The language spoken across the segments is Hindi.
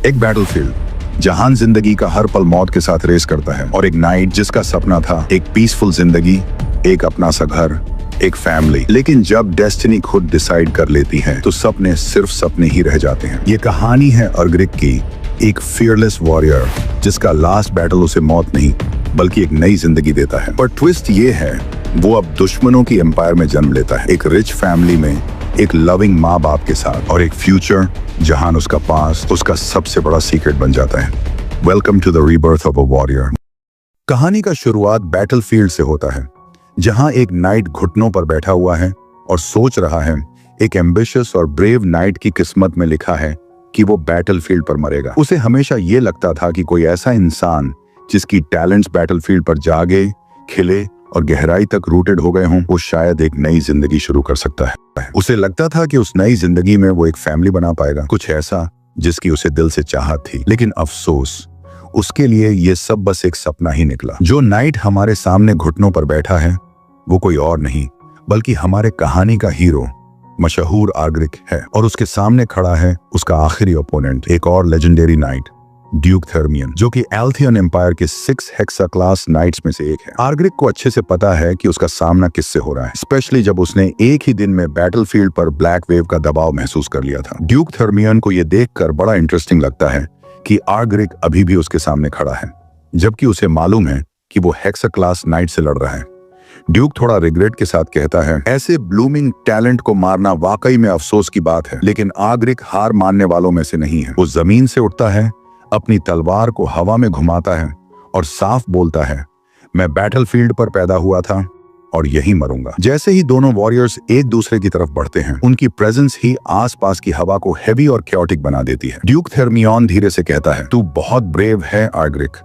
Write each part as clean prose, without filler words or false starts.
एक बैटलफील्ड जहां जिंदगी का हर पल मौत के साथ रेस करता है, और एक नाइट जिसका सपना था एक पीसफुल जिंदगी, एक अपना सा घर, एक फैमिली। लेकिन जब डेस्टिनी खुद डिसाइड कर लेती है तो सपने सिर्फ सपने ही रह जाते हैं। ये कहानी है अर्ग्रिक की, एक फियरलेस वॉरियर जिसका लास्ट बैटल उसे मौत नहीं बल्कि एक नई जिंदगी देता है। पर ट्विस्ट ये है, वो अब दुश्मनों की एम्पायर में जन्म लेता है, एक रिच फैमिली में, एक लविंग माँ बाप के साथ, और एक फ्यूचर जहां उसका पास्ट उसका सबसे बड़ा सीक्रेट बन जाता है। Welcome to the rebirth of a warrior. कहानी का शुरुआत बैटलफील्ड से होता है, जहां एक नाइट घुटनों पर बैठा हुआ है और सोच रहा है एक एम्बिशियस और ब्रेव नाइट की किस्मत में लिखा है कि वो बैटलफील्ड पर मरेगा। उसे हमेशा ये लगता था कि कोई ऐसा इंसान जिसकी टैलेंट्स बैटलफील्ड पर जागे, खिले और गहराई तक रूटेड हो गए हों, वो शायद एक नई जिंदगी शुरू कर सकता है। उसे लगता था कि उस नई जिंदगी में वो एक फैमिली बना पाएगा, कुछ ऐसा जिसकी उसे दिल से चाहत थी। लेकिन अफसोस, उसके लिए ये सब बस एक सपना ही निकला। जो नाइट हमारे सामने घुटनों पर बैठा है वो कोई और नहीं बल्कि हमारे कहानी का हीरो मशहूर अर्ग्रिक है, और उसके सामने खड़ा है उसका आखिरी ओपोनेंट, एक और लेजेंडरी नाइट, ड्यूक थर्मियन, जो कि एल्थियन एम्पायर के 6 हेक्सा क्लास नाइट्स में से एक है। अर्ग्रिक को अच्छे से पता है कि उसका सामना किससे हो रहा है, स्पेशली जब उसने एक ही दिन में बैटलफील्ड पर ब्लैक वेव का दबाव महसूस कर लिया था। ड्यूक थर्मियन को यह देखकर बड़ा इंटरेस्टिंग लगता है कि अर्ग्रिक अभी भी उसके सामने खड़ा है, जबकि उसे मालूम है कि वो हेक्सा क्लास नाइट से लड़ रहा है। ड्यूक थोड़ा रिग्रेट के साथ कहता है, ऐसे ब्लूमिंग टैलेंट को मारना वाकई में अफसोस की बात है। लेकिन अर्ग्रिक हार मानने वालों में से नहीं है। वो जमीन से उठता है, अपनी तलवार को हवा में घुमाता है और साफ बोलता है, मैं बैटलफील्ड पर पैदा हुआ था और यही मरूंगा। जैसे ही दोनों वॉरियर्स एक दूसरे की तरफ बढ़ते हैं, उनकी प्रेजेंस ही आसपास की हवा को हेवी और कैओटिक बना देती है। ड्यूक थर्मियन धीरे से कहता है, तू बहुत ब्रेव है अर्ग्रिक,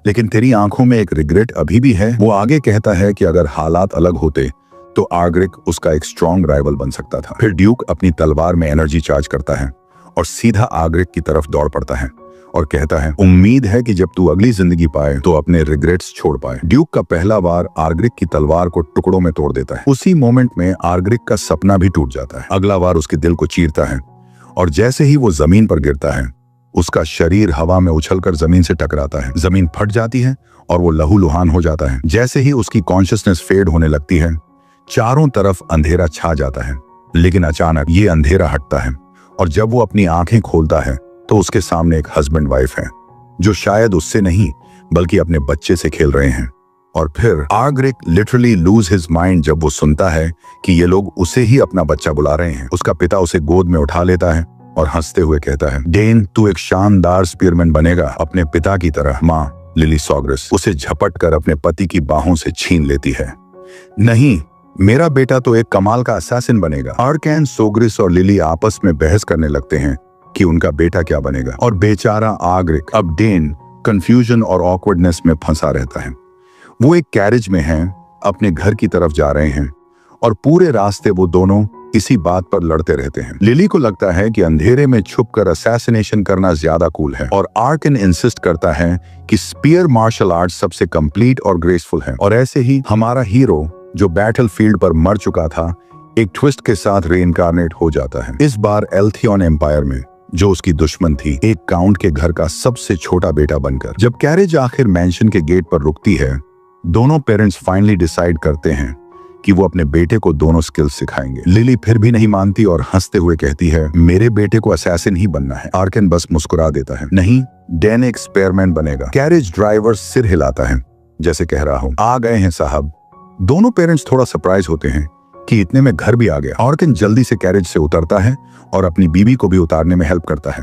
लेकिन तेरी आंखों में एक रिग्रेट अभी भी है। वो आगे कहता है कि अगर हालात अलग होते तो अर्ग्रिक उसका एक स्ट्रॉन्ग राइवल बन सकता था। फिर ड्यूक अपनी तलवार में एनर्जी चार्ज करता है और सीधा अर्ग्रिक की तरफ दौड़ पड़ता है और कहता है, उम्मीद है कि जब तू अगली जिंदगी पाए तो अपने रिग्रेट्स छोड़ पाए। ड्यूक का पहला वार अर्ग्रिक की तलवार को टुकड़ों में तोड़ देता है। उसी मोमेंट में अर्ग्रिक का सपना भी टूट जाता है। अगला वार उसके दिल को चीरता है और जैसे ही वो जमीन पर गिरता है, उसका शरीर हवा में उछलकर जमीन से टकराता है। जमीन फट जाती है और वो लहूलुहान हो जाता है। जैसे ही उसकी कॉन्शियसनेस फेड होने लगती है, चारों तरफ अंधेरा छा जाता है। लेकिन अचानक ये अंधेरा हटता है और जब वो अपनी आंखें खोलता है तो उसके सामने एक हस्बैंड वाइफ है, जो शायद उससे नहीं बल्कि अपने बच्चे से खेल रहे हैं। और फिर अर्ग्रिक लिटरली लूज हिज माइंड जब वो सुनता है कि ये लोग उसे ही अपना बच्चा बुला रहे हैं। उसका पिता उसे गोद में उठा लेता है और हंसते हुए कहता है, डेन, तू एक शानदार स्पीयरमैन बनेगा अपने पिता की तरह। माँ लिली सॉग्रेस उसे झपट कर अपने पति की बाहों से छीन लेती है। नहीं, मेरा बेटा तो एक कमाल का असैसिन बनेगा। अर्कैन, सोग्रिस और लिली आपस में बहस करने लगते हैं कि उनका बेटा क्या बनेगा, और बेचारा अर्ग्रिक, अब डेन कंफ्यूजन और ऑकवर्डनेस में फंसा रहता है। वो एक कैरेज में हैं, अपने घर की तरफ जा रहे हैं और पूरे रास्ते वो दोनों इसी बात पर लड़ते रहते हैं। लिली को लगता है कि अंधेरे में छुपकर असैसिनेशन करना ज्यादा कूल है, और आर्कन इंसिस्ट करता है कि स्पीयर मार्शल आर्ट्स सबसे कंप्लीट और ग्रेसफुल है। और ऐसे ही हमारा हीरो, जो बैटलफील्ड पर मर चुका था, एक ट्विस्ट के साथ रीइंकार्नेट हो जाता है। इस बार एल्थियन एम्पायर में, जो उसकी दुश्मन थी, एक काउंट के घर का सबसे छोटा बेटा बनकर। जब कैरेज आखिर मैंशन के गेट पर रुकती है, दोनों पेरेंट्स फाइनली डिसाइड करते हैं कि वो अपने बेटे को दोनों स्किल्स सिखाएंगे। लिली फिर भी नहीं मानती और हंसते हुए कहती है, मेरे बेटे को असैसिन ही बनना है। अर्कन बस मुस्कुरा देता है, नहीं, डेन एक स्पेयरमैन बनेगा। कैरेज ड्राइवर सिर हिलाता है जैसे कह रहा हूँ, आ गए हैं साहब। दोनों पेरेंट्स थोड़ा सरप्राइज होते हैं कि इतने में घर भी आ गया। अर्कन जल्दी से कैरेज से उतरता है और अपनी बीवी को भी उतारने में हेल्प करता है।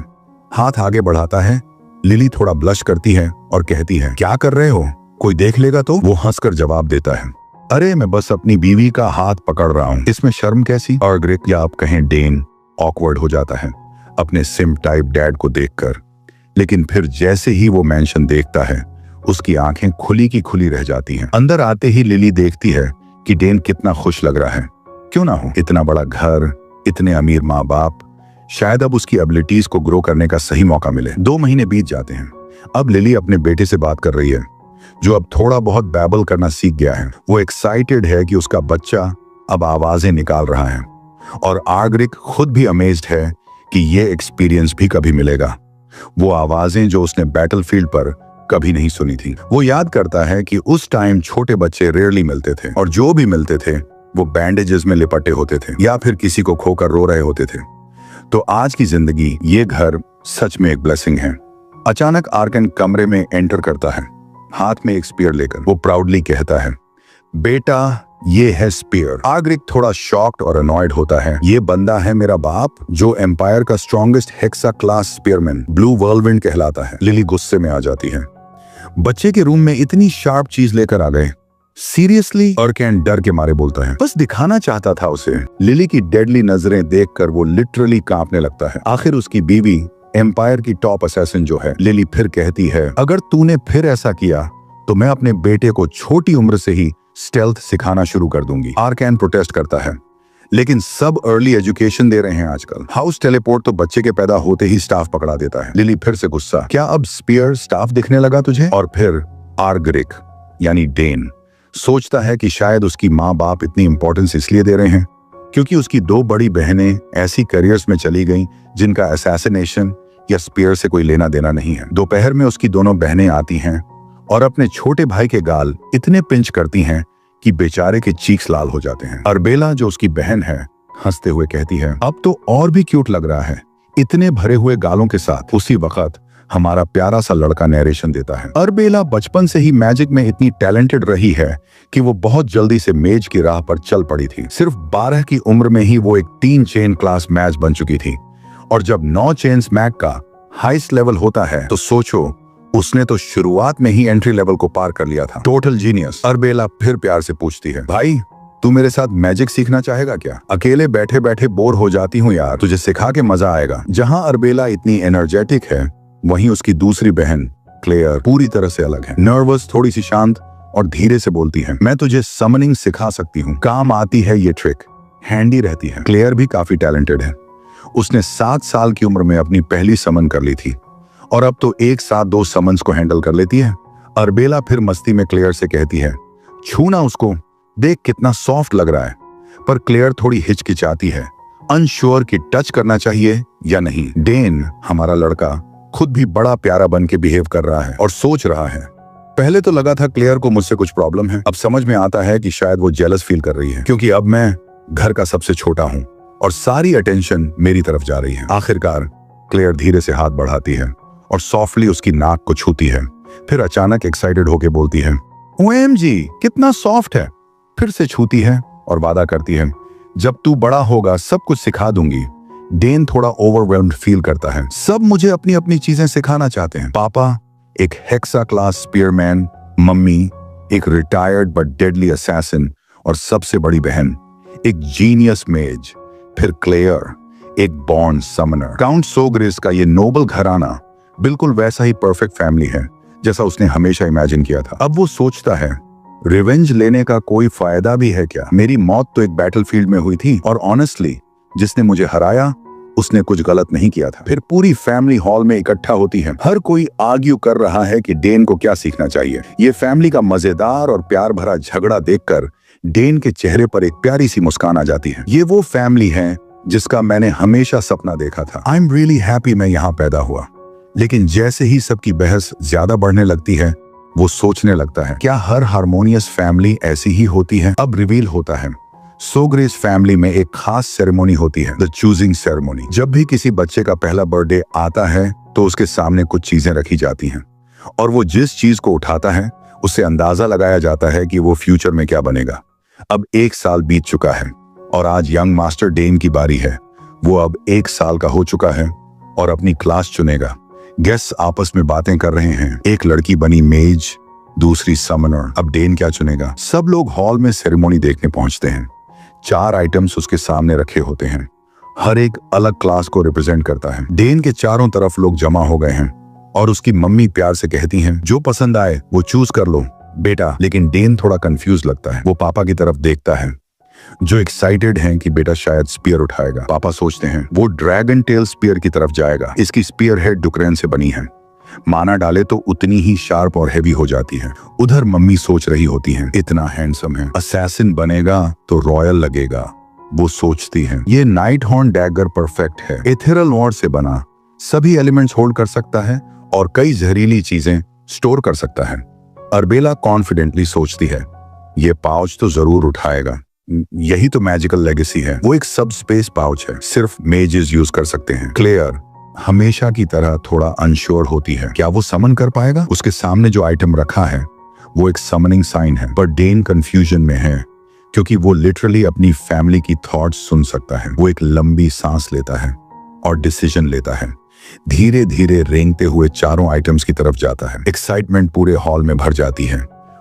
हाथ आगे बढ़ाता है। लिली थोड़ा ब्लश करती है और कहती है, क्या कर रहे हो, कोई देख लेगा तो? वो हंसकर जवाब देता है, अरे मैं बस अपनी बीवी का हाथ पकड़ रहा हूँ, इसमें शर्म कैसी? अर्ग्रिक, या आप कहें डेन, ऑकवर्ड हो जाता है अपने सिम टाइप डैड को देखकर। लेकिन फिर जैसे ही वो मैंशन देखता है, उसकी आंखें खुली की खुली रह जाती हैं। अंदर आते ही लिली देखती है कि डेन कितना खुश लग रहा है। क्यों ना हो, इतना बड़ा घर, इतने अमीर माँ बाप, शायद अब उसकी एबिलिटीज को ग्रो करने का सही मौका मिले। 2 महीने बीत जाते हैं। अब लिली अपने बेटे से बात कर रही है, जो अब थोड़ा बहुत बैबल करना सीख गया है। वो एक्साइटेड है कि उसका बच्चा अब आवाजें निकाल रहा है, और अर्ग्रिक खुद भी अमेज्ड है कि ये एक्सपीरियंस भी कभी मिलेगा। वो आवाजें जो उसने बैटलफील्ड पर कभी नहीं सुनी थी। वो याद करता है कि उस टाइम छोटे बच्चे रेयरली मिलते थे और जो भी मिलते थे वो बैंडेजेस में लिपटे होते थे या फिर किसी को खोकर रो रहे होते थे। तो आज की जिंदगी, ये घर सच में एक ब्लेसिंग है। अचानक आर्कन कमरे में एंटर करता है, हाथ में एक स्पीयर लेकर। वो प्राउडली कहता है, बेटा ये है स्पीयर। आग्रिक थोड़ा शॉक्ड और अनॉयड होता है। ये बंदा है मेरा बाप जो एम्पायर का strongest hexa class spearman blue whirlwind कहलाता है। लिली गुस्से में आ जाती है। बच्चे के रूम में इतनी शार्प चीज लेकर आ गए, सीरियसली? आर्कन डर के मारे बोलता है। बस दिखाना चाहता था उसे। लिली की डेडली नजरें देखकर वो लिटरली कांपने लगता है। आखिर उसकी बीवी एम्पायर की टॉप असैसिन जो है। लिली फिर कहती है, अगर तूने फिर ऐसा किया तो मैं अपने बेटे को छोटी उम्र से ही स्टेल्थ सिखाना शुरू कर दूंगी। आर्कन प्रोटेस्ट करता है, लेकिन सब अर्ली एजुकेशन दे रहे हैं आजकल। हाउस टेलीपोर्ट तो बच्चे के पैदा होते ही स्टाफ पकड़ा देता है। लिली फिर से गुस्सा, क्या अब स्पीयर स्टाफ दिखने लगा तुझे? और फिर आर्गरिक यानी डेन सोचता है कि शायद उसकी माँ बाप इतनी इंपॉर्टेंस इसलिए दे रहे हैं क्योंकि उसकी दो बड़ी बहनें ऐसी करियर्स में चली गईं जिनका असैसिनेशन या स्पीयर से कोई लेना देना नहीं है। दोपहर में उसकी दोनों बहनें आती हैं और अपने छोटे भाई के गाल इतने पिंच करती हैं कि बेचारे के चीक्स लाल हो जाते हैं। अरबेला जो उसकी बहन है हंसते हुए कहती है, अब तो और भी क्यूट लग रहा है इतने भरे हुए गालों के साथ। उसी वक्त हमारा प्यारा सा लड़का नरेशन देता है। अरबेला बचपन से ही मैजिक में इतनी टैलेंटेड रही है कि वो बहुत जल्दी से मेज की राह पर चल पड़ी थी। सिर्फ 12 की उम्र में ही वो एक 3 चेन क्लास मैच बन चुकी थी और जब 9 चेन्स मैग का हाईएस्ट लेवल होता है तो सोचो, उसने तो शुरुआत में ही एंट्री लेवल को पार कर लिया था। Total genius. अरबेला फिर प्यार से पूछती है, भाई तू मेरे साथ मैजिक सीखना चाहेगा क्या? अकेले बैठे बैठे बोर हो जाती हूँ यार, तुझे सिखा के मजा आएगा। जहाँ अरबेला इतनी एनर्जेटिक है वहीं उसकी दूसरी बहन क्लेयर पूरी तरह से अलग है। नर्वस, थोड़ी सी शांत और धीरे से बोलती है, मैं तुझे समनिंग सिखा सकती हूँ, काम आती है ये ट्रिक, हैंडी रहती है। क्लेयर भी काफी टैलेंटेड है। उसने 7 साल की उम्र में अपनी पहली समन कर ली थी और अब तो एक साथ 2 समन्स को हैंडल कर लेती है। अरबेला फिर मस्ती में क्लेयर से कहती है, छूना उसको, देख कितना सॉफ्ट लग रहा है। पर क्लेयर थोड़ी हिचकिचाती है, अनश्योर कि टच करना चाहिए या नहीं। डेन हमारा लड़का खुद भी बड़ा प्यारा बन के बिहेव कर रहा है और सोच रहा है, पहले तो लगा था क्लेयर को मुझसे कुछ प्रॉब्लम है, अब समझ में आता है कि शायद वो जेलस फील कर रही है क्योंकि अब मैं घर का सबसे छोटा हूँ और सारी अटेंशन मेरी तरफ जा रही है। आखिरकार क्लेयर धीरे से हाथ बढ़ाती है और सॉफ्टली उसकी नाक को छूती है। फिर अचानक एक्साइटेड होके बोलती है, OMG कितना सॉफ्ट है। फिर से छूती है और वादा करती है, जब तू बड़ा होगा सब कुछ सिखा दूंगी। डेन थोड़ा ओवरवेल्म्ड फील करता है। सब मुझे अपनी अपनी चीजें सिखाना चाहते हैं। पापा एक हेक्सा क्लास स्पीयरमैन, मम्मी एक रिटायर्ड बट डेडली असैसिन और सबसे बड़ी बहन एक जीनियस मेज, फिर क्लेयर एक बॉर्न समनर। काउंट सोग्रिस का ये नोबल घराना बिल्कुल वैसा ही परफेक्ट फैमिली है जैसा उसने हमेशा इमेजिन किया था। अब वो सोचता है, रिवेंज लेने का कोई फायदा भी है क्या? मेरी मौत तो एक बैटलफील्ड में हुई थी और ऑनेस्टली जिसने मुझे हराया उसने कुछ गलत नहीं किया था। फिर पूरी फैमिली हॉल में इकट्ठा होती है। हर कोई आर्ग्यू कर रहा है कि डेन को क्या सीखना चाहिए। ये फैमिली का मजेदार और प्यार भरा झगड़ा देखकर डेन के चेहरे पर एक प्यारी सी मुस्कान आ जाती है। ये वो फैमिली है जिसका मैंने हमेशा सपना देखा था। आई एम रियली हैप्पी मैं यहाँ पैदा हुआ। लेकिन जैसे ही सबकी बहस ज्यादा बढ़ने लगती है वो सोचने लगता है, क्या हर हार्मोनियस फैमिली ऐसी ही होती है? अब रिवील होता है, सोग्रेस फैमिली में एक खास सेरेमनी होती है, द चूजिंग सेरेमनी। जब भी किसी बच्चे का पहला बर्थडे आता है तो उसके सामने कुछ चीजें रखी जाती हैं और वो जिस चीज को उठाता है उससे अंदाजा लगाया जाता है कि वो फ्यूचर में क्या बनेगा। अब 1 साल बीत चुका है और आज यंग मास्टर डेन की बारी है। वो अब 1 साल का हो चुका है और अपनी क्लास चुनेगा। गेस्ट्स आपस में बातें कर रहे हैं। एक लड़की बनी मेज, दूसरी समनर। अब डेन क्या चुनेगा? सब लोग हॉल में सेरेमनी देखने पहुंचते हैं। 4 आइटम्स उसके सामने रखे होते हैं, हर एक अलग क्लास को रिप्रेजेंट करता है। डेन के चारों तरफ लोग जमा हो गए हैं और उसकी मम्मी प्यार से कहती हैं, जो पसंद आए वो चूज कर लो बेटा। लेकिन डेन थोड़ा कंफ्यूज लगता है। वो पापा की तरफ देखता है जो एक्साइटेड हैं कि बेटा शायद स्पीयर उठाएगा। पापा सोचते हैं वो ड्रैगन टेल स्पीयर की तरफ जाएगा। इसकी स्पीयर हेड डुक्रेन से बनी है, माना डाले तो उतनी ही शार्प और हेवी हो जाती है। उधर मम्मी सोच रही होती हैं, इतना हैंडसम है, असैसिन बनेगा तो रॉयल लगेगा। वो सोचती हैं, ये नाइट हॉर्न डैगर परफेक्ट है, एथेरल वॉर्ड से बना, सभी एलिमेंट्स होल्ड कर सकता है और कई जहरीली चीजें स्टोर कर सकता है। अरबेला कॉन्फिडेंटली सोचती है, ये पाउच तो जरूर उठाएगा, यही तो मैजिकल लेगेसी है। वो एक सब स्पेस पाउच है, सिर्फ मेजेस यूज कर सकते हैं। क्लेयर हमेशा की तरह थोड़ा अनश्योर होती है, क्या वो समन कर पाएगा? उसके सामने जो आइटम रखा है वो एक समनिंग साइन है, पर डेन कंफ्यूजन में है क्योंकि वो लिटरली अपनी फैमिली की थॉट्स सुन सकता है। वो एक लंबी सांस लेता है और डिसीजन लेता है। धीरे धीरे रेंगते हुए चारों आइटम्स की तरफ जाता है। एक्साइटमेंट पूरे हॉल में भर जाती है।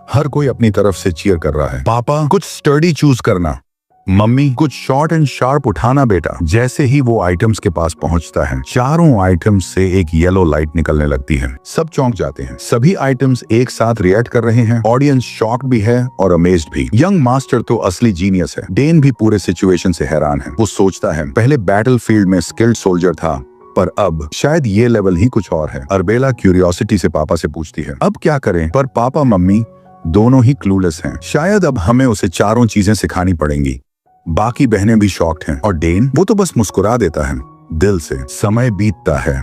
हर कोई अपनी तरफ से चीयर कर रहा है। पापा कुछ स्टर्डी चूज करना, मम्मी कुछ शॉर्ट एंड शार्प उठाना बेटा। जैसे ही वो आइटम्स के पास पहुंचता है, चारों आइटम्स से एक येलो लाइट निकलने लगती है। सब चौंक जाते हैं। सभी आइटम्स एक साथ रिएक्ट कर रहे हैं। ऑडियंस शॉक्ड भी है और अमेज्ड भी। यंग मास्टर तो असली जीनियस है। डेन भी पूरे सिचुएशन से हैरान है। वो सोचता है, पहले बैटलफील्ड में स्किल्ड सोल्जर था, पर अब शायद ये लेवल ही कुछ और है। अरबेला क्यूरियोसिटी से पापा से पूछती है, अब क्या करें? पर पापा मम्मी दोनों ही क्लूलेस हैं। शायद अब हमें उसे चारों चीजें सिखानी पड़ेंगी। बाकी बहनें भी शॉक्ड हैं और डेन वो तो बस मुस्कुरा देता है दिल से। समय बीतता है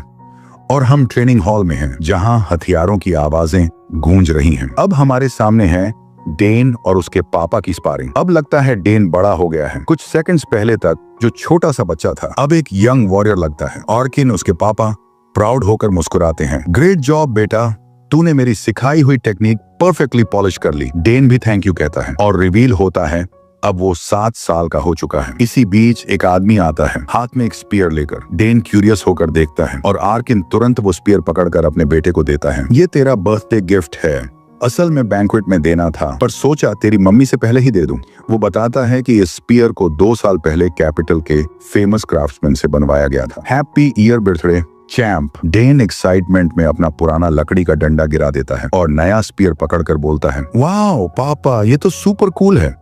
और हम ट्रेनिंग हॉल में हैं, जहां हथियारों की आवाजें गूंज रही हैं। अब हमारे सामने है डेन और उसके पापा की स्पारिंग। अब लगता है डेन बड़ा हो गया है। कुछ सेकंड्स पहले तक जो छोटा सा बच्चा था, अब एक यंग वॉरियर लगता है। ऑर्किन उसके पापा प्राउड होकर मुस्कुराते हैं। ग्रेट जॉब बेटा, तूने मेरी सिखाई हुई टेक्निक परफेक्टली पॉलिश कर ली। डेन भी थैंक यू कहता है और रिवील होता है अब वो 7 साल का हो चुका है। इसी बीच एक आदमी आता है, हाथ में एक स्पीयर लेकर। डेन क्यूरियस होकर देखता है और आर्किन तुरंत वो स्पीयर पकड़कर अपने बेटे को देता है। ये तेरा बर्थडे गिफ्ट है, असल में बैंक्वेट में देना था, पर सोचा तेरी मम्मी से पहले ही दे दूं। वो बताता है कि इस स्पीयर को 2 साल पहले कैपिटल के फेमस क्राफ्ट्समैन से बनवाया गया था। Happy year birthday champ. Den excitement में अपना पुराना लकड़ी का डंडा गिरा देता है और नया स्पीयर पकड़कर बोलता है, वाओ पापा ये तो सुपर कूल है।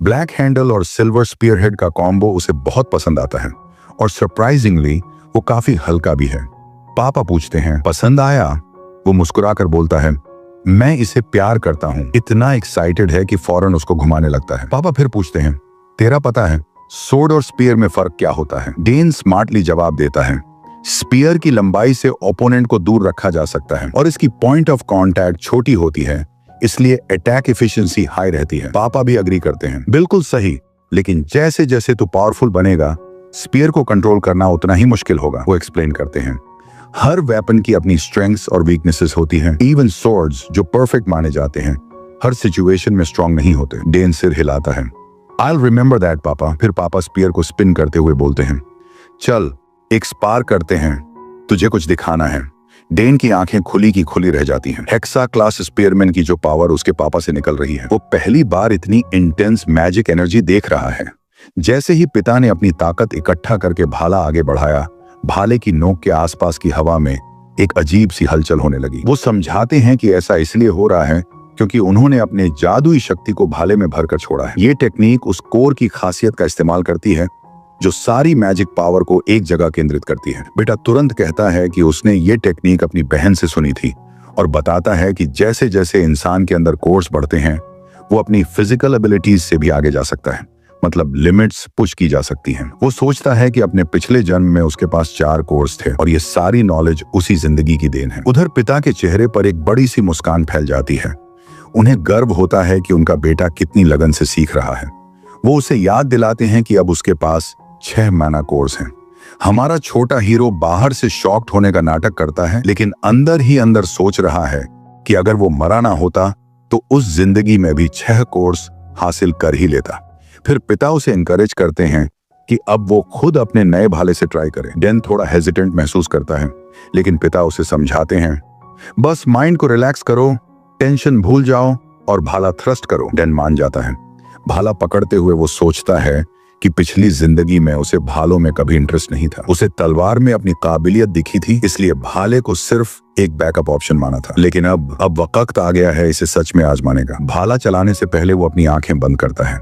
ब्लैक हैंडल और सिल्वर स्पीयर हेड का कॉम्बो उसे बहुत पसंद आता है और सरप्राइजिंगली वो काफी हल्का भी है। पापा पूछते हैं, पसंद आया? वो मुस्कुराकर बोलता है, मैं इसे प्यार करता हूँ। इतना एक्साइटेड है कि फौरन उसको घुमाने लगता है। पापा फिर पूछते हैं, तेरा पता है सोर्ड और स्पीयर में फर्क क्या होता है? डेन स्मार्टली जवाब देता है, स्पीयर की लंबाई से ओपोनेंट को दूर रखा जा सकता है और इसकी पॉइंट ऑफ कांटेक्ट छोटी होती है, इसलिए अटैक एफिशिएंसी हाई रहती है। पापा भी अग्री करते हैं, बिल्कुल सही, लेकिन जैसे जैसे तू पावरफुल बनेगा, स्पीयर को कंट्रोल करना उतना ही मुश्किल होगा। वो एक्सप्लेन करते हैं, हर वेपन की अपनी स्ट्रेंथ्स और वीकनेसेस होती हैं। इवन स्वॉर्ड्स जो परफेक्ट माने जाते हैं, हर सिचुएशन में स्ट्रांग नहीं होते। डेन सिर हिलाता है, आई विल रिमेंबर दैट पापा। फिर पापा स्पीयर को स्पिन करते हुए बोलते हैं, चल एक स्पार करते हैं, तुझे कुछ दिखाना है। डेन की आंखें खुली की खुली रह जाती हैं। हेक्सा क्लास स्पीयरमैन की जो पावर उसके पापा से निकल रही है, वो पहली बार इतनी इंटेंस मैजिक एनर्जी देख रहा है। जैसे ही पिता ने अपनी ताकत इकट्ठा करके भाला आगे बढ़ाया, भाले की नोक के आसपास की हवा में एक अजीब सी हलचल होने लगी। वो समझाते हैं कि ऐसा इसलिए हो रहा है क्योंकि उन्होंने अपने जादुई शक्ति को भाले में भरकर छोड़ा है। ये टेक्निक उस कोर की खासियत का इस्तेमाल करती है जो सारी मैजिक पावर को एक जगह केंद्रित करती है। बेटा तुरंत कहता है कि उसने ये टेक्निक अपनी बहन से सुनी थी और बताता है कि जैसे जैसे इंसान के अंदर कोर्स बढ़ते हैं, वो अपनी फिजिकल एबिलिटीज से भी आगे जा सकता है, मतलब लिमिट्स पुश की जा सकती हैं। वो सोचता है कि अपने पिछले जन्म में उसके पास 4 कोर्स थे और ये सारी नॉलेज उसी जिंदगी की देन है। उधर पिता के चेहरे पर एक बड़ी सी मुस्कान फैल जाती है। उन्हें गर्व होता है कि उनका बेटा कितनी लगन से सीख रहा है। वो उसे याद दिलाते हैं कि अब उसके पास 6 माना कोर्स हैं। हमारा छोटा हीरो बाहर से शॉक्ड होने का नाटक करता है, लेकिन अंदर ही अंदर सोच रहा है कि अगर वो मरा ना होता तो उस जिंदगी में भी 6 कोर्स हासिल कर ही लेता। फिर पिता उसे एनकरेज करते हैं कि अब वो खुद अपने नए भाले से ट्राई करे। डेन थोड़ा हेजिटेंट महसूस करता है, लेकिन पिता उसे समझाते हैं, बस माइंड को रिलैक्स करो, टेंशन भूल जाओ और भाला थ्रस्ट करो। डेन मान जाता है। भाला पकड़ते हुए वो सोचता है कि पिछली जिंदगी में उसे भालों में कभी इंटरेस्ट नहीं था। उसे तलवार में अपनी काबिलियत दिखी थी, इसलिए भाले को सिर्फ एक बैकअप ऑप्शन माना था। लेकिन अब वक्त आ गया है इसे सच में आजमाने का। भाला चलाने से पहले वो अपनी आंखें बंद करता है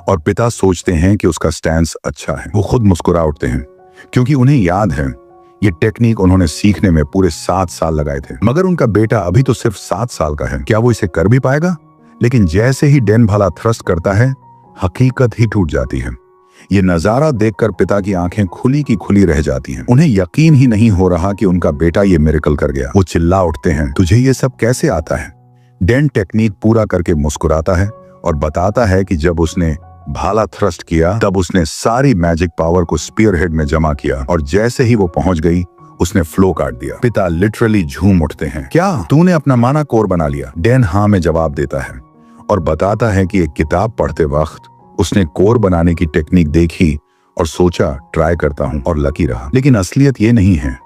और पिता सोचते हैं कि उसका स्टैंस अच्छा है। वो खुद मुस्कुरा उठते हैं क्योंकि उन्हें याद है ये टेक्निक उन्होंने सीखने में पूरे 7 साल लगाए थे। मगर उनका बेटा अभी तो सिर्फ 7 साल का है, क्या वो इसे कर भी पाएगा? लेकिन जैसे ही डेन भाला थ्रस्ट करता है, हकीकत ही टूट जाती है। ये नजारा देखकर पिता की आंखें खुली की खुली रह जाती हैं। उन्हें यकीन ही नहीं हो रहा कि उनका बेटा ये मिरेकल कर गया। वो चिल्ला उठते हैं, तुझे ये सब कैसे आता है? डैन टेक्निक पूरा करके मुस्कुराता है और बताता है कि जब उसने भाला थ्रस्ट किया तब उसने सारी मैजिक पावर को स्पीयरहेड में जमा किया और जैसे ही वो पहुंच गई उसने फ्लो काट दिया। पिता लिटरली झूम उठते हैं, क्या तूने अपना माना कोर बना लिया? डैन हाँ में जवाब देता है और बताता है कि एक किताब पढ़ते वक्त उसने कोर बनाने की टेक्निक देखी और सोचा ट्राई करता हूं और लकी रहा। लेकिन असलियत ये नहीं है।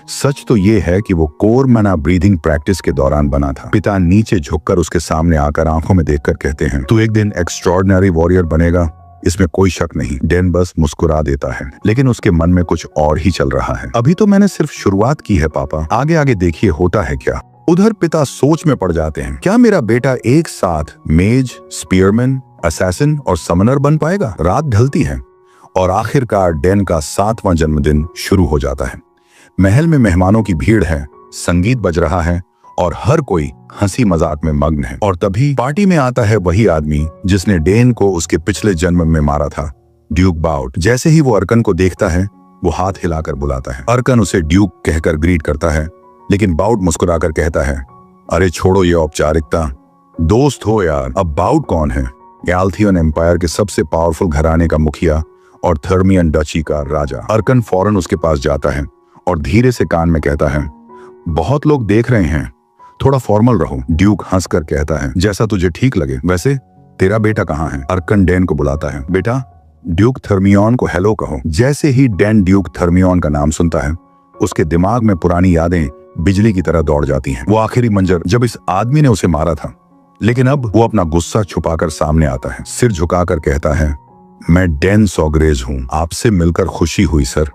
सच तो ये है कि वो कोर मना ब्रीदिंग प्रैक्टिस के दौरान बना था। पिता नीचे झुककर उसके सामने आकर आंखों में देखकर कहते हैं, तू एक दिन एक्स्ट्रॉर्डिनरी वॉरियर बनेगा, इसमें कोई शक नहीं। डैन बस मुस्कुरा देता है, लेकिन उसके मन में कुछ और ही चल रहा है। अभी तो मैंने सिर्फ शुरुआत की है पापा, आगे आगे देखिए होता है क्या। उधर पिता सोच में पड़ जाते हैं, क्या मेरा बेटा एक साथ मेज, स्पीयरमैन, असैसिन और समनर बन पाएगा? रात ढलती है और आखिरकार डैन का 7वां जन्मदिन शुरू हो जाता है। महल में मेहमानों की भीड़ है, संगीत बज रहा है और हर कोई हंसी मजाक में मग्न है। और तभी पार्टी में आता है वही आदमी जिसने डैन को उसके पिछले जन्म में मारा था, ड्यूक बाउट। जैसे ही वो अर्कन को देखता है वो हाथ हिलाकर बुलाता है। अर्कन उसे ड्यूक कहकर ग्रीट करता है, लेकिन बाउट मुस्कुराकर कहता है, अरे छोड़ो ये औपचारिकता, दोस्त हो यार। अब बाउट कौन है? गैल्थियन एम्पायर के सबसे पावरफुल घराने का मुखिया और थर्मियन डची का राजा। अर्कन फौरन उसके पास जाता है और धीरे से कान में कहता है, बहुत लोग देख रहे हैं, थोड़ा फॉर्मल रहो। ड्यूक हंसकर कहता है, जैसा तुझे ठीक लगे। वैसे तेरा बेटा कहाँ है? अर्कन डैन को बुलाता है, बेटा ड्यूक थर्मियन को हेलो कहो। जैसे ही डैन ड्यूक थर्मियन का नाम सुनता है उसके दिमाग में पुरानी यादें बिजली की तरह दौड़ जाती हैं। वो आखिरी मंजर जब इस आदमी ने उसे मारा था, लेकिन अब वो अपना गुस्सा छुपाकर सामने आता है। सिर झुकाकर कहता है, मैं डैन सॉग्रेज हूँ, आपसे मिलकर खुशी हुई सर।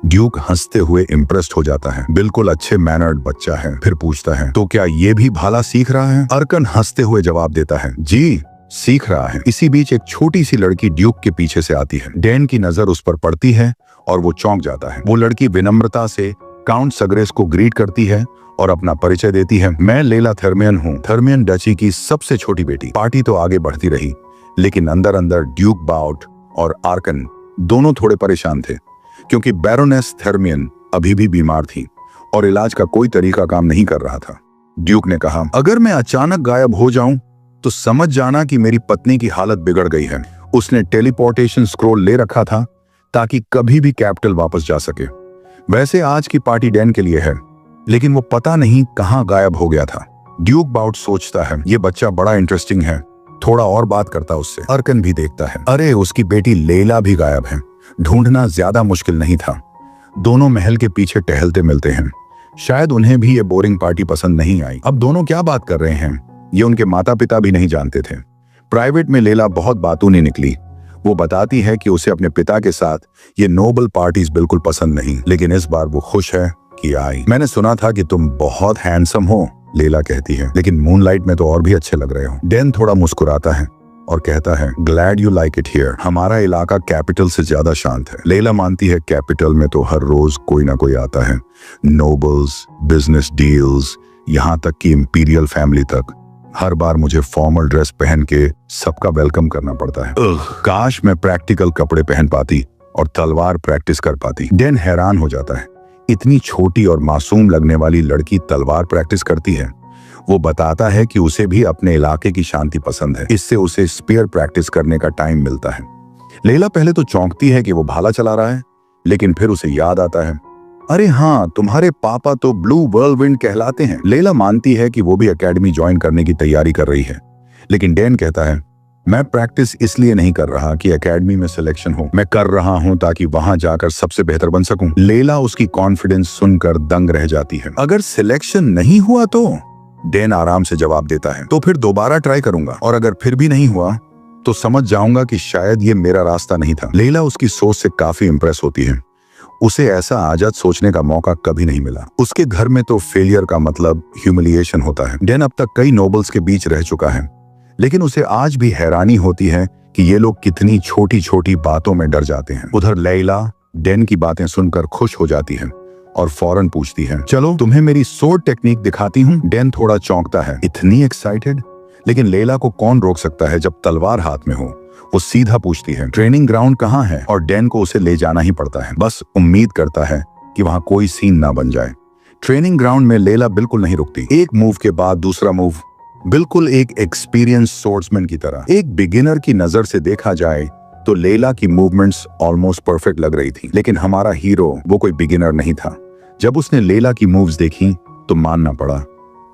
ड्यूक हंसते हुए इम्प्रेस्ड हो जाता है, बिल्कुल अच्छे मैनर्ड बच्चा है। फिर पूछता है, तो क्या ये भी भाला सीख रहा है? अर्कन हंसते हुए जवाब देता है, जी सीख रहा है। इसी बीच एक छोटी सी लड़की ड्यूक के पीछे से आती है। डैन की नजर उस पर पड़ती है और वो चौंक जाता है। वो लड़की विनम्रता से काउंट सग्रेस को ग्रीट करती है और अपना परिचय देती है, मैं लेला थर्मियन हूँ, थर्मियन डची की सबसे छोटी बेटी। पार्टी तो आगे बढ़ती रही, लेकिन अंदर अंदर ड्यूक बाउट और आर्कन दोनों थोड़े परेशान थे, क्योंकि बैरोनेस थर्मियन अभी भी बीमार थी और इलाज का कोई तरीका काम नहीं कर रहा था। ड्यूक ने कहा, अगर मैं अचानक गायब हो जाऊं तो समझ जाना कि मेरी पत्नी की हालत बिगड़ गई है। उसने टेलीपोर्टेशन स्क्रोल ले रखा था ताकि कभी भी कैपिटल वापस जा सके। वैसे आज की पार्टी डैन के लिए है, लेकिन वो पता नहीं कहां गायब हो गया था। ड्यूक बाउट सोचता है, ये बच्चा बड़ा इंटरेस्टिंग है, थोड़ा और बात करता उससे। अर्कन भी देखता है, अरे उसकी बेटी लेला भी गायब है, ढूंढना ज्यादा मुश्किल नहीं था। दोनों महल के पीछे टहलते मिलते हैं। शायद उन्हें भी ये बोरिंग पार्टी पसंद नहीं आई। अब दोनों क्या बात कर रहे हैं ये उनके माता पिता भी नहीं जानते थे। प्राइवेट में लेला बहुत बातूनी निकली। वो बताती है कि उसे अपने पिता के साथ ये नोबल पार्टीज बिल्कुल पसंद नहीं, लेकिन इस बार वो खुश है कि आई। मैंने सुना था कि तुम बहुत हैंडसम हो, लेला कहती है, लेकिन मूनलाइट में तो और भी अच्छे लग रहे हो। डैन थोड़ा मुस्कुराता है और कहता है, glad you like it here. हमारा इलाका कैपिटल से ज्यादा शांत है। लेला मानती है, कैपिटल में तो हर रोज कोई ना कोई आता है, नोबल्स, बिजनेस डील्स, यहाँ तक कि इंपीरियल फैमिली तक। हर बार मुझे फॉर्मल ड्रेस पहन के सबका वेलकम करना पड़ता है। काश मैं प्रैक्टिकल कपड़े पहन पाती और तलवार प्रैक्टिस कर पाती। डैन हैरान हो जाता है, इतनी छोटी और मासूम लगने वाली लड़की तलवार प्रैक्टिस करती है। वो बताता है कि उसे भी अपने इलाके की शांति पसंद है, इससे उसे स्पीयर प्रैक्टिस करने का टाइम मिलता है। लेला पहले तो चौंकती है कि वो भाला चला रहा है, लेकिन फिर उसे याद आता है, अरे हाँ, तुम्हारे पापा तो ब्लू व्हर्लविंड कहलाते हैं। लेला मानती है कि वो भी एकेडमी ज्वाइन करने की तैयारी कर रही है, लेकिन डैन कहता है, मैं प्रैक्टिस इसलिए नहीं कर रहा कि एकेडमी में सिलेक्शन हो, मैं कर रहा हूं ताकि वहां जाकर सबसे बेहतर बन सकूं। लेला उसकी कॉन्फिडेंस सुनकर दंग रह जाती है। अगर सिलेक्शन नहीं हुआ तो? डैन आराम से जवाब देता है, तो फिर दोबारा ट्राई करूंगा, और अगर फिर भी नहीं हुआ तो समझ जाऊंगा कि शायद ये मेरा रास्ता नहीं था। लेला उसकी सोच से काफी इंप्रेस होती है। उसे ऐसा आजाद सोचने का मौका कभी नहीं मिला। उसके घर में तो फेलियर का मतलब ह्यूमिलिएशन होता है। डैन अब तक कई नोबल्स के बीच रह चुका है, लेकिन उसे आज भी हैरानी होती है कि ये लोग कितनी छोटी छोटी बातों में डर जाते हैं। उधर लैला डैन की बातें सुनकर खुश हो जाती है और फौरन पूछती है, चलो तुम्हें मेरी सोर्ड टेक्निक दिखाती हूँ। डैन थोड़ा चौंकता है, इतनी एक्साइटेड, लेकिन लैला को कौन रोक सकता है जब तलवार हाथ में हो। वो सीधा पूछती है ट्रेनिंग ग्राउंड कहाँ है, और डैन को उसे ले जाना ही पड़ता है। बस उम्मीद करता है कि वहां कोई सीन ना बन जाए। ट्रेनिंग ग्राउंड में लैला बिल्कुल नहीं रुकती, एक मूव के बाद दूसरा मूव, बिल्कुल एक एक्सपीरियंस सोर्समैन की तरह। एक बिगिनर की नजर से देखा जाए तो लैला की मूवमेंट्स ऑलमोस्ट परफेक्ट लग रही थी, लेकिन हमारा हीरो वो कोई बिगिनर नहीं था। जब उसने लैला की मूव्स देखी तो मानना पड़ा,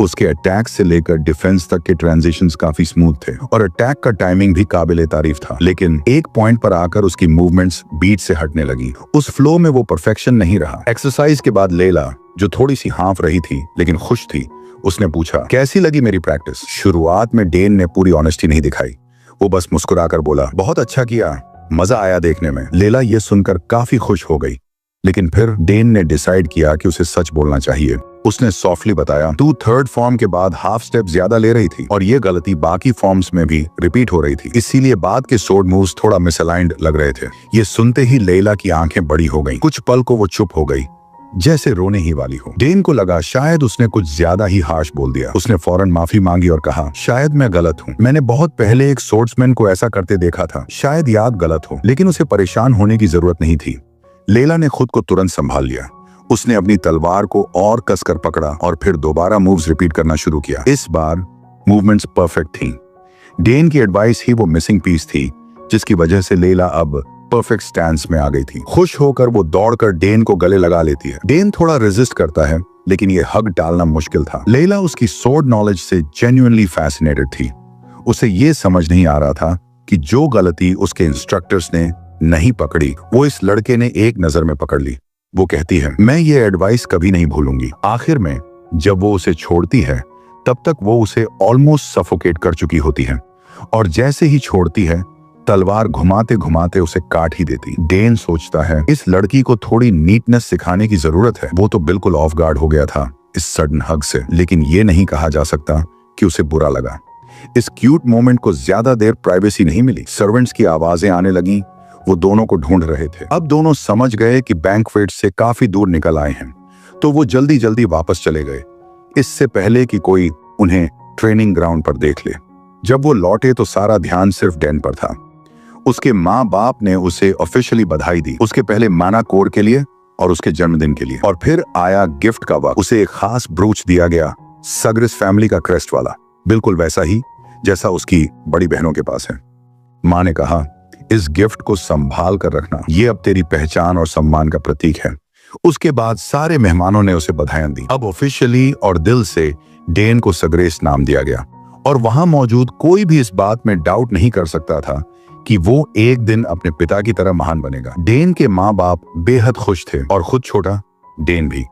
उसके अटैक से लेकर डिफेंस तक के ट्रांजिशंस काफी स्मूथ थे और अटैक का टाइमिंग भी काबिले तारीफ था। लेकिन एक पॉइंट पर आकर उसकी मूवमेंट्स बीट से हटने लगी। उस फ्लो में वो परफेक्शन नहीं रहा। एक्सरसाइज के बाद लैला, जो थोड़ी सी हाँफ रही थी लेकिन खुश थी, उसने पूछा कैसी लगी मेरी प्रैक्टिस। शुरुआत में डेन ने पूरी ऑनेस्टी नहीं दिखाई, वो बस मुस्कुराकर बोला बहुत अच्छा किया, मजा आया देखने में। लैला ये सुनकर काफी खुश हो गई, लेकिन फिर डेन ने डिसाइड किया कि उसे सच बोलना चाहिए। उसने सॉफ्टली बताया तू थर्ड फॉर्म के बाद हाफ स्टेप ज्यादा ले रही थी और ये गलती बाकी फॉर्म्स में भी रिपीट हो रही थी, इसीलिए बाद के स्वॉर्ड मूव्स थोड़ा मिसअलाइंड लग रहे थे। ये सुनते ही लैला की आंखें बड़ी हो गईं। कुछ पल को वो चुप हो गई, जैसे रोने ही वाली हो। डेन को लगा शायद उसने कुछ ज्यादा ही हार्श बोल दिया। उसने फौरन माफी मांगी और कहा शायद मैं गलत हूँ, मैंने बहुत पहले एक स्वॉर्ड्समैन को ऐसा करते देखा था, शायद याद गलत हो। लेकिन उसे परेशान होने की जरूरत नहीं थी। लैला ने खुद को तुरंत संभाल लिया। उसने अपनी तलवार को और कसकर पकड़ा और फिर दोबारा मूव्स रिपीट करना शुरू किया। इस बार मूवमेंट्स परफेक्ट थीं। डेन की एडवाइस ही वो मिसिंग पीस थी, जिसकी वजह से लैला अब परफेक्ट स्टैंस में आ गई थी। खुश होकर वो दौड़कर डेन को गले लगा लेती है। डेन थोड़ा रेजिस्ट करता है, लेकिन ये हग डालना मुश्किल था। लैला उसकी स्वॉर्ड नॉलेज से जेन्युइनली फैसिनेटेड थी। उसे ये समझ नहीं आ रहा था कि जो गलती उसके इंस्ट्रक्टर्स ने नहीं पकड़ी, वो इस लड़के ने एक नजर में पकड़ ली। वो कहती है मैं ये एडवाइस कभी नहीं भूलूंगी। आखिर में जब वो उसे छोड़ती है, तब तक वो उसे ऑलमोस्ट सफोकेट कर चुकी होती है और जैसे ही छोड़ती है, तलवार घुमाते घुमाते उसे काट ही देती। डेन सोचता है इस लड़की को थोड़ी नीटनेस सिखाने की जरूरत है। वो तो बिल्कुल ऑफ गार्ड हो गया था इस सडन हग से, लेकिन ये नहीं कहा जा सकता कि उसे बुरा लगा। इस क्यूट मोमेंट को ज्यादा देर प्राइवेसी नहीं मिली। सर्वेंट्स की आवाजें आने लगी, वो दोनों को ढूंढ रहे थे। अब दोनों समझ गए कि बैंक्वेट से काफी दूर निकल आए हैं, तो वो जल्दी जल्दी वापस चले गए, इससे पहले कि कोई उन्हें ट्रेनिंग ग्राउंड पर देख ले। जब वो लौटे तो सारा ध्यान सिर्फ डैन पर था। उसके माँ बाप ने उसे ऑफिशियली बधाई दी, उसके पहले माना कोर के लिए और उसके जन्मदिन के लिए। और फिर आया गिफ्ट का वक्त। उसे एक खास ब्रूच दिया गया, सग्रिस फैमिली का क्रेस्ट वाला, बिल्कुल वैसा ही जैसा उसकी बड़ी बहनों के पास है। माँ ने कहा इस गिफ्ट को संभाल कर रखना, ये अब तेरी पहचान और सम्मान का प्रतीक है। उसके बाद सारे मेहमानों ने उसे बधाइयां दी। अब ऑफिशियली और दिल से डेन को सग्रेस नाम दिया गया और वहां मौजूद कोई भी इस बात में डाउट नहीं कर सकता था कि वो एक दिन अपने पिता की तरह महान बनेगा। डेन के माँ बाप बेहद खुश थे और खुद छोटा डेन भी,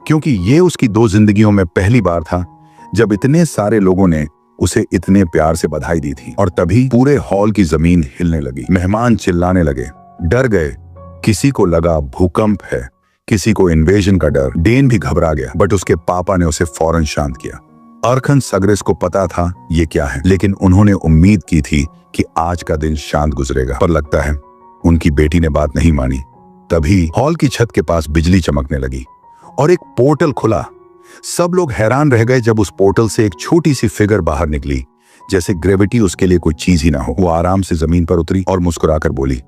क्योंकि ये उसकी 2 जिंदगियों में पहली बार था जब इतने सारे लोगों ने उसे इतने प्यार से बधाई दी थी। और तभी पूरे हॉल की जमीन हिलने लगी, मेहमान चिल्लाने लगे, डर गए। किसी को लगा भूकंप है, किसी को इन्वेजन का डर। डेन भी घबरा गया, बट उसके पापा ने उसे फौरन शांत किया। अर्खन सग्रेस को पता था ये क्या है, लेकिन उन्होंने उम्मीद की थी कि आज का दिन शांत गुजरेगा, पर लगता है उनकी बेटी ने बात नहीं मानी। तभी हॉल की छत के पास बिजली चमकने लगी और एक पोर्टल खुला। सब लोग हैरान रह गए जब उस पोर्टल से एक छोटी सी फिगर बाहर निकली, जैसे ग्रेविटी उसके लिए कोई चीज ही ना हो। वो आराम से जमीन पर उतरी और मुस्कुराकर बोली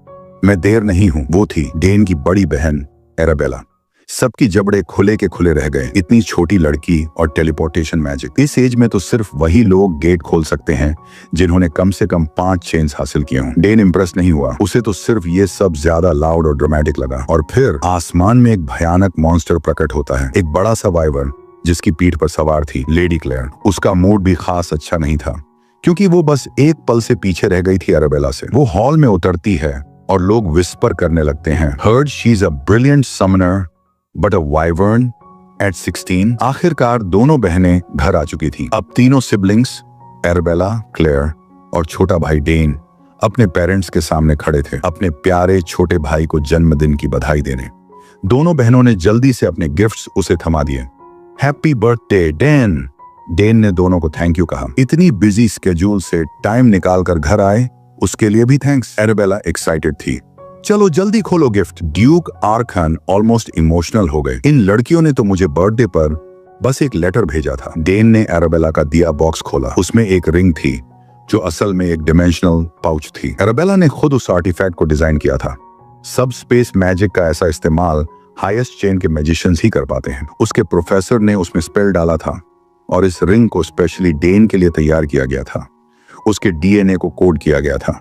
मैं देर नहीं हूँ। वो थी डेन की बड़ी बहन एराबेला। सबकी जबड़े खुले के खुले रह गए। इतनी छोटी लड़की और टेलीपोर्टेशन मैजिक। इस एज में तो सिर्फ वही लोग गेट खोल सकते हैं जिन्होंने कम से कम 5 चेन्स हासिल किए हों। डेन इम्प्रेस नहीं हुआ, उसे तो सिर्फ ये सब ज्यादा लाउड और ड्रामेटिक लगा। और फिर आसमान में एक भयानक मॉन्स्टर प्रकट होता है, एक बड़ा सा वाइवर जिसकी पीठ पर सवार थी लेडी क्लेयर। उसका मूड भी खास अच्छा नहीं था, क्योंकि वो बस एक पल से पीछे रह गई थी एराबेला से। वो हॉल में उतरती है और लोग विस्पर करने लगते हैं, heard she is a brilliant summoner but a wyvern at 16। आखिरकार दोनों बहनें घर आ चुकी थी। अब तीनों सिबलिंग्स एराबेला, क्लेयर और छोटा भाई डेन अपने पेरेंट्स के सामने खड़े थे, अपने प्यारे छोटे भाई को जन्मदिन की बधाई देने। दोनों बहनों ने जल्दी से अपने गिफ्ट्स उसे थमा दिए। Happy birthday Dane. डेन ने दोनों को थैंक यू कहा। इतनी बिजी स्केड्यूल से टाइम निकाल कर घर आए, उसके लिए भी थैंक्स। एराबेला एक्साइटेड थी। चलो जल्दी खोलो गिफ्ट। ड्यूक आर्खन ऑलमोस्ट इमोशनल हो गए। इन लड़कियों ने तो मुझे बर्थडे पर बस एक लेटर भेजा था। डेन ने एराबेला का दिया बॉक्स खोला। उसमें एक रिंग थी, जो असल में एक डिमेंशनल पाउच थी। एराबेला ने खुद उस आर्टिफैक्ट को डिजाइन किया था। सब स्पेस मैजिक का ऐसा इस्तेमाल हाईएस्ट चेन के मैजिशियंस ही कर पाते हैं। उसके प्रोफेसर ने उसमें स्पेल डाला था और इस रिंग को स्पेशली डेन के लिए तैयार किया गया था। उसके डीएनए को कोड किया गया था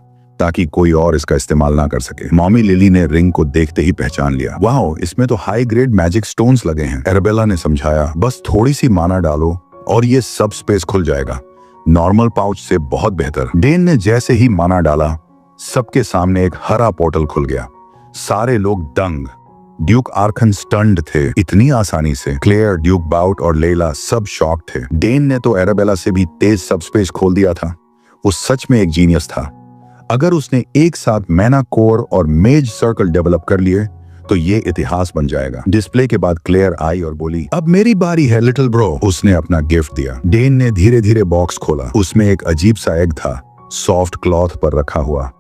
ताकि कोई और इसका इस्तेमाल ना कर सके। मॉमी लिली ने रिंग को देखते ही पहचान लिया। वाओ, इसमें तो हाई ग्रेड मैजिक स्टोन्स लगे हैं। एराबेला ने समझाया, बस थोड़ी सी माना डालो और ये सब स्पेस खुल जाएगा, नॉर्मल पाउच से बहुत बेहतर। डेन ने जैसे ही माना डाला, सबके सामने एक हरा पोर्टल खुल गया। सारे लोग दंग। ड्यूक आर्कन स्टन्ड थे इतनी आसानी से। क्लेयर, ड्यूक बाउट और लेला सब शॉक थे। डेन ने तो एराबेला से भी तेज सबस्पेस खोल दिया था। वो सच में एक जीनियस था। अगर उसने एक साथ मैना कोर और मेज सर्कल डेवलप कर लिए तो ये इतिहास बन जाएगा। डिस्प्ले के बाद क्लेयर आई और बोली, अब मेरी बारी है लिटिल ब्रो। उसने अपना गिफ्ट दिया। डेन ने धीरे धीरे बॉक्स खोला। उसमें एक अजीब सा एग था, सॉफ्ट क्लॉथ पर रखा हुआ।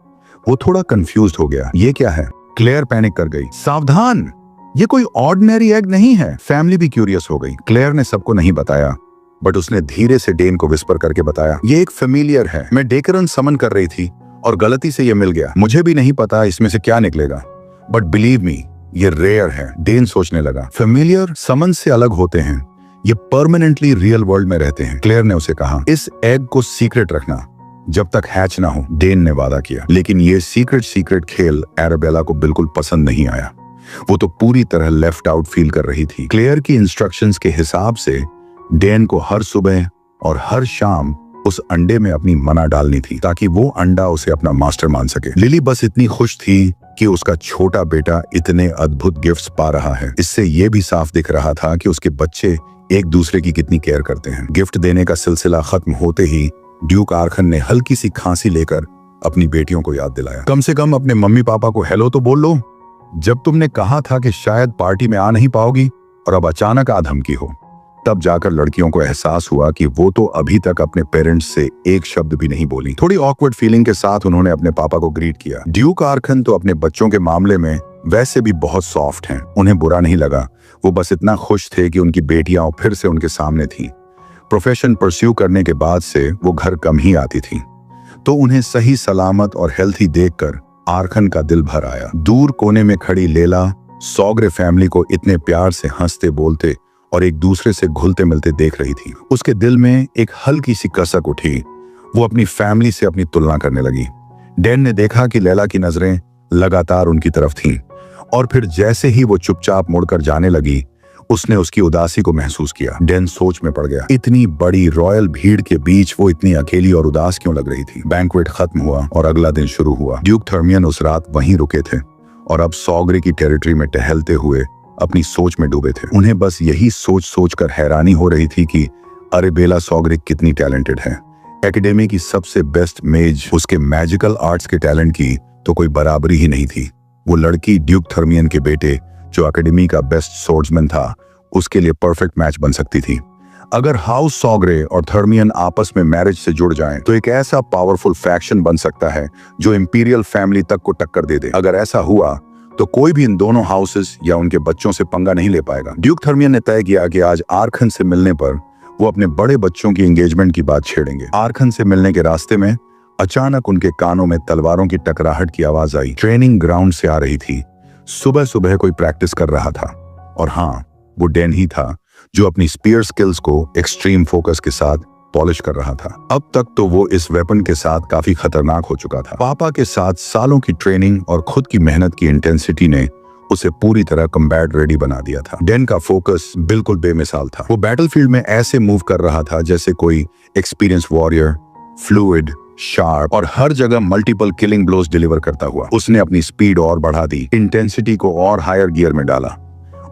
वो थोड़ा कंफ्यूज्ड हो गया। ये क्या है? क्लेयर पैनिक कर गई। सावधान, ये कोई ऑर्डिनरी एग नहीं है। फैमिली भी क्यूरियस हो गई। क्लेयर ने सबको नहीं बताया, बट उसने धीरे से डेन को विस्पर करके बताया, ये एक फेमिलियर है। मैं डेकरन समन कर रही थी और गलती से ये मिल गया। मुझे भी नहीं पता इसमें से क्या निकलेगा, बट बिलीव मी, ये रेयर है। डेन सोचने लगा, फेमिलियर समन से अलग होते हैं, ये परमानेंटली रियल वर्ल्ड में रहते हैं। क्लेयर ने उसे कहा, इस एग को सीक्रेट रखना जब तक हैच ना हो। डेन ने वादा किया, लेकिन ये सीक्रेट खेल एराबेला को बिल्कुल पसंद नहीं आया। वो तो पूरी तरह लेफ्ट आउट फील कर रही थी। क्लेयर की इंस्ट्रक्शंस के हिसाब से डेन को हर सुबह और हर शाम उस अंडे में अपनी मना डालनी थी ताकि वो अंडा उसे अपना मास्टर मान सके। लिली बस इतनी खुश थी कि उसका छोटा बेटा इतने अद्भुत गिफ्ट्स पा रहा है। इससे ये भी साफ दिख रहा था कि उसके बच्चे एक दूसरे की कितनी केयर करते हैं। गिफ्ट देने का सिलसिला खत्म होते ही ड्यूक आर्कन ने हल्की सी खांसी लेकर अपनी बेटियों को याद दिलाया, कम से कम अपने मम्मी पापा को हेलो तो बोल लो। जब तुमने कहा था कि शायद पार्टी में आ नहीं पाओगी और अब अचानक आ धमकी हो, तब जाकर लड़कियों को एहसास हुआ कि वो तो अभी तक अपने पेरेंट्स से एक शब्द भी नहीं बोली। थोड़ी ऑकवर्ड फीलिंग के साथ उन्होंने अपने पापा को ग्रीट किया। ड्यूक आर्कन तो अपने बच्चों के मामले में वैसे भी बहुत सॉफ्ट हैं। उन्हें बुरा नहीं लगा। वो बस इतना खुश थे कि उनकी बेटियां फिर से उनके सामने थीं। प्रोफेशन परस्यू करने के बाद से वो घर कम ही आती थीं, तो उन्हें सही सलामत और हेल्थी देखकर आर्कन का दिल भर आया। दूर कोने में खड़ी लेला सॉग्रे फैमिली को इतने प्यार से हंसते बोलते और एक दूसरे से घुलते मिलते देख रही थी। उसके दिल में एक हल्की सी कसक उठी। वो अपनी फैमिली से अपनी तुलना करने लगी। डेन ने देखा कि लैला की नजरें लगातार उनकी तरफ थीं, और फिर जैसे ही वो चुपचाप मुड़कर जाने लगी, उसने उसकी उदासी को महसूस किया। डेन सोच में पड़ गया। इतनी बड़ी रॉयल भीड़ के बीच वो इतनी अकेली और उदास क्यों लग रही थी? बैंक्वेट खत्म हुआ और अगला दिन शुरू हुआ। ड्यूक थर्मियन उस रात वहीं रुके थे और अब सॉग्रे की टेरिटरी में टहलते हुए अपनी सोच में डूबे थे। उन्हें बस यही सोच कर हैरानी हो रही थी कि अरेबेला सॉग्रे कितनी टैलेंटेड है। एकेडमी की सबसे बेस्ट मेज, उसके मैजिकल आर्ट्स के टैलेंट की तो कोई बराबरी ही नहीं थी। वो लड़की ड्यूक थर्मियन के बेटे, जो एकेडमी का बेस्ट सोर्ड्समैन था, उसके लिए परफेक्ट मैच बन सकती थी। अगर हाउस सॉग्रे और थर्मियन आपस में मैरिज से जुड़ जाएं, तो एक ऐसा पावरफुल फैक्शन बन सकता है जो इंपीरियल फैमिली तक को टक्कर दे दे। अगर ऐसा हुआ तो कोई भी इन दोनों हाउसेस या उनके बच्चों से पंगा नहीं ले पाएगा। ड्यूक थर्मियन ने तय किया कि आज आर्कन से मिलने पर वो अपने बड़े बच्चों की एंगेजमेंट की बात छेड़ेंगे। आर्कन से मिलने के रास्ते में अचानक उनके कानों में तलवारों की टकराहट की आवाज आई। ट्रेनिंग ग्राउंड से आ रही थी। सुबह सुबह कोई प्रैक्टिस कर रहा था, और हाँ, वो डेन ही था जो अपनी स्पीयर स्किल्स को एक्सट्रीम फोकस के साथ पॉलिश कर रहा था। अब तक तो वो इस वेपन के साथ काफी खतरनाक हो चुका था। पापा के साथ सालों की ट्रेनिंग और खुद की मेहनत की इंटेंसिटी ने उसे पूरी तरह कम्बैट रेडी बना दिया था। डेन का फोकस बिल्कुल बेमिसाल था। वो बैटलफील्ड में ऐसे मूव कर रहा था जैसे कोई एक्सपीरियंस वॉरियर, फ्लूइड, शार्प और हर जगह मल्टीपल किलिंग ब्लोज डिलीवर करता हुआ। उसने अपनी स्पीड और बढ़ा दी, इंटेंसिटी को और हायर गियर में डाला,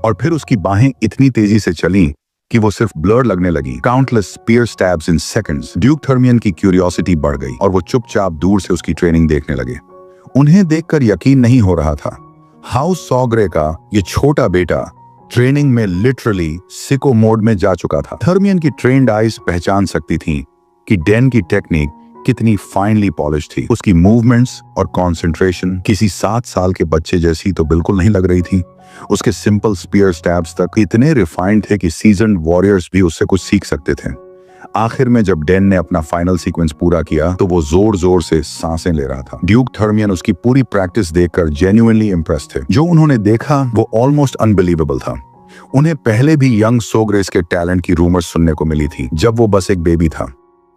और फिर उसकी बाहें इतनी तेजी से चली कि वो सिर्फ ब्लर लगने लगी। Countless spear stabs in seconds. Duke Thermian की क्यूरियोसिटी बढ़ गई और वो चुपचाप दूर से उसकी ट्रेनिंग देखने लगे। उन्हें देखकर यकीन नहीं हो रहा था। हाउस सॉग्रे का ये छोटा बेटा ट्रेनिंग में लिटरली सिको मोड में जा चुका था। थर्मियन की ट्रेन्ड आईज पहचान सकती थी कि डेन की टेक्निक कितनी फाइनली पॉलिश थी। उसकी मूवमेंट्स और कंसंट्रेशन किसी 7 साल के बच्चे जैसी तो बिल्कुल नहीं लग रही थी। उसके सिंपल स्पीयर स्टैब्स तक इतने रिफाइंड थे कि सीजन्ड वॉरियर्स भी उससे कुछ सीख सकते थे। आखिर में जब डैन ने अपना फाइनल सीक्वेंस पूरा किया तो वो जोर जोर से सांसें ले रहा था। ड्यूक थर्मियन उसकी पूरी प्रैक्टिस देखकर जेन्युइनली इम्प्रेस थे। जो उन्होंने देखा वो ऑलमोस्ट अनबिलीवेबल था। उन्हें पहले भी यंग सोग्रेस के टैलेंट की रूमर्स सुनने को मिली थी जब वो बस एक बेबी था,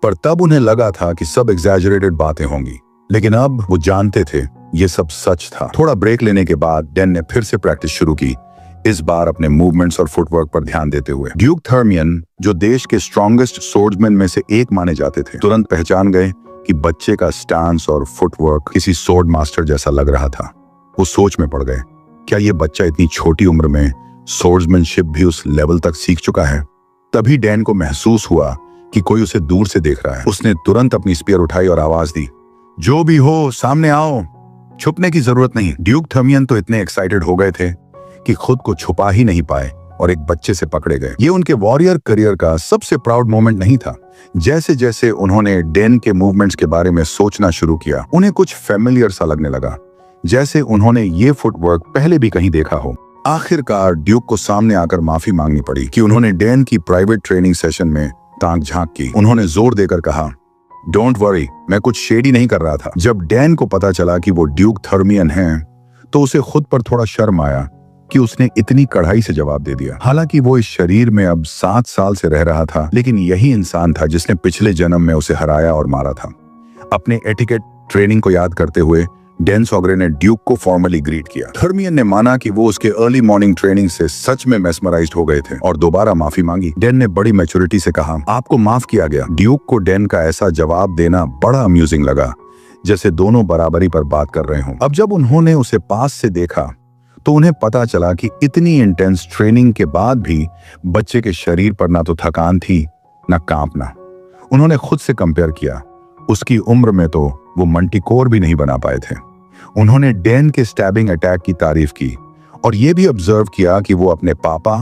पर तब उन्हें लगा था कि सब एग्जैजरेटेड बातें होंगी। लेकिन अब वो जानते थे ये सब सच था। थोड़ा ब्रेक लेने के बाद डैन ने फिर से प्रैक्टिस शुरू की, इस बार अपने मूवमेंट्स और फुटवर्क पर ध्यान देते हुए। ड्यूक थर्मियन, जो देश के स्ट्रॉन्गेस्ट सोर्ड्समैन में से एक माने जाते थे, तुरंत पहचान गए कि बच्चे का स्टांस और फुटवर्क किसी सोर्ड मास्टर जैसा लग रहा था। वो सोच में पड़ गए, क्या ये बच्चा इतनी छोटी उम्र में सोर्ड्समैनशिप भी उस लेवल तक सीख चुका है? तभी डैन को महसूस हुआ कि कोई उसे दूर से देख रहा है। उसने तुरंत अपनी स्पीयर उठाई और आवाज दी, जो भी हो सामने आओ, छुपने की जरूरत नहीं। ड्यूक थर्मियन तो इतने एक्साइटेड हो गए थे कि खुद को छुपा ही नहीं पाए और एक बच्चे से पकड़े गए। ये उनके वॉरियर करियर का सबसे प्राउड मोमेंट नहीं था। जैसे जैसे उन्होंने डैन के मूवमेंट्स के बारे में सोचना शुरू किया, उन्हें कुछ फेमिलियर सा लगने लगा, जैसे उन्होंने ये फुटवर्क पहले भी कहीं देखा हो। आखिरकार ड्यूक को सामने आकर माफी मांगनी पड़ी कि उन्होंने डैन की प्राइवेट ट्रेनिंग सेशन में ताक झांक की। उन्होंने जोर देकर कहा, डोंट वरी, मैं कुछ शेडी नहीं कर रहा था। जब डैन को पता चला कि वो ड्यूक थर्मियन हैं, तो उसे खुद पर थोड़ा शर्म आया कि उसने इतनी कड़ाई से जवाब दे दिया। हालांकि वो इस शरीर में अब 7 साल से रह रहा था, लेकिन यही इंसान था जिसने पिछले जन्म में उसे हराया और मारा था। अपने एटिकेट ट्रेनिंग को याद करते हुए डैन सोग्रे ने ड्यूक को फॉर्मली ग्रीट किया। थर्मियन ने माना कि वो उसके अर्ली मॉर्निंग ट्रेनिंग से सच में मेस्मराइज्ड हो गए थे और दोबारा माफी मांगी। डैन ने बड़ी मैच्योरिटी से कहा, आपको माफ किया गया। ड्यूक को डैन का ऐसा जवाब देना बड़ा अम्यूजिंग लगा, जैसे दोनों बराबरी पर बात कर रहे हों। अब जब उन्होंने उसे पास से देखा तो उन्हें पता चला कि इतनी इंटेंस ट्रेनिंग के बाद भी बच्चे के शरीर पर ना तो थकान थी ना कांपना। उन्होंने खुद से कंपेयर किया, उसकी उम्र में तो वो मंटिकोर भी नहीं बना पाए थे। उन्होंने डैन के स्टैबिंग अटैक की तारीफ की और ये भी ऑब्जर्व किया कि वो अपने पापा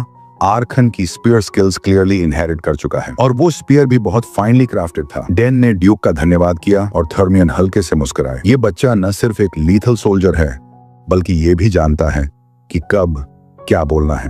आर्खन की स्पीयर स्किल्स क्लियरली इनहेरिट कर चुका है और वो स्पीयर भी बहुत फाइनली क्राफ्टेड था। डैन ने ड्यूक का धन्यवाद किया और थर्मियन हल्के से मुस्कुराए। ये बच्चा न सिर्फ एक लीथल सोल्जर है, बल्कि ये भी जानता है कि कब क्या बोलना है।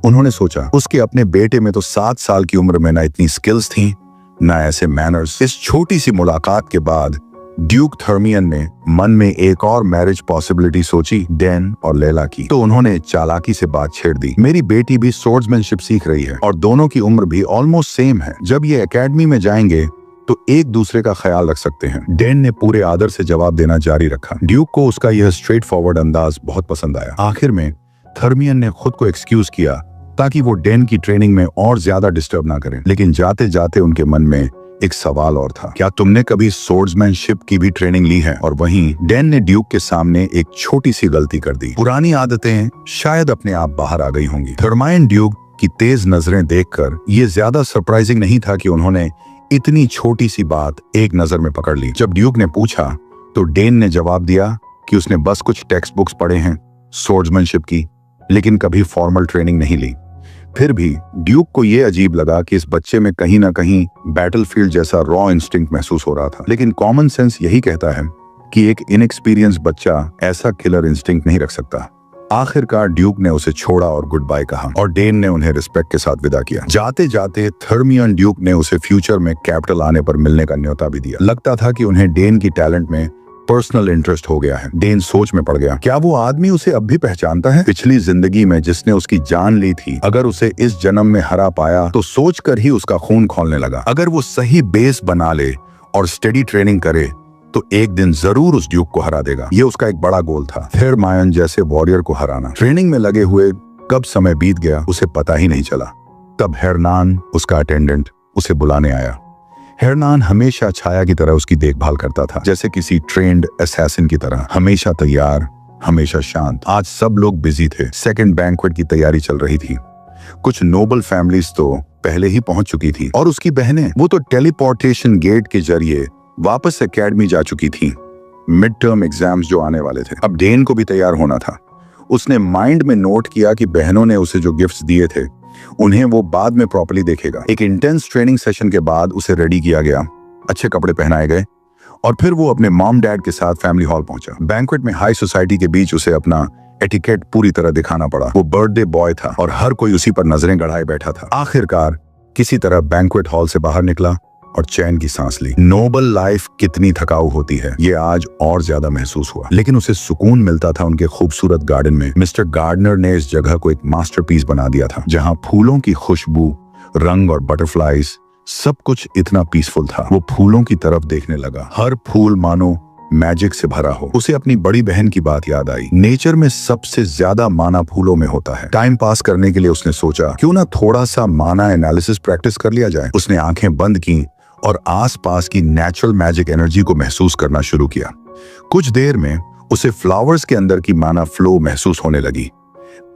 उन्होंने सोचा, उसके अपने बेटे में तो 7 साल की उम्र में ना इतनी स्किल्स थी, ना ऐसे मैनर्स। इस छोटी सी मुलाकात के बाद ड्यूक थर्मियन ने मन में एक और मैरिज पॉसिबिलिटी सोची, डैन और लैला की। तो उन्होंने चालाकी से बात छेड़ दी, मेरी बेटी भी सोर्ड्समैनशिप सीख रही है और दोनों की उम्र भी ऑलमोस्ट सेम है। जब ये एकेडमी में जाएंगे तो एक दूसरे का ख्याल रख सकते हैं। डैन ने पूरे आदर से जवाब देना जारी रखा। ड्यूक को उसका यह स्ट्रेट फॉरवर्ड अंदाज बहुत पसंद आया। आखिर में थर्मियन ने खुद को एक्सक्यूज किया ताकि वो डैन की ट्रेनिंग में और ज्यादा डिस्टर्ब ना करें। लेकिन जाते जाते उनके मन में एक सवाल और था, क्या तुमने कभी सोर्ड्समैनशिप की भी ट्रेनिंग ली है? और वहीं डैन ने ड्यूक के सामने एक छोटी सी गलती कर दी। पुरानी आदतें शायद अपने आप बाहर आ गई होंगी। थर्माइन ड्यूक की तेज नजरें देखकर ये ज्यादा सरप्राइजिंग नहीं था कि उन्होंने इतनी छोटी सी बात एक नजर में पकड़ ली। जब ड्यूक ने पूछा तो डैन ने जवाब दिया कि उसने बस कुछ टेक्स्ट बुक्स पढ़े हैं सोर्ड्समैनशिप की, लेकिन कभी फॉर्मल ट्रेनिंग नहीं ली। फिर भी ड्यूक को यह अजीब लगा कि इस बच्चे में कहीं ना कहीं बैटलफील्ड जैसा रॉ इंस्टिंक्ट महसूस हो रहा था। लेकिन कॉमन सेंस यही कहता है कि एक इनएक्सपीरियंस बच्चा ऐसा किलर इंस्टिंक्ट नहीं रख सकता। आखिरकार ड्यूक ने उसे छोड़ा और गुड बाय कहा और डैन ने उन्हें रिस्पेक्ट के साथ विदा किया। जाते जाते थर्मियन ड्यूक ने उसे फ्यूचर में कैपिटल आने पर मिलने का न्योता भी दिया। लगता था कि उन्हें डैन की टैलेंट में पर्सनल इंटरेस्ट हो गया है। डैन सोच में पड़ गया, क्या वो आदमी उसे अब भी पहचानता है? पिछली जिंदगी में जिसने उसकी जान ली थी, अगर उसे इस जन्म में हरा पाया तो सोचकर ही उसका खून खौलने लगा। अगर वो सही बेस बना ले और स्टडी ट्रेनिंग करे तो एक दिन जरूर उस ड्यूक को हरा देगा। ये उसका एक बड़ा गोल था, थर्माइन जैसे वॉरियर को हराना। ट्रेनिंग में लगे हुए कब समय बीत गया उसे पता ही नहीं चला। तब हेरनान, उसका अटेंडेंट, उसे बुलाने आया। हेरनान हमेशा छाया की तरह उसकी देखभाल करता था, जैसे किसी ट्रेंड असैसिन की तरह, हमेशा तैयार, हमेशा शांत। आज सब लोग बिजी थे। सेकंड बैंक्वेट की तैयारी चल रही थी। कुछ नोबल फैमिलीज तो पहले ही पहुंच चुकी थी और उसकी बहनें, वो तो टेलीपोर्टेशन गेट के जरिए वापस एकेडमी जा चुकी थी। मिड टर्म एग्जाम्स जो आने वाले थे, अब डैन को भी तैयार होना था। उसने माइंड में नोट किया कि बहनों ने उसे जो गिफ्ट्स दिए थे उन्हें वो बाद में प्रॉपर्ली देखेगा। एक इंटेंस ट्रेनिंग सेशन के बाद उसे रेडी किया गया, अच्छे कपड़े पहनाए गए और फिर वो अपने मॉम डैड के साथ फैमिली हॉल पहुंचा। बैंक्वेट में हाई सोसाइटी के बीच उसे अपना एटिकेट पूरी तरह दिखाना पड़ा। वो बर्थडे बॉय था और हर कोई उसी पर नजरें गड़ाए बैठा था। आखिरकार किसी तरह बैंक्वेट हॉल से बाहर निकला और चैन की सांस ली। नोबल लाइफ कितनी थकाऊ होती है ये आज और ज्यादा महसूस हुआ, लेकिन उसे सुकून मिलता था उनके खूबसूरत गार्डन में। मिस्टर गार्डनर ने इस जगह को एक मास्टरपीस बना दिया था, जहां फूलों की खुशबू, रंग और बटरफ्लाईज सब कुछ इतना पीसफुल था। वो फूलों की तरफ देखने लगा, हर फूल मानो मैजिक से भरा हो। उसे अपनी बड़ी बहन की बात याद आई। नेचर में सबसे ज्यादा माना फूलों में होता है। टाइम पास करने के लिए उसने सोचा क्यों ना थोड़ा सा माना एनालिसिस प्रैक्टिस कर लिया जाए। उसने आंखें बंद की और आसपास की नेचुरल मैजिक एनर्जी को महसूस करना शुरू किया। कुछ देर में उसे फ्लावर्स के अंदर की माना फ्लो महसूस होने लगी।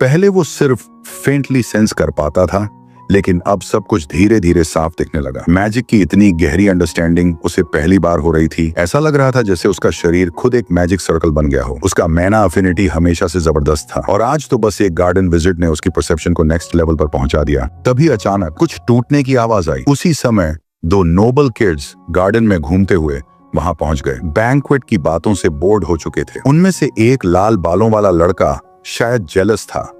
पहले वो सिर्फ फेंटली सेंस कर पाता था, लेकिन अब सब कुछ धीरे धीरे साफ दिखने लगा। मैजिक की इतनी गहरी अंडरस्टैंडिंग उसे पहली बार हो रही थी। ऐसा लग रहा था जैसे उसका शरीर खुद एक मैजिक सर्कल बन गया हो। उसका मैना अफिनिटी हमेशा से जबरदस्त था और आज तो बस एक गार्डन विजिट ने उसकी परसेप्शन को नेक्स्ट लेवल पर पहुंचा दिया। तभी अचानक कुछ टूटने की आवाज आई। उसी समय दो नोबल किड्स गार्डन में घूमते हुए वहां पहुंच गए। बैंक्वेट की बातों से बोर्ड हो चुके थे। उनमें से एक लाल बालों वाला लड़का शायद जेलस था,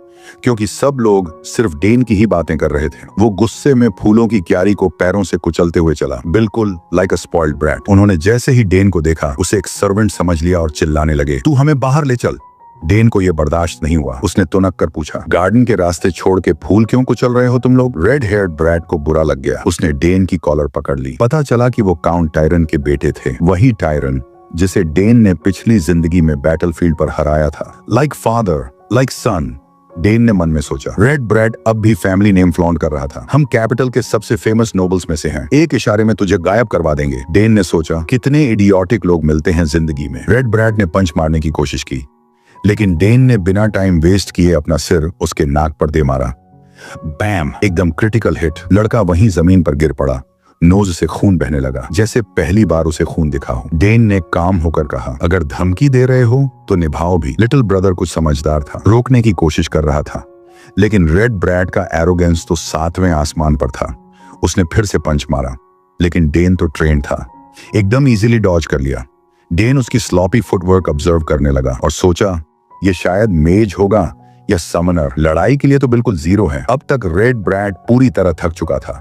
क्योंकि सब लोग सिर्फ डेन की ही बातें कर रहे थे। वो गुस्से में फूलों की क्यारी को पैरों से कुचलते हुए चला, बिल्कुल लाइक अ स्पॉइल्ड ब्रैट। उन्होंने जैसे ही डेन को देखा उसे एक सर्वेंट समझ लिया और चिल्लाने लगे, तू हमें बाहर ले चल। डेन को यह बर्दाश्त नहीं हुआ। उसने तुनक कर पूछा, गार्डन के रास्ते छोड़ के फूल क्यों कुचल रहे हो तुम लोग? रेड हेयर्ड ब्रैट को बुरा लग गया। उसने डेन की कॉलर पकड़ ली। पता चला कि वो काउंट टायरन के बेटे थे, वही टायरन जिसे डेन ने पिछली जिंदगी में बैटलफील्ड पर हराया था। लाइक फादर लाइक सन, डेन ने मन में सोचा। रेड ब्रैड अब भी फैमिली नेम फ्लॉन्ट कर रहा था। हम कैपिटल के सबसे फेमस नोबल्स में से हैं, एक इशारे में तुझे गायब करवा देंगे। डेन ने सोचा, कितने इडियोटिक लोग मिलते हैं जिंदगी में। रेड ब्रैड ने पंच मारने की कोशिश की, लेकिन डेन ने बिना टाइम वेस्ट किए अपना सिर उसके नाक पर दे मारा। बैम, एकदम क्रिटिकल हिट। लड़का वहीं जमीन पर गिर पड़ा। नोज से खून बहने लगा, जैसे पहली बार उसे खून दिखा हो। डेन ने काम होकर कहा, अगर धमकी दे रहे हो तो निभाओ भी। लिटिल ब्रदर कुछ समझदार था, रोकने की कोशिश कर रहा था, लेकिन रेड ब्रैड का एरोगेंस तो 7वें आसमान पर था। उसने फिर से पंच मारा, लेकिन डेन तो ट्रेन था, एकदम इजीली डॉज कर लिया। डेन उसकी स्लॉपी फुटवर्क ऑब्जर्व करने लगा और सोचा, ये शायद मेज होगा या समनर। लड़ाई के लिए तो बिल्कुल जीरो है। अब तक रेड ब्रैड पूरी तरह थक चुका था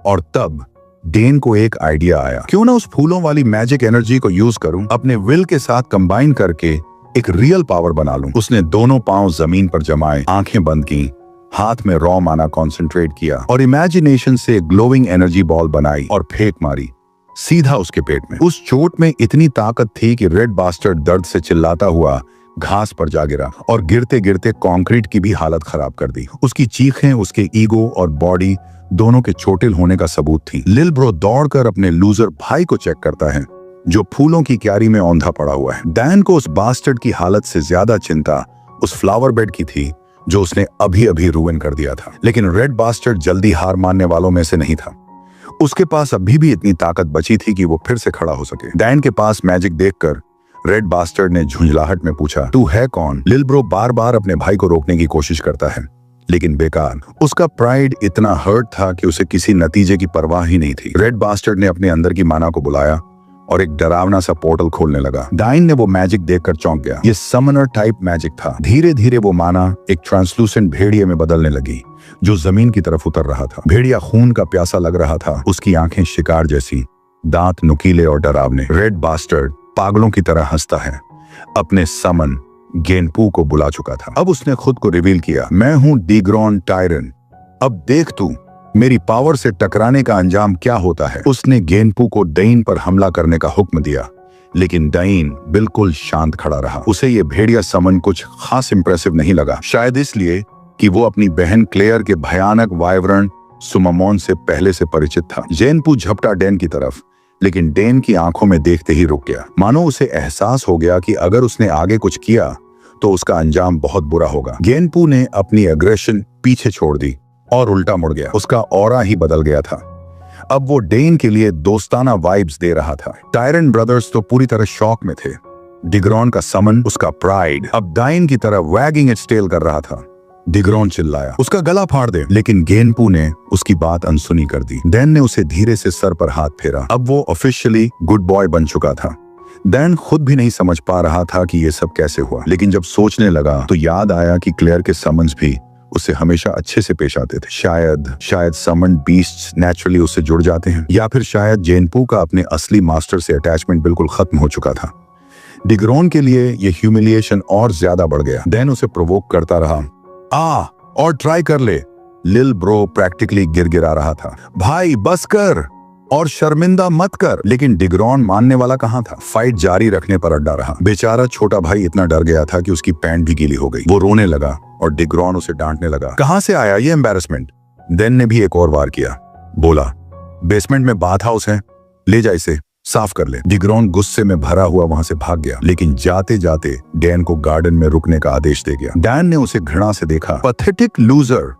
और तब डेन को एक आइडिया आया, क्यों ना उस फूलों वाली मैजिक एनर्जी को यूज करूं, अपने विल के साथ कंबाइन करके एक रियल पावर बना लूं। उसने दोनों पांव जमीन पर जमाए, आंखें बंद की, हाथ में रॉ माना कंसंट्रेट किया और इमेजिनेशन से ग्लोइंग एनर्जी बॉल बनाई और फेंक मारी सीधा उसके पेट में। उस चोट में इतनी ताकत थी कि रेड बास्टर्ड दर्द से चिल्लाता हुआ घास पर जा गिरा और गिरते गिरते कंक्रीट की भी हालत खराब कर दी। उसकी चीखें उसके ईगो और बॉडी दोनों के चोटिल होने का सबूत थी। लिल ब्रो दौड़कर अपने लूजर भाई को चेक करता है, जो फूलों की क्यारी में औंधा पड़ा हुआ है। डैन को उस बास्टर्ड की हालत से ज्यादा चिंता उस फ्लावर बेड की थी जो उसने अभी अभी रूइन कर दिया था। लेकिन रेड बास्टर्ड जल्दी हार मानने वालों में से नहीं था। उसके पास अभी भी इतनी ताकत बची थी कि वो फिर से खड़ा हो सके। डैन के पास मैजिक देखकर रेड बास्टर्ड ने झुंझलाहट में पूछा, तू है कौन? लिल ब्रो बार बार अपने भाई को रोकने की कोशिश करता है, लेकिन बेकार। उसका प्राइड इतना हर्ट था कि उसे किसी नतीजे की परवाह ही नहीं थी। रेड बास्टर्ड ने अपने अंदर की माना को बुलाया और एक डरावना सा पोर्टल खोलने लगा। डाइन ने वो मैजिक देखकर चौंक गया। ये समनर टाइप मैजिक था। धीरे धीरे वो माना एक ट्रांसलूसेंट भेड़िए में बदलने लगी, जो जमीन की तरफ उतर रहा था। भेड़िया खून का प्यासा लग रहा था, उसकी आंखें शिकार जैसी, दांत नुकीले और डरावने। रेड बास्टर्ड पागलों की तरह हंसता है, अपने समन गेनपू को बुला चुका था। अब उसने खुद को रिवील किया, मैं हूं डिग्रॉन टायरन, अब देख तू मेरी पावर से टकराने का अंजाम क्या होता है। उसने गेनपू को डैन पर हमला करने का हुक्म दिया, लेकिन डैन बिल्कुल शांत खड़ा रहा। उसे ये भेड़िया समन कुछ खास इंप्रेसिव नहीं लगा, शायद इसलिए कि वो अपनी बहन क्लेयर के भयानक वाइब्रेंट सुमामोन से पहले से परिचित था। गेनपू झपटा डैन की तरफ, लेकिन डैन की आंखों में देखते ही रुक गया, मानो उसे एहसास हो गया कि अगर उसने आगे कुछ किया तो उसका अंजाम बहुत बुरा होगा। गेनपू ने अपनी एग्रेशन पीछे छोड़ दी और उल्टा मुड़ गया। उसका ऑरा ही बदल गया था। अब वो डैन के लिए दोस्ताना वाइब्स दे रहा था। टायरन ब्रदर्स तो पूरी तरह शॉक में थे। डिग्रॉन का समन, उसका प्राइड, अब डाइन की तरह वैगिंग इट्स टेल कर रहा था। डिग्रॉन चिल्लाया, उसका गला फाड़ दे, लेकिन गेनपू ने उसकी बात अनसुनी कर दी। डैन ने उसे धीरे से सर पर हाथ फेरा। अब वो ऑफिशियली गुड बॉय बन चुका था। डैन खुद भी नहीं समझ पा रहा था कि ये सब कैसे हुआ, लेकिन जब सोचने लगा तो याद आया कि क्लेयर के समन्स भी उससे हमेशा अच्छे से पेश आते थे। शायद समन बीस्ट्स नेचुरली उससे जुड़ जाते हैं, या फिर शायद जेनपू का अपने असली मास्टर से अटैचमेंट बिल्कुल खत्म हो चुका था। डिग्रॉन के लिए ये ह्यूमिलिएशन और ज्यादा बढ़ गया। डैन उसे प्रोवोक करता रहा, और ट्राई कर ले। लिल ब्रो प्रैक्टिकली गिरगिरा रहा था, भाई बस कर और शर्मिंदा मत कर। लेकिन डिग्रॉन मानने वाला कहाँ था। फाइट जारी रखने पर अड्डा रहा। बेचारा छोटा भाई इतना डर गया था कि उसकी पैंट भी गीली हो गई। वो रोने लगा और डिग्रॉन उसे डांटने लगा, कहाँ से आया ये एम्बैरेसमेंट। देन ने भी एक और वार किया, बोला बेसमेंट में बाथ हाउस है, ले जा इसे साफ कर ले। डिग्रॉन गुस्से में भरा हुआ वहां से भाग गया, लेकिन जाते जाते डैन को गार्डन में रुकने का आदेश दे गया। डैन ने उसे घृणा से देखा, पैथेटिक लूजर।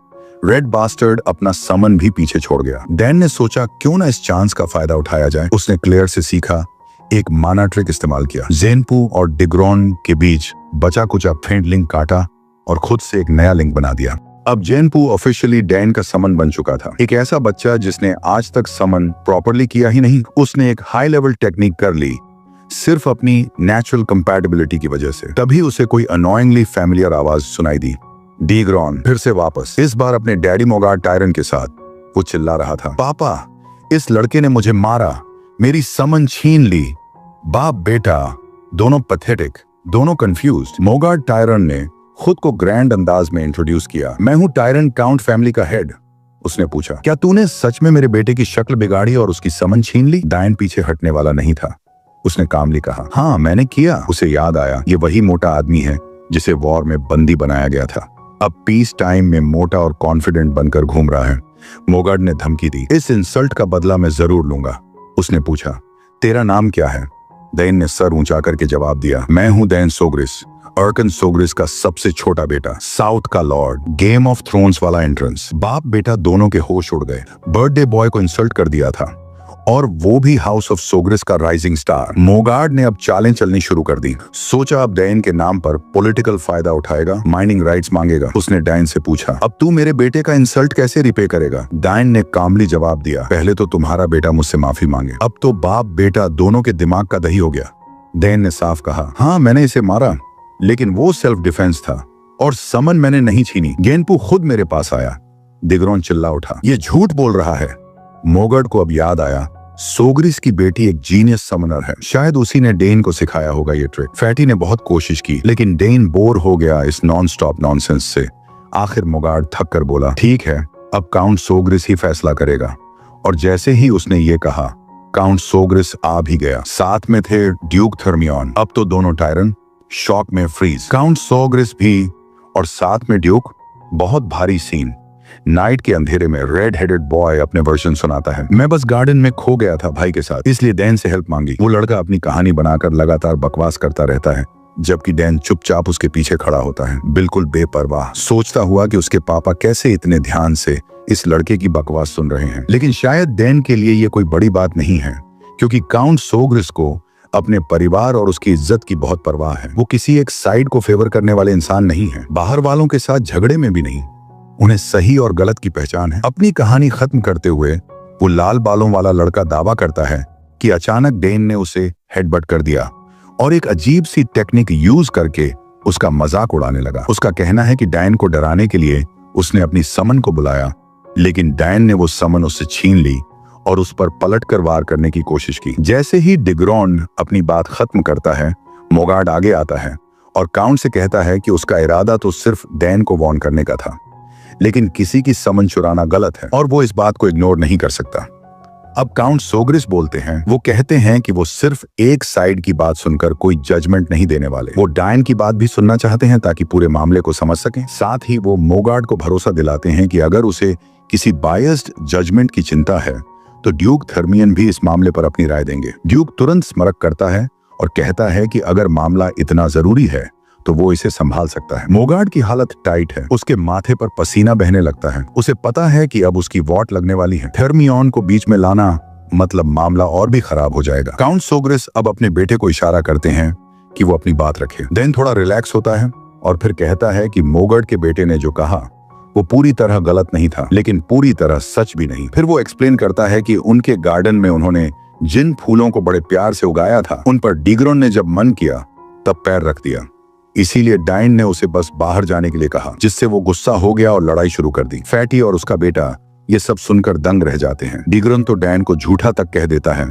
रेड बास्टर्ड अपना समन भी पीछे छोड़ गया। डैन ने सोचा क्यों ना इस चांस का फायदा उठाया जाए। उसने क्लेयर से सीखा, एक माना ट्रिक इस्तेमाल किया। जेनपू और डिग्रॉन के बीच बचा कुचा फेंट लिंक काटा और खुद से एक नया लिंक बना दिया। अब जेनपू ऑफिशियली डैन का समन बन चुका था। एक ऐसा बच्चा जिसने आज तक समन प्रॉपरली किया ही नहीं। उसने एक हाई लेवल टेक्निक कर ली सिर्फ अपनी नेचुरल कंपैटिबिलिटी की वजह से। तभी उसे कोई अनोइंगली फैमिलियर आवाज सुनाई दी। डिग्रॉन फिर से वापस, इस बार अपने डैडी मोगार्ड टायरन के साथ। वो चिल्ला रहा था, पापा इस लड़के ने मुझे मारा, मेरी समन छीन ली। बाप बेटा दोनों पैथेटिक, दोनों कंफ्यूज्ड। मोगार्ड टायरन ने खुद को ग्रैंड अंदाज में इंट्रोड्यूस किया। मैं हूं टायरन काउंट फैमिली का हेड। उसने पूछा, क्या तूने सच में मेरे बेटे की शक्ल बिगाड़ी और उसकी समन छीन ली। डायन पीछे हटने वाला नहीं था। उसने कामली कहा, हाँ मैंने किया। उसे याद आया, ये वही मोटा आदमी है जिसे वॉर में बंदी बनाया गया था। अब पीस टाइम में मोटा और कॉन्फिडेंट बनकर घूम रहा है। मोगार्ड ने धमकी दी, इस इंसल्ट का बदला मैं जरूर लूंगा। उसने पूछा, तेरा नाम क्या है। दैन ने सर ऊंचा करके जवाब दिया, मैं हूं दैन सोग्रिस, अर्कन सोग्रिस का सबसे छोटा बेटा, साउथ का लॉर्ड। गेम ऑफ थ्रोन्स वाला एंट्रेंस। बाप बेटा दोनों के होश उड़ गए। बर्थडे बॉय को इंसल्ट कर दिया था, और वो भी हाउस ऑफ सोग्रिस का राइजिंग स्टार। मोगार्ड ने अब चालें चलनी शुरू कर दी। सोचा अब डैन के नाम पर पॉलिटिकल फायदा उठाएगा, माइनिंग राइट्स मांगेगा। उसने डैन से पूछा, अब तू मेरे बेटे का इंसल्ट कैसे रिपे करेगा। डैन ने कामली जवाब दिया, पहले तो तुम्हारा बेटा मुझसे माफी मांगे। अब तो बाप बेटा दोनों के दिमाग का दही हो गया। डैन ने साफ कहा, हाँ मैंने इसे मारा, लेकिन वो सेल्फ डिफेंस था और समन मैंने नहीं छीनी। गेनपू खुद मेरे पास आया। डिग्रॉन चिल्ला उठा, ये झूठ बोल रहा है। मोगार्ड को अब याद आया, सोग्रिस की बेटी एक जीनियस समनर है। शायद उसी ने डेन को सिखाया होगा ये ट्रिक। फैटी ने बहुत कोशिश की, लेकिन डेन बोर हो गया इस नॉन स्टॉप नॉनसेंस से। आखिर मोगार्ड थक कर बोला, ठीक है अब काउंट सोग्रिस ही फैसला करेगा। और जैसे ही उसने ये कहा, काउंट सोग्रिस आ भी गया। साथ में थे ड्यूक थर्मियन। अब तो दोनों टायरन शॉक में फ्रीज। काउंट सोग्रिस भी और साथ में ड्यूक। बहुत भारी सीन। नाइट के अंधेरे में रेड हेडेड बॉय अपने वर्जन सुनाता है, मैं बस गार्डन में खो गया था भाई के साथ, इसलिए डैन से हेल्प मांगी। वो लड़का अपनी कहानी बनाकर लगातार बकवास करता रहता है, जबकि डैन चुपचाप उसके पीछे खड़ा होता है, बिल्कुल बेपरवाह, सोचता हुआ कि उसके पापा कैसे इतने ध्यान से इस लड़के की बकवास सुन रहे हैं। लेकिन शायद डैन के लिए ये कोई बड़ी बात नहीं है, क्योंकि काउंट सोग्रिस को अपने परिवार और उसकी इज्जत की बहुत परवाह है। वो किसी एक साइड को फेवर करने वाले इंसान नहीं है, बाहर वालों के साथ झगड़े में भी नहीं। उन्हें सही और गलत की पहचान है। अपनी कहानी खत्म करते हुए वो लाल बालों वाला लड़का दावा करता है कि अचानक डेन ने उसे हेडबट कर दिया और एक अजीब सी टेक्निक यूज करके उसका मजाक उड़ाने लगा। उसका कहना है कि डैन को डराने के लिए उसने अपनी समन को बुलाया, लेकिन डैन ने वो समन उससे छीन ली और उस पर पलट कर वार करने की कोशिश की। जैसे ही डिग्रॉन अपनी बात खत्म करता है, मोगार्ड आगे आता है और काउंट से कहता है कि उसका इरादा तो सिर्फ डैन को वॉर्न करने का था, लेकिन किसी की समन चुराना गलत है और वो इस बात को इग्नोर नहीं कर सकता। अब काउंट सोग्रिस बोलते हैं, वो कहते हैं कि वो सिर्फ एक साइड की बात सुनकर कोई जजमेंट नहीं देने वाले। वो डायन की बात भी सुनना चाहते हैं ताकि पूरे मामले को समझ सकें। साथ ही वो मोगार्ड को भरोसा दिलाते हैं कि अगर उसे किसी बायस्ड जजमेंट की चिंता है तो ड्यूक थर्मियन भी इस मामले पर अपनी राय देंगे। ड्यूक तुरंत स्मरक करता है और कहता है कि अगर मामला इतना जरूरी है तो वो इसे संभाल सकता है। मोगार्ड की हालत टाइट है, उसके माथे पर पसीना बहने लगता है। उसे पता है कि अब उसकी वॉट लगने वाली है। थर्मियन को बीच में लाना मतलब मामला और भी खराब हो जाएगा। काउंट सोग्रिस अब अपने बेटे को इशारा करते हैं कि वो अपनी बात रखे। देन थोड़ा रिलैक्स होता है और फिर कहता है कि मोगार्ड के बेटे ने जो कहा वो पूरी तरह गलत नहीं था, लेकिन पूरी तरह सच भी नहीं। फिर वो एक्सप्लेन करता है कि उनके गार्डन में उन्होंने जिन फूलों को बड़े प्यार से उगाया था, उन पर डिग्रॉन ने जब मन किया तब पैर रख दिया। इसीलिए डायन ने उसे बस बाहर जाने के लिए कहा, जिससे वो गुस्सा हो गया और लड़ाई शुरू कर दी। फैटी और उसका बेटा ये सब सुनकर दंग रह जाते हैं। डिग्रॉन तो डायन को झूठा तक कह देता है,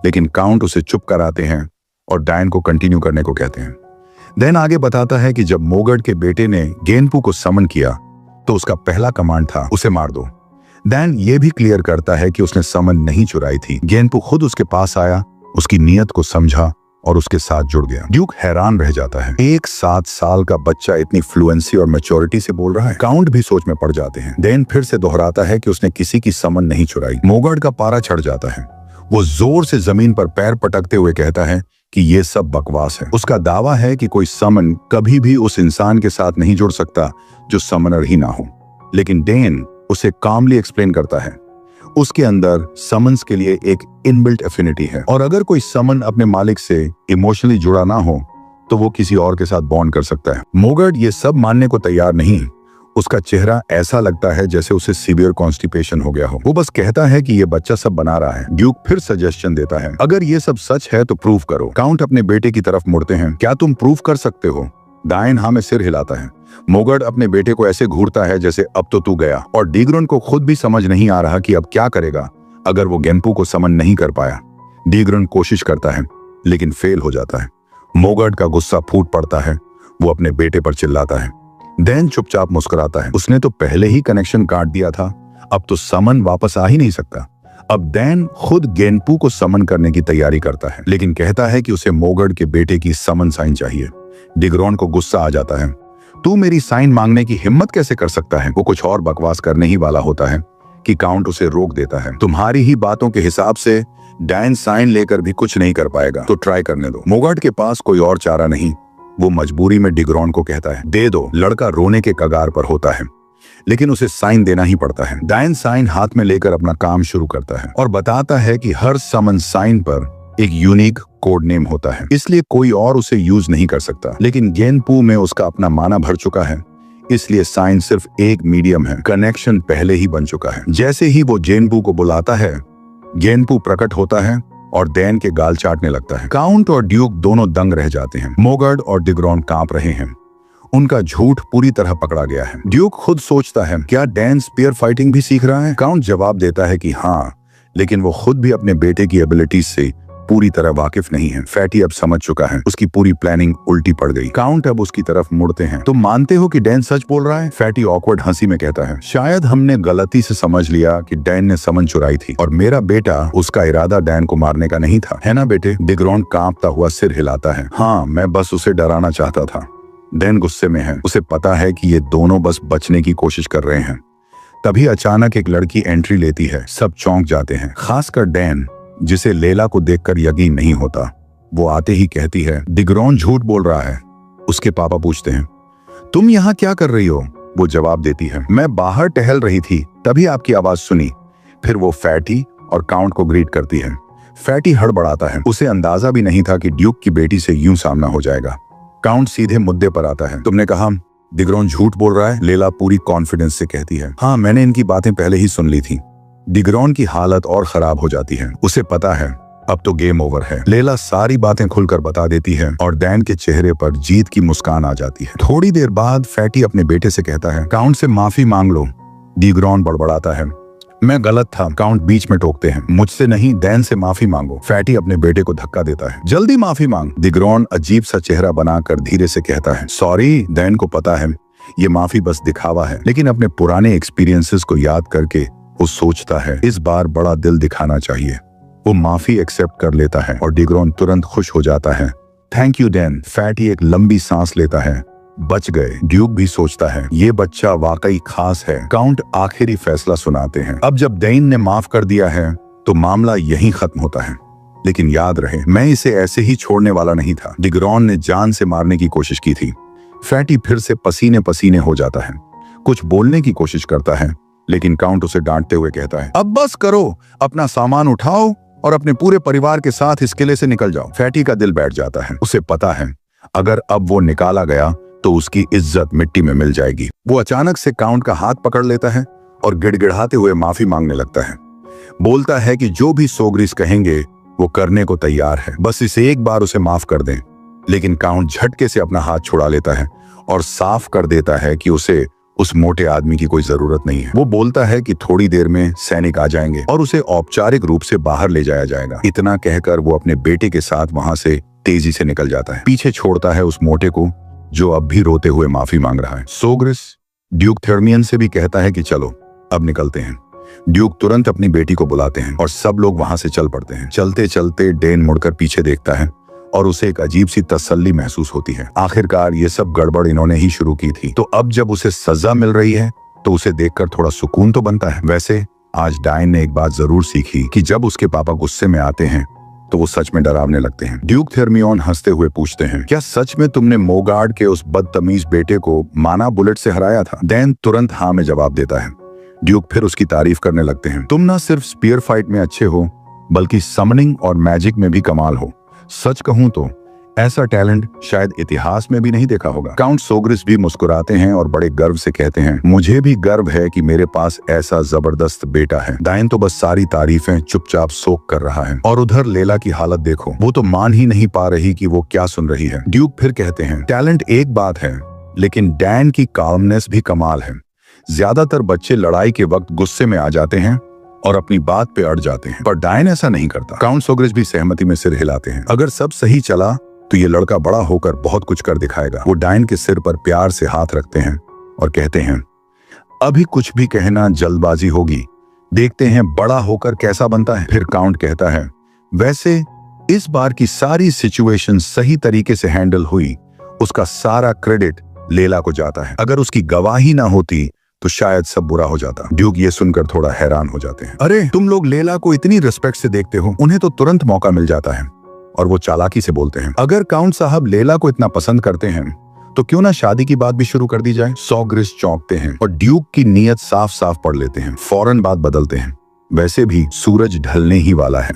लेकिन काउंट उसे चुप कराते हैं और डायन को कंटिन्यू करने को कहते हैं। डैन आगे बताता है कि जब मोगर्ड के बेटे ने गेनपू को समन किया तो उसका पहला कमांड था उसे मार दो। डैन ये भी क्लियर करता है कि उसने समन नहीं चुराई थी। गेनपू खुद उसके पास आया, उसकी नीयत को समझा और उसके साथ जुड़ गया। ड्यूक हैरान रह जाता है, एक 7 साल का बच्चा इतनी फ्लुएंसी और मैच्योरिटी से बोल रहा है। काउंट भी सोच में पड़ जाते हैं। डैन फिर से दोहराता है कि उसने किसी की समन नहीं चुराई। मोगर्ड का पारा चढ़ जाता है। वो जोर से जमीन पर पैर पटकते हुए कहता है कि ये सब बकवास है। उसका दावा है कि कोई समन कभी भी उस इंसान के साथ नहीं जुड़ सकता जो समनर ही ना हो। लेकिन डैन उसे कामली एक्सप्लेन करता है, उसके अंदर समन्स के लिए एक इनबिल्ट एफिनिटी है और अगर कोई समन अपने मालिक से इमोशनली जुड़ा ना हो तो वो किसी और के साथ बॉन्ड कर सकता है। मोगर्ड ये सब मानने को तैयार नहीं। उसका चेहरा ऐसा लगता है जैसे उसे सीवियर कॉन्स्टिपेशन हो गया हो। वो बस कहता है कि ये बच्चा सब बना रहा है। ड्यूक फिर सजेशन देता है, अगर ये सब सच है तो प्रूव करो। काउंट अपने बेटे की तरफ मुड़ते हैं, क्या तुम प्रूव कर सकते हो? डायन हाँ में सिर हिलाता है। मोगर्ड अपने बेटे को ऐसे घूरता है जैसे अब तो तू गया, और डिग्रॉन को खुद भी समझ नहीं आ रहा कि अब क्या करेगा अगर वो गेनपू को समन नहीं कर पाया। डिग्रॉन कोशिश करता है लेकिन फेल हो जाता है। मोगर्ड का गुस्सा फूट पड़ता है, वो अपने बेटे पर चिल्लाता है। डैन चुपचाप मुस्कुराता है, उसने तो पहले ही कनेक्शन काट दिया था, अब तो समन वापस आ ही नहीं सकता। अब डैन खुद गेनपू को समन करने की तैयारी करता है, लेकिन कहता है कि उसे मोगर्ड के बेटे की समन साइन चाहिए। डिग्रॉन को गुस्सा आ जाता है, तू मेरी साइन मांगने की हिम्मत कैसे कर सकता है? वो कुछ और बकवास करने ही वाला होता है कि काउंट उसे रोक देता है। तुम्हारी ही बातों के हिसाब से डैन साइन लेकर भी कुछ नहीं कर पाएगा, तो ट्राई करने दो। मोगर्ड के पास कोई और चारा नहीं, वो मजबूरी में डिग्रॉन को कहता है, दे दो। लड़का रोने के कगार पर होता है, लेकिन उसे साइन देना ही पड़ता है। डैन साइन हाथ में लेकर अपना काम शुरू करता है और बताता है कि हर समन साइन पर एक यूनिक कोड नेम होता है, इसलिए कोई और उसे यूज नहीं कर सकता। लेकिन गेनपू में उसका अपना माना भर चुका है, इसलिए साइन सिर्फ एक मीडियम है, कनेक्शन पहले ही बन चुका है। जैसे ही वो गेनपू को बुलाता है, गेनपू प्रकट होता है और डैन के गाल चाटने लगता है। काउंट और ड्यूक दोनों दंग रह जाते हैं। मोगर्ड और डिग्रॉन कांप रहे हैं, उनका झूठ पूरी तरह पकड़ा गया है। ड्यूक खुद सोचता है, क्या डैन स्पीयर फाइटिंग भी सीख रहा है? काउंट जवाब देता है कि हाँ, लेकिन वो खुद भी अपने बेटे की एबिलिटीज से पूरी तरह वाकिफ नहीं है। फैटी अब समझ चुका है, उसकी पूरी प्लानिंग उल्टी पड़ गई। काउंट अब उसकी तरफ मुड़ते हैं, तुम मानते हो कि डैन सच बोल रहा है? फैटी ऑकवर्ड हंसी में कहता है, शायद हमने गलती से समझ लिया कि डैन ने समन चुराई थी और मेरा बेटा, उसका इरादा डैन को मारने का नहीं था, है ना बेटे? डिग्रॉन कांपता हुआ सिर हिलाता है, हाँ, मैं बस उसे डराना चाहता था। डैन गुस्से में है, उसे पता है कि ये दोनों बस बचने की कोशिश कर रहे हैं। तभी अचानक एक लड़की एंट्री लेती है, सब चौंक जाते हैं, खासकर डैन, जिसे लेला को देखकर यकीन नहीं होता। वो आते ही कहती है, डिग्रॉन झूठ बोल रहा है। उसके पापा पूछते हैं, तुम यहाँ क्या कर रही हो? वो जवाब देती है, मैं बाहर टहल रही थी, तभी आपकी आवाज सुनी। फिर वो फैटी और काउंट को ग्रीट करती है। फैटी हड़बड़ाता है, उसे अंदाजा भी नहीं था कि ड्यूक की बेटी से यूं सामना हो जाएगा। काउंट सीधे मुद्दे पर आता है, तुमने कहा डिग्रॉन झूठ बोल रहा है? लेला पूरी कॉन्फिडेंस से कहती है, हाँ, मैंने इनकी बातें पहले ही सुन ली थी। डिग्रॉन की हालत और खराब हो जाती है, उसे पता है अब तो गेम ओवर है। लेला सारी बातें खुलकर बता देती है और डैन के चेहरे पर जीत की मुस्कान आ जाती है। थोड़ी देर बाद फैटी अपने बेटे से कहता है, काउंट से माफी मांग लो। डिग्रॉन बड़बड़ाता है, मैं गलत था। काउंट बीच में टोकते हैं, मुझसे नहीं, डैन से माफी मांगो। फैटी अपने बेटे को धक्का देता है, जल्दी माफी मांग। डिग्रॉन अजीब सा चेहरा बनाकर धीरे से कहता है, सॉरी। डैन को पता है ये माफी बस दिखावा है, लेकिन अपने पुराने एक्सपीरियंसेस को याद करके वो सोचता है इस बार बड़ा दिल दिखाना चाहिए। वो माफी एक्सेप्ट कर लेता है और डिग्रॉन तुरंत खुश हो जाता है। Thank you Dan. फैटी एक लंबी सांस लेता है, बच गए। ड्यूक भी सोचता है ये बच्चा वाकई खास है। काउंट आखिरी फैसला सुनाते हैं, अब जब डैन ने माफ कर दिया है तो मामला यहीं खत्म होता है। लेकिन याद रहे, मैं इसे ऐसे ही छोड़ने वाला नहीं था। डिग्रॉन ने जान से मारने की कोशिश की थी। फैटी फिर से पसीने पसीने हो जाता है, कुछ बोलने की कोशिश करता है, लेकिन काउंट उसे डांटते हुए कहता है, अब बस करो, अपना सामान उठाओ और अपने पूरे परिवार के साथ इस किले से निकल जाओ। फैटी का दिल बैठ जाता है, उसे पता है अगर अब वो निकाला गया तो उसकी इज्जत मिट्टी में मिल जाएगी। वो अचानक से काउंट का हाथ पकड़ लेता है और गिड़गिड़ाते हुए माफी मांगने लगता है। बोलता है कि जो भी सोग्रिस कहेंगे वो करने को तैयार है, बस इसे एक बार उसे माफ कर दें। लेकिन काउंट झटके से अपना हाथ छुड़ा लेता है और साफ कर देता है कि उसे उस मोटे आदमी की कोई जरूरत नहीं है। वो बोलता है कि थोड़ी देर में सैनिक आ जाएंगे और उसे औपचारिक रूप से बाहर ले जाया जाएगा। इतना कहकर वो अपने बेटे के साथ वहां से तेजी से निकल जाता है। पीछे छोड़ता है उस मोटे को जो अब भी रोते हुए माफी मांग रहा है। सोग्रिस ड्यूक थर्मियन से भी कहता है कि चलो अब निकलते हैं। ड्यूक तुरंत अपनी बेटी को बुलाते हैं और सब लोग वहां से चल पड़ते हैं। चलते चलते डेन मुड़कर पीछे देखता है और उसे एक अजीब सी तसल्ली महसूस होती है। आखिरकार ये सब गड़बड़ इन्होंने ही शुरू की थी, तो अब जब उसे सजा मिल रही है तो उसे देखकर थोड़ा सुकून तो बनता है। वैसे आज डायन ने एक बात जरूर सीखी कि जब उसके पापा गुस्से में आते हैं तो वो सच में डरावने लगते हैं। ड्यूक थर्मियन हंसते हुए पूछते हैं, क्या सच में तुमने मोगार्ड के उस बदतमीज बेटे को माना बुलेट से हराया था? डैन तुरंत हाँ में जवाब देता है। ड्यूक फिर उसकी तारीफ करने लगते हैं। तुम ना सिर्फ स्पीयर फाइट में अच्छे हो बल्कि समनिंग और मैजिक में भी कमाल हो। सच कहूं तो ऐसा टैलेंट शायद इतिहास में भी नहीं देखा होगा। काउंट सोग्रिस भी मुस्कुराते हैं और बड़े गर्व से कहते हैं, मुझे भी गर्व है कि मेरे पास ऐसा जबरदस्त बेटा है। डायन तो बस सारी तारीफें चुपचाप सोख कर रहा है और उधर लेला की हालत देखो, वो तो मान ही नहीं पा रही कि वो क्या सुन रही है। ड्यूक फिर कहते हैं, टैलेंट एक बात है लेकिन डैन की काल्मनेस भी कमाल है। ज्यादातर बच्चे लड़ाई के वक्त गुस्से में आ जाते हैं और अपनी बात पे अड़ जाते हैं, पर डायन ऐसा नहीं करता। काउंट सोग्रिस भी सहमति में सिर हिलाते हैं। अगर सब सही चला तो ये लड़का बड़ा होकर बहुत कुछ कर दिखाएगा। वो डायन के सिर पर प्यार से हाथ रखते हैं और कहते हैं, अभी कुछ भी कहना जल्दबाजी होगी, देखते हैं बड़ा होकर कैसा बनता है। फिर काउंट कहता है, वैसे इस बार की सारी सिचुएशन सही तरीके से हैंडल हुई, उसका सारा क्रेडिट लेला को जाता है। अगर उसकी गवाही ना होती तो शायद सब बुरा हो जाता। ड्यूक ये सुनकर थोड़ा हैरान हो जाते हैं। अरे तुम लोग लेला को इतनी रिस्पेक्ट से देखते हो, उन्हें तो तुरंत मौका मिल जाता है। और वो चालाकी से बोलते हैं, अगर काउंट साहब लेला को इतना पसंद करते हैं तो क्यों ना शादी की बात भी शुरू कर दी जाए। सोग्रिस चौंकते हैं और ड्यूक की नीयत साफ साफ पढ़ लेते हैं। फौरन बात बदलते हैं, वैसे भी सूरज ढलने ही वाला है,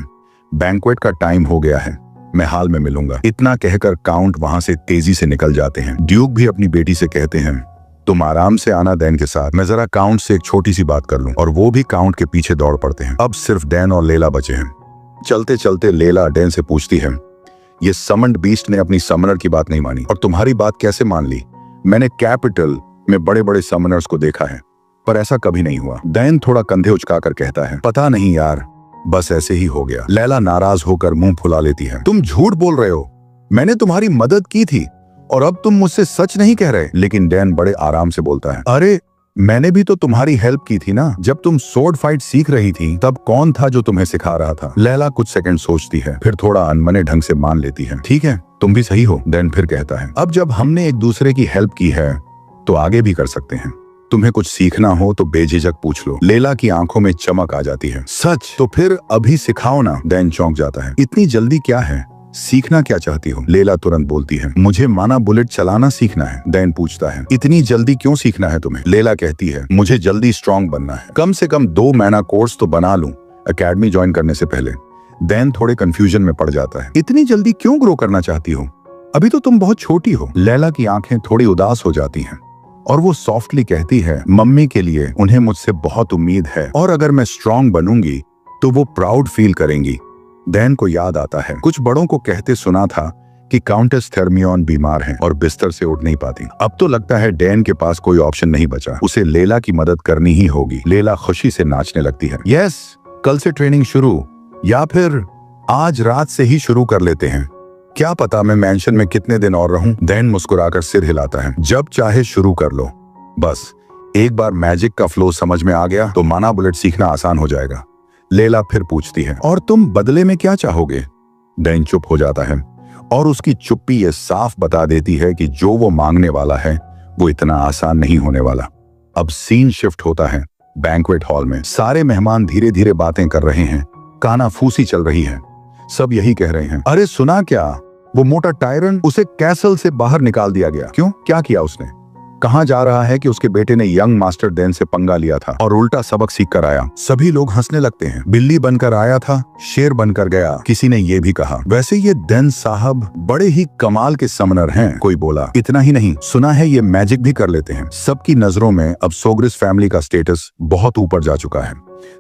बैंक्वेट का टाइम हो गया है, मैं हाल में मिलूंगा। इतना कहकर काउंट वहां से तेजी से निकल जाते हैं। ड्यूक भी अपनी बेटी से कहते हैं, तुम आराम से आना डैन के साथ, मैं जरा काउंट से एक छोटी सी बात कर लूं। और वो भी काउंट के पीछे दौड़ पड़ते हैं। अब सिर्फ डैन और लेला बचे हैं। चलते चलते लेला डैन से पूछती है, ये समन्ड बीस्ट ने अपनी समनर की बात नहीं मानी और तुम्हारी बात कैसे मान ली? मैंने कैपिटल में बड़े बड़े समनर्स को देखा है पर ऐसा कभी नहीं हुआ। डैन थोड़ा कंधे उचकाकर कहता है, पता नहीं यार, बस ऐसे ही हो गया। लैला नाराज होकर मुंह फुला लेती है, तुम झूठ बोल रहे हो, मैंने तुम्हारी मदद की थी और अब तुम मुझसे सच नहीं कह रहे। लेकिन डैन बड़े आराम से बोलता है, अरे मैंने भी तो तुम्हारी हेल्प की थी ना, जब तुम सोर्ड फाइट सीख रही थी तब कौन था जो तुम्हें सिखा रहा था? लैला कुछ सेकंड सोचती है, फिर थोड़ा अनमने ढंग से मान लेती है, ठीक है तुम भी सही हो। डैन फिर कहता है, अब जब हमने एक दूसरे की हेल्प की है तो आगे भी कर सकते हैं, तुम्हें कुछ सीखना हो तो बेझिझक पूछ लो। लेला की आंखों में चमक आ जाती है, सच? तो फिर अभी सिखाओ ना। डैन चौंक जाता है, इतनी जल्दी क्या है, सीखना क्या चाहती हो? लेला तुरंत बोलती है, मुझे माना बुलेट चलाना सीखना है। डैन पूछता है, इतनी जल्दी क्यों सीखना है तुम्हें? लेला कहती है, मुझे जल्दी स्ट्रांग बनना है, कम से कम 2 महीना कोर्स तो बना लूं एकेडमी ज्वाइन करने से पहले। डैन थोड़े कंफ्यूजन में पड़ जाता है, इतनी जल्दी क्यों ग्रो करना चाहती हो, अभी तो तुम बहुत छोटी हो। लेला की आंखें थोड़ी उदास हो जाती हैं और वो सॉफ्टली कहती है, मम्मी के लिए उन्हें मुझसे बहुत उम्मीद है और अगर मैं स्ट्रांग बनूंगी तो वो प्राउड फील करेंगी। डैन को याद आता है, कुछ बड़ों को कहते सुना था कि काउंटेस थर्मियन बीमार हैं और बिस्तर से उठ नहीं पाती। अब तो लगता है डैन के पास कोई ऑप्शन नहीं बचा, उसे लेला की मदद करनी ही होगी। लेला खुशी से नाचने लगती है, यस, कल से ट्रेनिंग शुरू या फिर आज रात से ही शुरू कर लेते हैं, क्या पता मैं मेंशन में कितने दिन और रहूं। डैन मुस्कुराकर सिर हिलाता है, जब चाहे शुरू कर लो, बस एक बार मैजिक का फ्लो समझ में आ गया तो माना बुलेट सीखना आसान हो जाएगा। लेला फिर पूछती है, और तुम बदले में क्या चाहोगे? डैन चुप हो जाता है और उसकी चुप्पी ये साफ बता देती है कि जो वो मांगने वाला है वो इतना आसान नहीं होने वाला। अब सीन शिफ्ट होता है बैंक्वेट हॉल में। सारे मेहमान धीरे धीरे बातें कर रहे हैं, कानाफूसी चल रही है। सब यही कह रहे हैं, अरे सुना क्या, वो मोटा टायरन, उसे कैसल से बाहर निकाल दिया गया। क्यों, क्या किया उसने? कहाँ जा रहा है कि उसके बेटे ने यंग मास्टर डैन से पंगा लिया था और उल्टा सबक सीख कर आया। सभी लोग हंसने लगते हैं, बिल्ली बनकर आया था, शेर बनकर गया, किसी ने ये भी कहा। वैसे ये डैन साहब बड़े ही कमाल के समनर हैं, कोई बोला। इतना ही नहीं, सुना है ये मैजिक भी कर लेते हैं। सबकी नजरों में अब सोग्रिस फैमिली का स्टेटस बहुत ऊपर जा चुका है।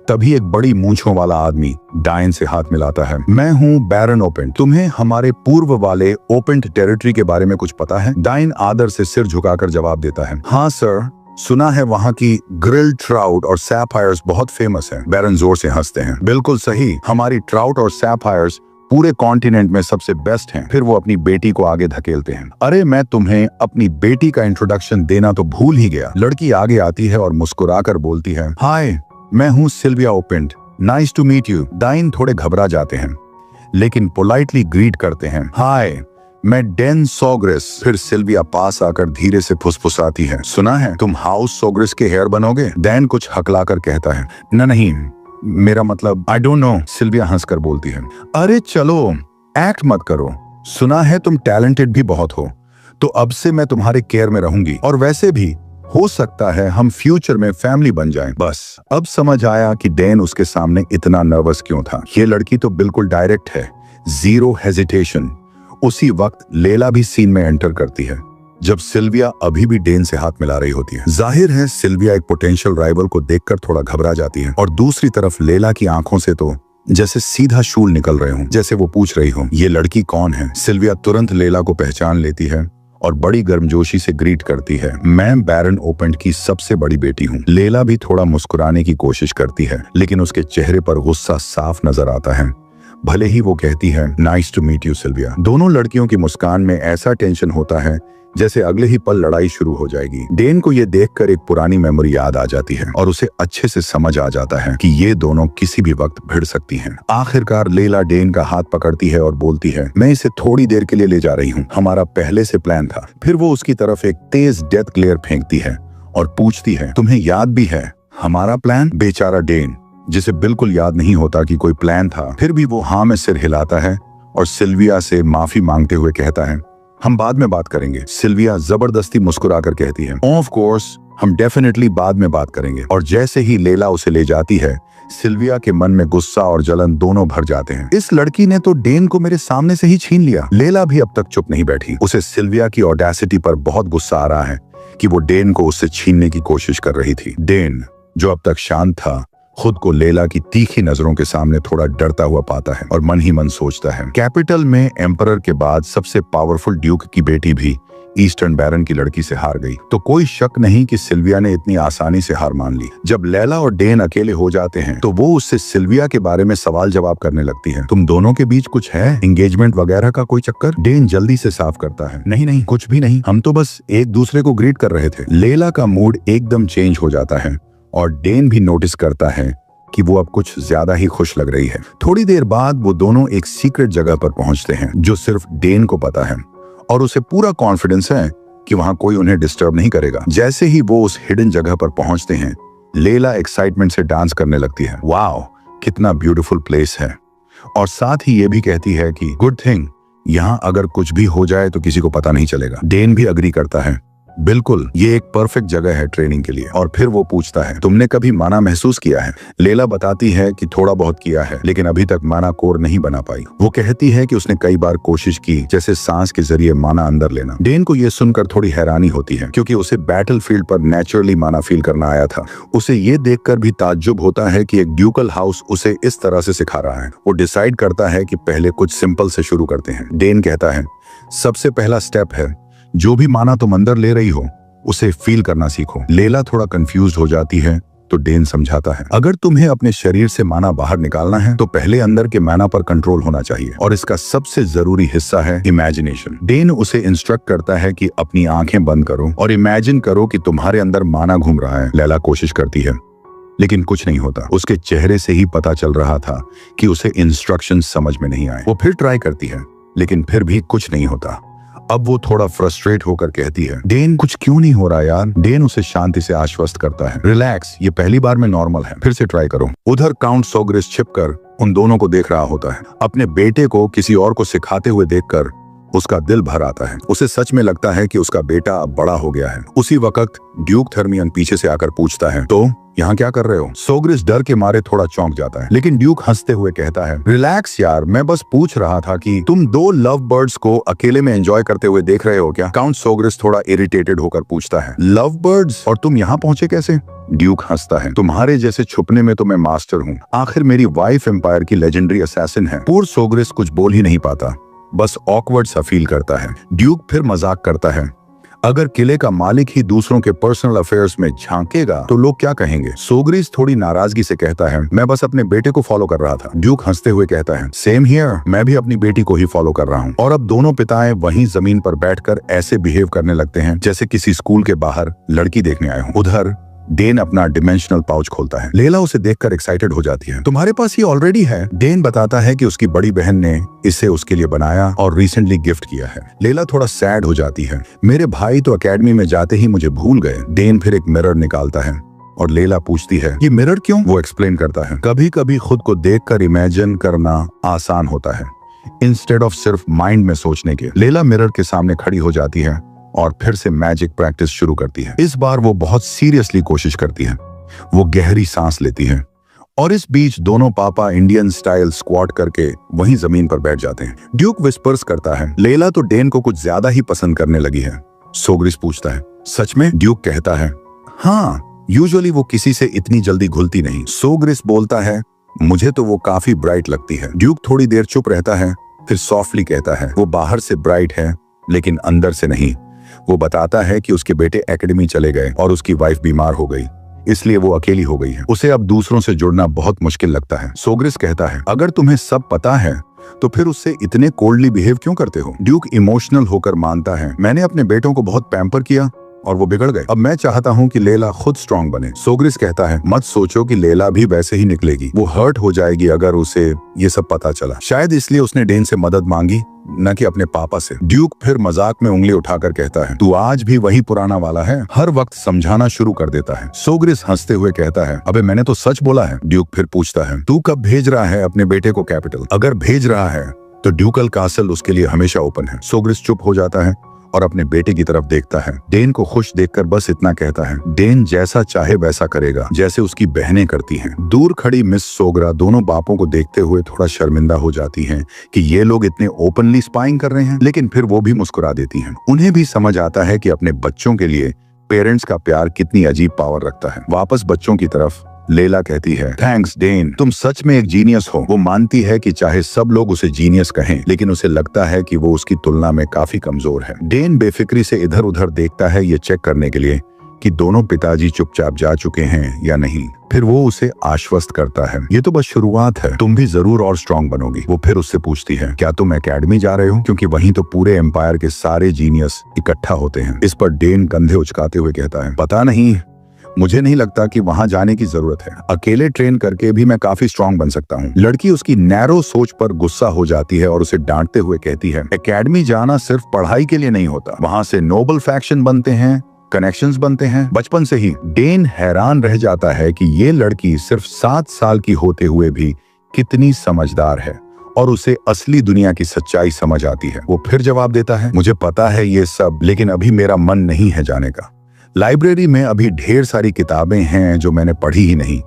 तभी एक बड़ी मूंछों वाला आदमी डायन से हाथ मिलाता है। मैं हूँ बैरन ओपेंट, तुम्हें हमारे पूर्व वाले ओपेंट टेरिटरी के बारे में कुछ पता है? डायन आदर से सिर झुकाकर जवाब देता है, हाँ सर, सुना है वहाँ की ग्रिल्ड ट्राउट और सैफायर्स बहुत फेमस हैं। बैरन जोर से हंसते हैं, बिल्कुल सही, हमारी ट्राउट और सैफायर्स पूरे कॉन्टिनेंट में सबसे बेस्ट हैं। फिर वो अपनी बेटी को आगे धकेलते हैं। अरे मैं तुम्हें अपनी बेटी का इंट्रोडक्शन देना तो भूल ही गया। लड़की आगे आती है और मुस्कुराकर बोलती है, हाय, मैं हूँ सिल्विया ओपेंट, नाइस टू मीट यू। डाइन थोड़े घबरा जाते हैं लेकिन पोलाइटली ग्रीट करते हैं, हाय, मैं डेन सोग्रिस। फिर सिल्विया पास आकर धीरे से फुसफुसाती है, सुना है तुम हाउस सोग्रिस के हेयर बनोगे? डैन कुछ हकलाकर कहता है, नहीं, मेरा मतलब आई डोंट नो। सिल्विया हंसकर बोलती है, अरे चलो एक्ट मत करो, सुना है तुम टैलेंटेड भी बहुत हो, तो अब से मैं तुम्हारे केयर में रहूंगी, और वैसे भी हो सकता है हम फ्यूचर में फैमिली बन जाएं। बस अब समझ आया कि डैन उसके सामने इतना नर्वस क्यों था। ये लड़की तो बिल्कुल डायरेक्ट है, जीरो हेजिटेशन। उसी वक्त लेला भी सीन में एंटर करती है जब सिल्विया अभी भी डैन से हाथ मिला रही होती है। जाहिर है सिल्विया एक पोटेंशियल राइवल को देखकर थोड़ा घबरा जाती है, और दूसरी तरफ लेला की आंखों से तो जैसे सीधा शूल निकल रहे हों, जैसे वो पूछ रही हो, ये लड़की कौन है? सिल्विया तुरंत लेला को पहचान लेती है और बड़ी गर्मजोशी से ग्रीट करती है, मैं बैरन ओपेंट की सबसे बड़ी बेटी हूँ। लेला भी थोड़ा मुस्कुराने की कोशिश करती है लेकिन उसके चेहरे पर गुस्सा साफ नजर आता है, भले ही वो कहती है, nice to meet you Sylvia. दोनों लड़कियों की मुस्कान में ऐसा टेंशन होता है जैसे अगले ही पल लड़ाई शुरू हो जाएगी। डैन को ये देखकर एक पुरानी मेमोरी याद आ जाती है और उसे अच्छे से समझ आ जाता है कि ये दोनों किसी भी वक्त भिड़ सकती हैं। आखिरकार लेला डैन का हाथ पकड़ती है और बोलती है, मैं इसे थोड़ी देर के लिए ले जा रही हूँ, हमारा पहले से प्लान था। फिर वो उसकी तरफ एक तेज डेथ ग्लेयर फेंकती है और पूछती है, तुम्हें याद भी है हमारा प्लान? बेचारा डैन, जिसे बिल्कुल याद नहीं होता कि कोई प्लान था, फिर भी वो हाँ में सिर हिलाता है और सिल्विया से माफी मांगते हुए कहता है, हम बाद में बात करेंगे। सिल्विया जबरदस्ती मुस्कुराकर कहती है, ऑफ कोर्स, हम डेफिनेटली बाद में बात करेंगे। और जैसे ही लेला उसे ले जाती है, सिल्विया के मन में गुस्सा और जलन दोनों भर जाते हैं। इस लड़की ने तो डैन को मेरे सामने से ही छीन लिया। लेला भी अब तक चुप नहीं बैठी। उसे सिल्विया की ऑडेसिटी पर बहुत गुस्सा आ रहा है कि वो डैन को उससे छीनने की कोशिश कर रही थी। डैन, जो अब तक शांत था, खुद को लेला की तीखी नजरों के सामने थोड़ा डरता हुआ पाता है और मन ही मन सोचता है, कैपिटल में एम्परर के बाद सबसे पावरफुल ड्यूक की बेटी भी ईस्टर्न बैरन की लड़की से हार गई, तो कोई शक नहीं कि सिल्विया ने इतनी आसानी से हार मान ली। जब लेला और डैन अकेले हो जाते हैं तो वो उससे सिल्विया के बारे में सवाल जवाब करने लगती है, तुम दोनों के बीच कुछ है, एंगेजमेंट वगैरह का कोई चक्कर? डैन जल्दी से साफ करता है, नहीं नहीं, कुछ भी नहीं, हम तो बस एक दूसरे को ग्रीट कर रहे थे। लेला का मूड एकदम चेंज हो जाता है और डैन भी नोटिस करता है कि वो अब कुछ ज्यादा ही खुश लग रही है। थोड़ी देर बाद वो दोनों एक सीक्रेट जगह पर पहुंचते हैं जो सिर्फ डैन को पता है, और उसे पूरा कॉन्फिडेंस है कि वहां कोई उन्हें डिस्टर्ब नहीं करेगा। जैसे ही वो उस हिडन जगह पर पहुंचते हैं, लेला एक्साइटमेंट से डांस करने लगती है, वाओ, कितना ब्यूटीफुल प्लेस है, और साथ ही ये भी कहती है कि गुड थिंग, यहाँ अगर कुछ भी हो जाए तो किसी को पता नहीं चलेगा। डैन भी अग्री करता है, बिल्कुल, ये एक परफेक्ट जगह है ट्रेनिंग के लिए। और फिर वो पूछता है, तुमने कभी माना महसूस किया है? लेला बताती है कि थोड़ा बहुत किया है लेकिन अभी तक माना कोर नहीं बना पाई। वो कहती है कि उसने कई बार कोशिश की, जैसे सांस के जरिए माना अंदर लेना। डैन को ये सुनकर थोड़ी हैरानी होती है क्योंकि उसे बैटल फील्ड पर नेचुरली माना फील करना आया था। उसे ये देखकर भी ताज्जुब होता है कि एक ड्यूकल हाउस उसे इस तरह से सिखा रहा है। वो डिसाइड करता है कि पहले कुछ सिंपल से शुरू करते हैं। डैन कहता है, सबसे पहला स्टेप है, जो भी माना तुम अंदर ले रही हो उसे फील करना सीखो। लेला थोड़ा कंफ्यूज हो जाती है तो डैन समझाता है, अगर तुम्हें अपने शरीर से माना बाहर निकालना है तो पहले अंदर के माना पर कंट्रोल होना चाहिए, और इसका सबसे जरूरी हिस्सा है इमेजिनेशन। डैन उसे इंस्ट्रक्ट करता है कि अपनी आंखें बंद करो और इमेजिन करो कि तुम्हारे अंदर माना घूम रहा है। लेला कोशिश करती है लेकिन कुछ नहीं होता। उसके चेहरे से ही पता चल रहा था कि उसे इंस्ट्रक्शन समझ में नहीं आए। वो फिर ट्राई करती है लेकिन फिर भी कुछ नहीं होता। अब वो थोड़ा फ्रस्ट्रेट होकर कहती है, डैन, कुछ क्यों नहीं हो रहा यार? डैन उसे शांति से आश्वस्त करता है, रिलैक्स, ये पहली बार में नॉर्मल है, फिर से ट्राई करो। उधर काउंट सोग्रिस छिपकर उन दोनों को देख रहा होता है। अपने बेटे को किसी और को सिखाते हुए देखकर उसका दिल भर आता है। उसे सच में लगता है कि उसका बेटा अब बड़ा हो गया है। उसी वक्त ड्यूक थर्मियन पीछे से आकर पूछता है, तो यहाँ क्या कर रहे हो? सोग्रिस डर के मारे थोड़ा चौंक जाता है लेकिन ड्यूक हंसते हुए कहता है, रिलैक्स यार, मैं बस पूछ रहा था कि तुम दो लव बर्ड्स को अकेले में एंजॉय करते हुए देख रहे हो क्या? काउंट सोग्रिस थोड़ा इरिटेटेड होकर पूछता है, लव बर्ड्स? और तुम यहाँ पहुंचे कैसे? ड्यूक हंसता है, तुम्हारे जैसे छुपने में तो मैं मास्टर हूँ। आखिर मेरी वाइफ एम्पायर की लेजेंडरी असैसिन है। पूर सोग्रिस कुछ बोल ही नहीं पाता, बस ऑकवर्ड सा फील करता है। ड्यूक फिर मजाक करता है, अगर किले का मालिक ही दूसरों के पर्सनल अफेयर्स में झांकेगा तो लोग क्या कहेंगे। सोग्रिस थोड़ी नाराजगी से कहता है, मैं बस अपने बेटे को फॉलो कर रहा था। ड्यूक हंसते हुए कहता है, सेम हियर, मैं भी अपनी बेटी को ही फॉलो कर रहा हूँ। और अब दोनों पिताएं वहीं जमीन पर बैठकर ऐसे बिहेव करने लगते हैं जैसे किसी स्कूल के बाहर लड़की देखने आए हों। उधर डेन अपना डिमेंशनल पाउच खोलता है। लेला उसे देखकर एक्साइटेड हो जाती है। तुम्हारे पास ये ऑलरेडी है। डेन बताता है कि उसकी बड़ी बहन ने इसे उसके लिए बनाया और रिसेंटली गिफ्ट किया है। लेला थोड़ा सैड हो जाती है, मेरे भाई तो एकेडमी में जाते ही मुझे भूल गए। डेन फिर एक मिरर निकालता है और लेला पूछती है, ये मिरर क्यों? वो एक्सप्लेन करता है, कभी कभी खुद को देखकर इमेजिन करना आसान होता है इंस्टेड ऑफ सिर्फ माइंड में सोचने के। लेला मिरर के सामने खड़ी हो जाती है और फिर से मैजिक प्रैक्टिस शुरू करती है। इस बार वो बहुत सीरियसली कोशिश करती है। वो गहरी सांस लेती है और इस बीच दोनों पापा इंडियन स्टाइल स्क्वाट करके वहीं जमीन पर बैठ जाते हैं। ड्यूक विस्पर्स करता है, लेला तो डेन को कुछ ज्यादा ही पसंद करने लगी है। सोग्रिस पूछता है, सच में? ड्यूक कहता है, हाँ, यूजुअली वो किसी से इतनी जल्दी घुलती नहीं। सोग्रिस बोलता है, मुझे तो वो काफी ब्राइट लगती है। ड्यूक थोड़ी देर चुप रहता है, फिर सॉफ्टली कहता है, वो बाहर से ब्राइट है लेकिन अंदर से नहीं। वो बताता है कि उसके बेटे एकेडमी चले गए और उसकी वाइफ बीमार हो गई, इसलिए वो अकेली हो गई है। उसे अब दूसरों से जुड़ना बहुत मुश्किल लगता है। सोग्रिस कहता है, अगर तुम्हें सब पता है तो फिर उससे इतने कोल्डली बिहेव क्यों करते हो? ड्यूक इमोशनल होकर मानता है, मैंने अपने बेटों को बहुत पैम्पर किया और वो बिगड़ गए। अब मैं चाहता हूँ कि लेला खुद स्ट्रांग बने। सोग्रिस कहता है, मत सोचो कि लेला भी वैसे ही निकलेगी। वो हर्ट हो जाएगी अगर उसे ये सब पता चला। शायद इसलिए उसने डेन से मदद मांगी, न कि अपने पापा से। ड्यूक फिर मजाक में उंगली उठाकर कहता है, तू आज भी वही पुराना वाला है, हर वक्त समझाना शुरू कर देता है। सोग्रिस हंसते हुए कहता है, अबे मैंने तो सच बोला है। ड्यूक फिर पूछता है, तू कब भेज रहा है अपने बेटे को कैपिटल? अगर भेज रहा है तो ड्यूकल कासल उसके लिए हमेशा ओपन है। सोग्रिस चुप हो जाता है और अपने बेटे की तरफ देखता है। डेन को खुश देखकर बस इतना कहता है, डेन जैसा चाहे वैसा करेगा, जैसे उसकी बहनें करती हैं। दूर खड़ी मिस सोगरा दोनों बापों को देखते हुए थोड़ा शर्मिंदा हो जाती हैं कि ये लोग इतने ओपनली स्पाइंग कर रहे हैं, लेकिन फिर वो भी मुस्कुरा देती हैं। उन्हें भी समझ आता है कि अपने बच्चों के लिए पेरेंट्स का प्यार कितनी अजीब पावर रखता है। वापस बच्चों की तरफ लेला कहती है, थैंक्स डेन, तुम सच में एक जीनियस हो। वो मानती है कि चाहे सब लोग उसे जीनियस कहें, लेकिन उसे लगता है कि वो उसकी तुलना में काफी कमजोर है। डेन बेफिक्री से इधर उधर देखता है ये चेक करने के लिए कि दोनों पिताजी चुपचाप जा चुके हैं या नहीं। फिर वो उसे आश्वस्त करता है, ये तो बस शुरुआत है, तुम भी जरूर और स्ट्रांग बनोगी। वो फिर उससे पूछती है, क्या तुम एकेडमी जा रहे हो? क्योंकि वहीं तो पूरे एम्पायर के सारे जीनियस इकट्ठा होते हैं। इस पर डेन कंधे उचकाते हुए कहता है, पता नहीं, मुझे नहीं लगता कि वहां जाने की जरूरत है। अकेले ट्रेन करके भी मैं काफी स्ट्रांग बन सकता हूँ। लड़की उसकी नैरो सोच पर गुस्सा हो जाती है और उसे डांटते हुए कहती है, एकेडमी जाना सिर्फ पढ़ाई के लिए नहीं होता, वहां से नोबल फैक्शन बनते हैं, कनेक्शंस बनते हैं। बचपन से ही डेन हैरान रह जाता है कि ये लड़की सिर्फ 7 साल की होते हुए भी कितनी समझदार है और उसे असली दुनिया की सच्चाई समझ आती है। वो फिर जवाब देता है, मुझे पता है ये सब, लेकिन अभी मेरा मन नहीं है जाने का। लाइब्रेरी में अभी ढेर सारी किताबें हैं जो मैंने पढ़ी ही नहीं,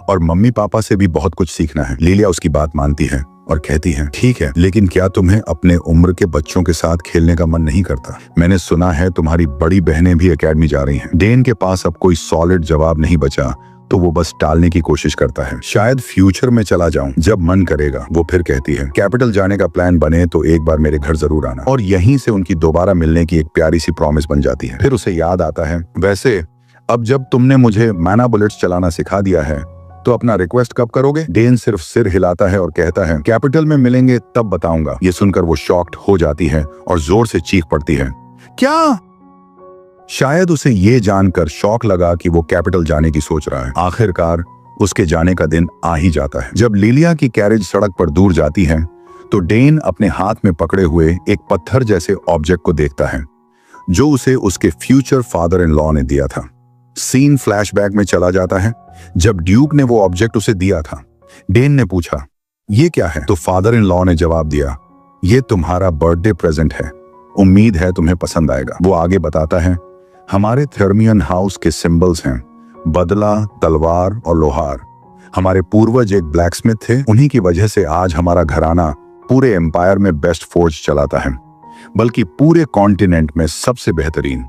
और मम्मी पापा से भी बहुत कुछ सीखना है। लिलिया उसकी बात मानती है और कहती है, ठीक है, लेकिन क्या तुम्हें अपने उम्र के बच्चों के साथ खेलने का मन नहीं करता? मैंने सुना है तुम्हारी बड़ी बहनें भी एकेडमी जा रही हैं। डेन के पास अब कोई सॉलिड जवाब नहीं बचा, तो वो बस टालने की कोशिश करता है। शायद फ्यूचर में चला जाऊं, जब मन करेगा। वो फिर कहती है, कैपिटल जाने का प्लान बने तो एक बार मेरे घर जरूर आना। और यहीं से उनकी दोबारा मिलने की एक प्यारी सी प्रॉमिस बन जाती है। फिर उसे याद आता है, वैसे अब जब तुमने मुझे मैना बुलेट्स चलाना सिखा दिया है तो अपना रिक्वेस्ट कब करोगे? डेन सिर्फ सिर हिलाता है और कहता है, कैपिटल में मिलेंगे तब बताऊंगा। ये सुनकर वो शॉक्ड हो जाती है और जोर से चीख पड़ती है, क्या? शायद उसे ये जानकर शौक लगा कि वो कैपिटल जाने की सोच रहा है। आखिरकार उसके जाने का दिन आ ही जाता है। जब लिलिया की कैरेज सड़क पर दूर जाती है तो डेन अपने हाथ में पकड़े हुए एक पत्थर जैसे ऑब्जेक्ट को देखता है जो उसे उसके फ्यूचर फादर इन लॉ ने दिया था। सीन फ्लैशबैक में चला जाता है जब ड्यूक ने वो ऑब्जेक्ट उसे दिया था। डेन ने पूछा, ये क्या है? तो फादर इन लॉ ने जवाब दिया, ये तुम्हारा बर्थडे प्रेजेंट है, उम्मीद है तुम्हें पसंद आएगा। वो आगे बताता है, हमारे थर्मियन हाउस के सिंबल्स हैं बदला, तलवार और लोहार। हमारे पूर्वज एक ब्लैकस्मिथ थे, उन्हीं की वजह से आज हमारा घराना पूरे एम्पायर में बेस्ट फोर्ज चलाता है, बल्कि पूरे कॉन्टिनेंट में सबसे बेहतरीन।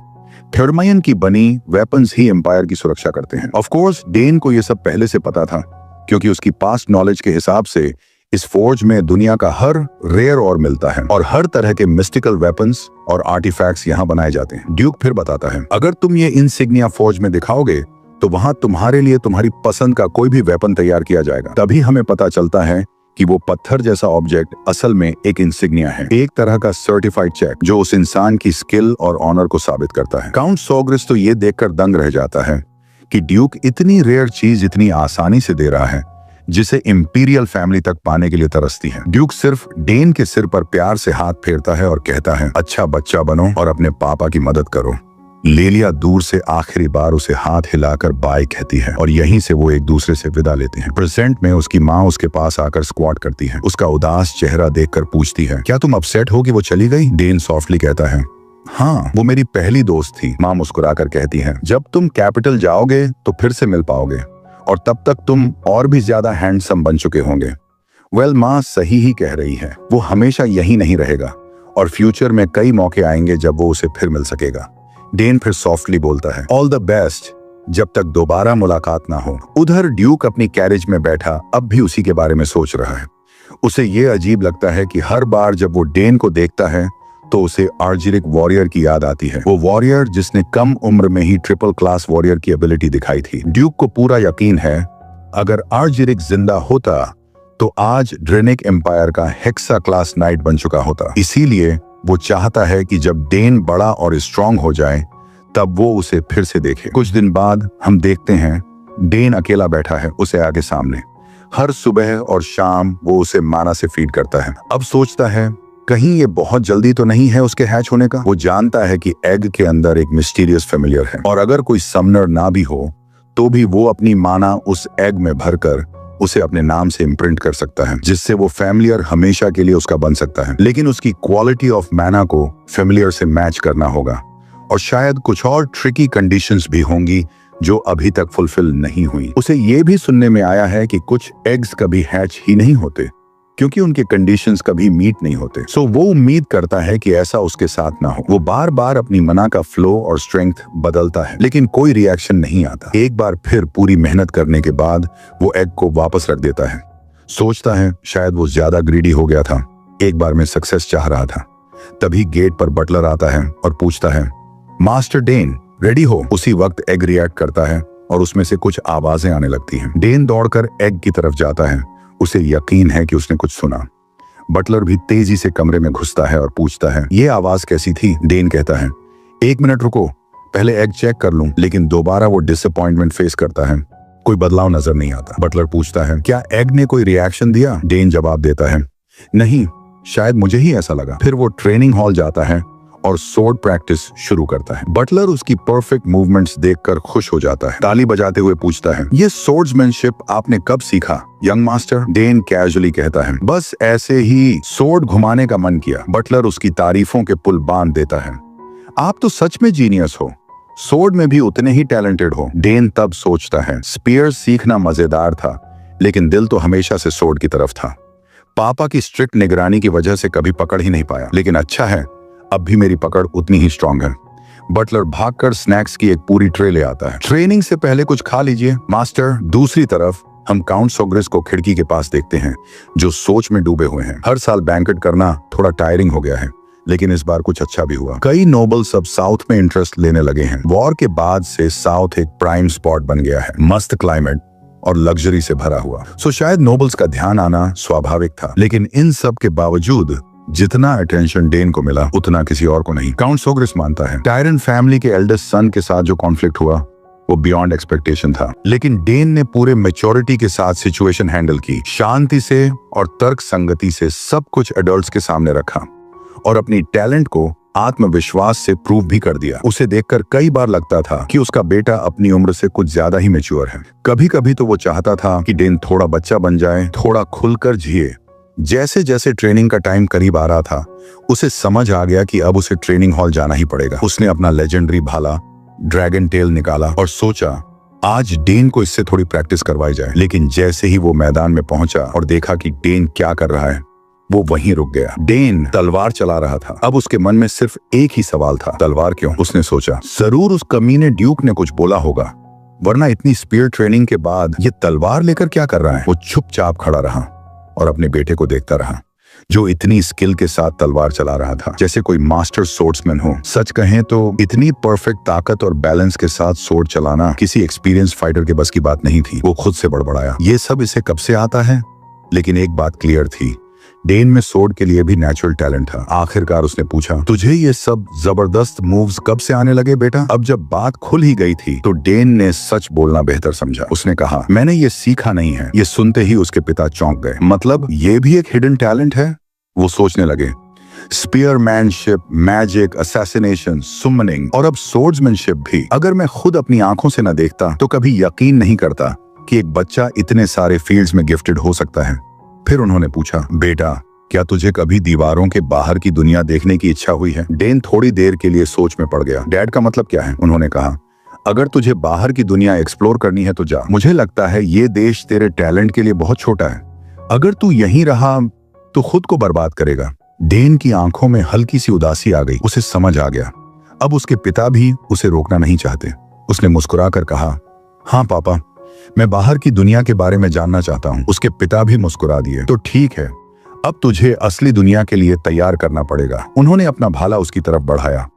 थर्मायन की बनी वेपन्स ही एम्पायर की सुरक्षा करते हैं। ऑफ कोर्स डेन को यह सब पहले से पता था, क्योंकि उसकी पास्ट नॉलेज के हिसाब से इस फोर्ज में दुनिया का हर रेयर और मिलता है और हर तरह के मिस्टिकल वेपन्स और आर्टिफैक्ट्स यहाँ बनाए जाते हैं। ड्यूक फिर बताता है, अगर तुम ये इंसिग्निया फोर्ज में दिखाओगे तो वहां तुम्हारे लिए तुम्हारी पसंद का कोई भी वेपन तैयार किया जाएगा। तभी हमें पता चलता है कि वो पत्थर जैसा ऑब्जेक्ट असल में एक इंसिग्निया है, एक तरह का सर्टिफाइड चेक जो उस इंसान की स्किल और ऑनर को साबित करता है। काउंट सोग्रिस तो ये देखकर दंग रह जाता है कि ड्यूक इतनी रेयर चीज इतनी आसानी से दे रहा है, जिसे इंपीरियल फैमिली तक पाने के लिए तरसती है। ड्यूक सिर्फ डेन के सिर पर प्यार से हाथ फेरता है और कहता है, अच्छा बच्चा बनो और अपने पापा की मदद करो। लेलिया दूर से आखिरी बार उसे हाथ हिलाकर बाय कहती है और यहीं से वो एक दूसरे से विदा लेते हैं। प्रेजेंट में उसकी माँ उसके पास आकर स्क्वाट करती है। उसका उदास चेहरा देखकर पूछती है, क्या तुम अपसेट हो कि वो चली गई? डेन सॉफ्टली कहता है, हाँ, वो मेरी पहली दोस्त थी। माँ मुस्कुराकर कहती है, जब तुम कैपिटल जाओगे तो फिर से मिल पाओगे और तब तक तुम और भी ज्यादा हैंडसम बन चुके होंगे। वेल, माँ सही ही कह रही है। वो हमेशा यही नहीं रहेगा और फ्यूचर में कई मौके आएंगे जब वो उसे फिर मिल सकेगा। डेन फिर सॉफ्टली बोलता है, ऑल द बेस्ट, जब तक दोबारा मुलाकात ना हो। उधर ड्यूक अपनी कैरेज में बैठा अब भी उसी के बारे में सोच रहा है। उसे ये अजीब लगता है कि हर बार जब वो डेन को देखता है तो उसे आर्जिरिक वॉरियर की याद आती है। वो वॉरियर जिसने कम उम्र में ही ट्रिपल क्लास वॉरियर की एबिलिटी दिखाई थी। ड्यूक को पूरा यकीन है अगर आर्जिरिक जिंदा होता तो आज ड्रेनिक एम्पायर का हेक्सा क्लास नाइट बन चुका होता। इसीलिए वो चाहता है कि जब डेन बड़ा और स्ट्रांग हो जाए तब वो उसे फिर से देखे। कुछ दिन बाद हम देखते हैं डेन अकेला बैठा है उसे आगे सामने। हर सुबह और शाम वो उसे माना से फीड करता है। अब सोचता है कहीं ये बहुत जल्दी तो नहीं है उसके हैच होने का। वो जानता है कि एग के अंदर एक मिस्टीरियस फेमिलियर है और अगर कोई समनर ना भी हो तो भी वो अपनी माना उस एग में भरकर उसे अपने नाम से इम्प्रिंट कर सकता है, जिससे वो फैमिलियर हमेशा के लिए उसका बन सकता है। लेकिन उसकी क्वालिटी ऑफ मैना को फैमिलियर से मैच करना होगा और शायद कुछ और ट्रिकी कंडीशंस भी होंगी जो अभी तक फुलफिल नहीं हुई। उसे ये भी सुनने में आया है कि कुछ एग्स कभी हैच ही नहीं होते क्योंकि उनके कंडीशंस कभी मीट नहीं होते। सो वो उम्मीद करता है कि ऐसा उसके साथ ना हो। वो बार बार अपनी मना का फ्लो और स्ट्रेंथ बदलता है लेकिन कोई रिएक्शन नहीं आता। एक बार फिर पूरी मेहनत करने के बाद वो एग को वापस रख देता है। सोचता है शायद वो ज्यादा ग्रीडी हो गया था, एक बार में सक्सेस चाह रहा था। तभी गेट पर बटलर आता है और पूछता है, मास्टर डेन रेडी हो? उसी वक्त एग रिएक्ट करता है और उसमें से कुछ आवाजें आने लगती हैं। डेन दौड़कर एग की तरफ जाता है। उसे यकीन है कि उसने कुछ सुना। बटलर भी तेजी से कमरे में घुसता है और पूछता है, ये आवाज कैसी थी? डेन कहता है, 1 मिनट रुको, पहले एग चेक कर लूं। लेकिन दोबारा वो डिसअपॉइंटमेंट फेस करता है। कोई बदलाव नजर नहीं आता। बटलर पूछता है, क्या एग ने कोई रिएक्शन दिया? डेन जवाब देता है, नहीं, शायद मुझे ही ऐसा लगा। फिर वो ट्रेनिंग हॉल जाता है और सोर्ड प्रैक्टिस शुरू करता है। बटलर उसकी परफेक्ट मूवमेंट्स देखकर खुश हो जाता है। ताली बजाते हुए पूछता है, ये सोर्ड्समैनशिप आपने कब सीखा यंग मास्टर? डेन कैजुअली कहता है, बस ऐसे ही सोर्ड घुमाने का मन किया। बटलर उसकी तारीफों के पुल बांध देता है, आप तो सच में जीनियस हो, सोर्ड में भी उतने ही टैलेंटेड हो। डेन तब सोचता है, स्पीयर सीखना मजेदार था लेकिन दिल तो हमेशा से सोर्ड की तरफ था। पापा की स्ट्रिक्ट निगरानी की वजह से कभी पकड़ ही नहीं पाया, लेकिन अच्छा है अब भी मेरी पकड़ उतनी ही स्ट्रांग है। बटलर भागकर स्नैक्स की एक पूरी ट्रे ले आता है। ट्रेनिंग से पहले कुछ खा लीजिए मास्टर। दूसरी तरफ हम काउंट सोग्रिस को खिड़की के पास देखते हैं जो सोच में डूबे हुए हैं। हर साल बैंकेट करना थोड़ा टायरिंग हो गया है लेकिन इस बार कुछ अच्छा भी हुआ। कई नोबल्स अब साउथ में इंटरेस्ट लेने लगे हैं। वॉर के बाद से साउथ एक प्राइम स्पॉट बन गया है, मस्त क्लाइमेट और लग्जरी से भरा हुआ। सो शायद नोबल्स का ध्यान आना स्वाभाविक था। लेकिन इन सब के बावजूद जितना अटेंशन डेन को मिला उतना किसी और को नहीं। काउंट सोग्रिस मानता है टायरन फैमिली के एल्डेस्ट सन के साथ जो कॉन्फ्लिक्ट हुआ वो बियॉन्ड एक्सपेक्टेशन था, लेकिन डेन ने पूरे मैच्योरिटी के साथ सिचुएशन हैंडल की, शांति से और तर्क संगति से सब कुछ एडल्ट्स के सामने रखा और अपनी टैलेंट को आत्मविश्वास से प्रूव भी कर दिया। उसे देखकर कई बार लगता था कि उसका बेटा अपनी उम्र से कुछ ज्यादा ही मैच्योर है। कभी कभी तो वो चाहता था कि डेन थोड़ा बच्चा बन जाए, थोड़ा खुलकर जिए। जैसे जैसे ट्रेनिंग का टाइम करीब आ रहा था उसे समझ आ गया कि अब उसे ट्रेनिंग हॉल जाना ही पड़ेगा। उसने अपना लेजेंडरी भाला ड्रैगन टेल निकाला और सोचा आज डेन को इससे थोड़ी प्रैक्टिस करवाई जाए। लेकिन जैसे ही वो मैदान में पहुंचा और देखा कि डेन क्या कर रहा है वो वहीं रुक गया। डेन तलवार चला रहा था। अब उसके मन में सिर्फ एक ही सवाल था, तलवार क्यों? उसने सोचा जरूर उस कमीने ड्यूक ने कुछ बोला होगा, वरना इतनी स्पीयर ट्रेनिंग के बाद ये तलवार लेकर क्या कर रहा है? वो चुपचाप खड़ा रहा और अपने बेटे को देखता रहा, जो इतनी स्किल के साथ तलवार चला रहा था, जैसे कोई मास्टर सोर्ड्समैन हो। सच कहें तो इतनी परफेक्ट ताकत और बैलेंस के साथ सोर्ड चलाना किसी एक्सपीरियंस फाइटर के बस की बात नहीं थी। वो खुद से बड़बड़ाया, ये सब इसे कब से आता है? लेकिन एक बात क्लियर थी, डेन में सोर्ड के लिए भी नेचुरल टैलेंट था। आखिरकार उसने पूछा, तुझे ये सब जबरदस्त मूव्स कब से आने लगे बेटा? अब जब बात खुल ही गई थी तो डेन ने सच बोलना बेहतर समझा। उसने कहा, मैंने ये सीखा नहीं है। ये सुनते ही उसके पिता चौंक गए। मतलब ये भी एक हिडन टैलेंट है? वो सोचने लगे, स्पीयरमैनशिप, मैजिक, असैसिनेशन, सुमनिंग और अब सोर्ड्समैनशिप भी। अगर मैं खुद अपनी आंखों से न देखता तो कभी यकीन नहीं करता कि एक बच्चा इतने सारे फील्ड्स में गिफ्टेड हो सकता है। फिर उन्होंने पूछा, बेटा क्या तुझे कभी दीवारों के बाहर की दुनिया देखने की इच्छा हुई है? डेन थोड़ी देर के लिए सोच में पड़ गया। डैड का मतलब क्या है? उन्होंने कहा, अगर तुझे बाहर की दुनिया एक्सप्लोर करनी है तो जा। मुझे लगता है ये देश तेरे टैलेंट के लिए बहुत छोटा है। अगर तू यहीं रहा तो खुद को बर्बाद करेगा। डेन की आंखों में हल्की सी उदासी आ गई। उसे समझ आ गया, अब उसके पिता भी उसे रोकना नहीं चाहते। उसने मुस्कुराकर कहा, हाँ पापा, मैं बाहर की दुनिया के बारे में जानना चाहता हूँ। उसके पिता भी मुस्कुरा दिए। तो ठीक है, अब तुझे असली दुनिया के लिए तैयार करना पड़ेगा। उन्होंने अपना भाला उसकी तरफ बढ़ाया।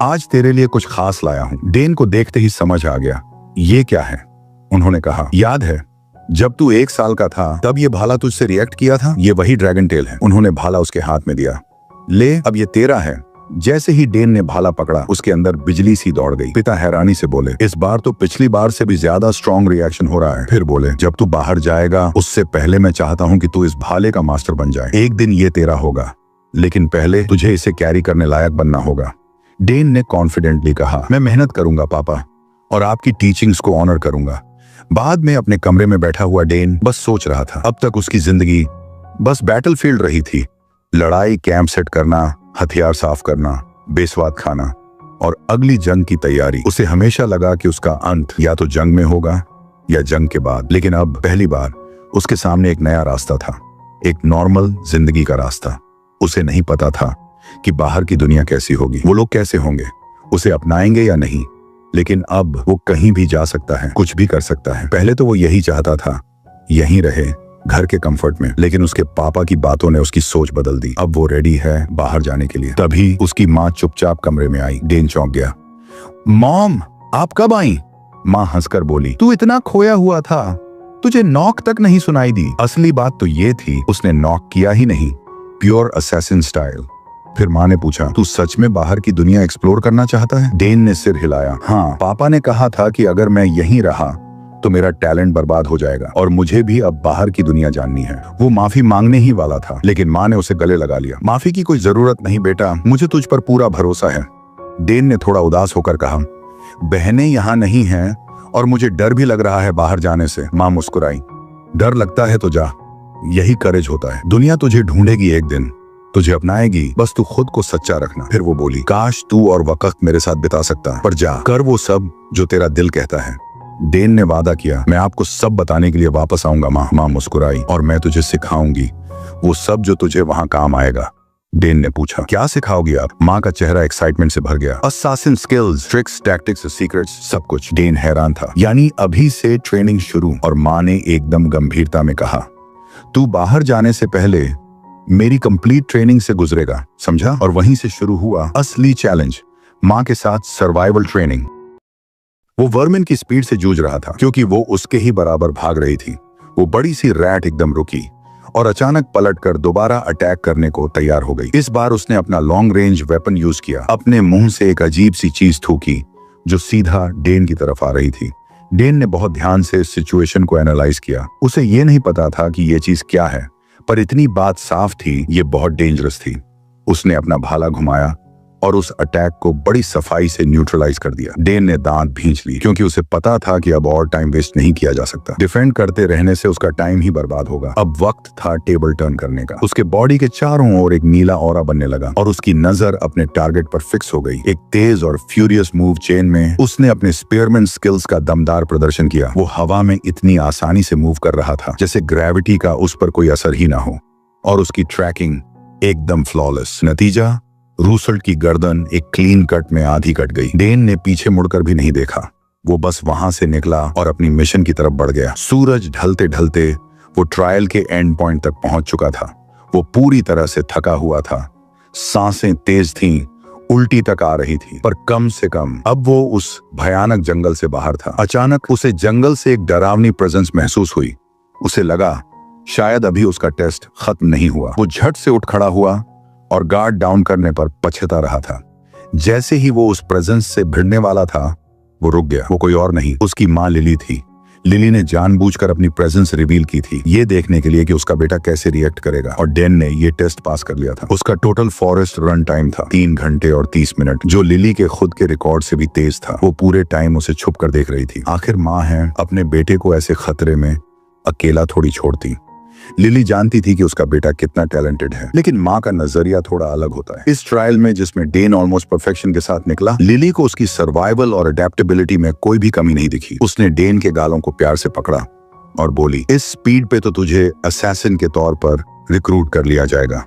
आज तेरे लिए कुछ खास लाया हूँ। डेन को देखते ही समझ आ गया, ये क्या है? उन्होंने कहा, याद है जब तू 1 साल का था तब ये भाला तुझसे रिएक्ट किया था? ये वही ड्रैगन टेल है। उन्होंने भाला उसके हाथ में दिया। ले, अब ये तेरा है। जैसे ही डेन ने भाला पकड़ा, उसके अंदर बिजली सी दौड़ गई। पिता हैरानी से बोले, इस बार तो पिछली बार से भी ज्यादा स्ट्रॉन्ग रिएक्शन हो रहा है। फिर बोले, जब तू बाहर जाएगा उससे पहले मैं चाहता हूँ कि तू इस भाले का मास्टर बन जाए। एक दिन ये तेरा होगा, लेकिन पहले तुझे इसे कैरी करने लायक बनना होगा। डेन ने कॉन्फिडेंटली कहा, मैं मेहनत करूंगा पापा, और आपकी टीचिंग्स को ऑनर करूंगा। बाद में अपने कमरे में बैठा हुआ डेन बस सोच रहा था। अब तक उसकी जिंदगी बस बैटलफील्ड रही थी। लड़ाई, कैंप सेट करना, हथियार साफ करना, बेस्वाद खाना और अगली जंग की तैयारी। उसे हमेशा लगा कि उसका अंत या तो जंग में होगा या जंग के बाद। लेकिन अब पहली बार उसके सामने एक नया रास्ता था, एक नॉर्मल जिंदगी का रास्ता। उसे नहीं पता था कि बाहर की दुनिया कैसी होगी, वो लोग कैसे होंगे, उसे अपनाएंगे या नहीं। लेकिन अब वो कहीं भी जा सकता है, कुछ भी कर सकता है। पहले तो वो यही चाहता था, यहीं रहे, घर के कंफर्ट में। लेकिन उसके पापा की बातों ने उसकी सोच बदल दी। अब वो रेडी है बाहर जाने के लिए। तभी उसकी माँ चुपचाप कमरे में आई। डेन चौंक गया। मॉम, आप कब आई? माँ हंसकर बोली, तू इतना खोया हुआ था, तुझे नॉक तक नहीं सुनाई दी। असली बात तो ये थी, उसने नॉक किया ही नहीं, प्योर असैसिन स्टाइल। फिर माँ ने पूछा, तू सच में बाहर की दुनिया एक्सप्लोर करना चाहता है? डेन ने सिर हिलाया। हाँ, पापा ने कहा था कि अगर मैं यहीं रहा तो मेरा टैलेंट बर्बाद हो जाएगा और मुझे भी अब बाहर की दुनिया जाननी है। वो माफी मांगने ही वाला था, लेकिन माँ ने उसे गले लगा लिया। माफी की कोई जरूरत नहीं बेटा, मुझे तुझ पर पूरा भरोसा है। डेन ने थोड़ा उदास होकर कहा, बहनें यहाँ नहीं हैं और मुझे डर भी लग रहा है बाहर जाने से। माँ मुस्कुराई। डर लगता है तो जा, यही करेज होता है। दुनिया तुझे ढूंढेगी, एक दिन तुझे अपनाएगी, बस तू खुद को सच्चा रखना। फिर वो बोली, काश तू और वक्त मेरे साथ बिता सकता, पर जा, कर वो सब जो तेरा दिल कहता है। डेन ने वादा किया, मैं आपको सब बताने के लिए वापस आऊंगा। माँ मुस्कुराई, और मैं तुझे सिखाऊंगी वो सब जो तुझे वहाँ काम आएगा। डेन ने पूछा, क्या सिखाओगी आप? माँ का चेहरा एक्साइटमेंट से भर गया। Assassin skills, tricks, tactics, secrets, सब कुछ। डेन हैरान था, यानी अभी से ट्रेनिंग शुरू? और माँ ने एकदम गंभीरता में कहा, तू बाहर जाने से पहले मेरी कंप्लीट ट्रेनिंग से गुजरेगा, समझा? और वहीं से शुरू हुआ असली चैलेंज, माँ के साथ सर्वाइवल ट्रेनिंग। वो वर्मिन की स्पीड से जूझ रहा था, क्योंकि वो उसके ही बराबर भाग रही थी। वो बड़ी सी रैट एकदम रुकी और अचानक पलटकर दोबारा अटैक करने को तैयार हो गई। इस बार उसने अपना लॉन्ग रेंज वेपन यूज किया। अपने मुंह से एक अजीब सी चीज थूकी जो सीधा डेन की तरफ आ रही थी। डेन ने बहुत ध्यान से इस सिचुएशन को एनालाइज किया। उसे ये नहीं पता था कि ये चीज क्या है, पर इतनी बात साफ थी, ये बहुत डेंजरस थी। उसने अपना भाला घुमाया और उस अटैक को बड़ी सफाई से न्यूट्रलाइज कर दिया। डेन ने दांत भींच ली, क्योंकि उसे पता था कि अब और टाइम वेस्ट नहीं किया जा सकता। डिफेंड करते रहने से उसका टाइम ही बर्बाद होगा। अब वक्त था टेबल टर्न करने का। उसके बॉडी के चारों ओर एक नीला ऑरा बनने लगा और उसकी नजर अपने टारगेट पर फिक्स हो गई। एक तेज और फ्यूरियस मूव चेन में उसने अपने स्पीयरमैन स्किल्स का दमदार प्रदर्शन किया। वो हवा में इतनी आसानी से मूव कर रहा था जैसे ग्रेविटी का उस पर कोई असर ही ना हो। और उसकी ट्रैकिंग एकदम फ्लॉलेस। नतीजा, रूसल्ट की गर्दन एक क्लीन कट में आधी कट गई। डेन ने पीछे मुड़कर भी नहीं देखा। वो बस वहां से निकला और अपनी मिशन की तरफ बढ़ गया। सूरज ढलते ढलते वो ट्रायल के एंड पॉइंट तक पहुंच चुका था। वो पूरी तरह से थका हुआ था, सांसें तेज थीं, उल्टी तक आ रही थी, पर कम से कम अब वो उस भयानक जंगल से बाहर था। अचानक उसे जंगल से एक डरावनी प्रेजेंस महसूस हुई। उसे लगा शायद अभी उसका टेस्ट खत्म नहीं हुआ। वो झट से उठ खड़ा हुआ और गार्ड डाउन करने पर पछता रहा था। जैसे ही वो उस प्रेजेंस से भिड़ने वाला था, वो रुक गया। वो कोई और नहीं, उसकी माँ लिली थी। लिली ने जानबूझकर अपनी प्रेजेंस रिवील की थी, ये देखने के लिए कि उसका बेटा कैसे रिएक्ट करेगा, और डेन ने ये टेस्ट पास कर लिया था। उसका टोटल फॉरेस्ट रन टाइम था 3 घंटे और 30 मिनट, जो लिली के खुद के रिकॉर्ड से भी तेज था। वो पूरे टाइम उसे छुप कर देख रही थी। आखिर माँ है, अपने बेटे को ऐसे खतरे में अकेला थोड़ी छोड़ती। लिली जानती थी कि उसका बेटा कितना टैलेंटेड है, लेकिन माँ का नजरिया थोड़ा अलग होता है। इस ट्रायल में जिसमें डेन ऑलमोस्ट परफेक्शन के साथ निकला, लिली को उसकी सर्वाइवल और अडेप्टेबिलिटी में कोई भी कमी नहीं दिखी। उसने डेन के गालों को प्यार से पकड़ा और बोली, इस स्पीड पे तो तुझे असैसिन के तौर पर रिक्रूट कर लिया जाएगा।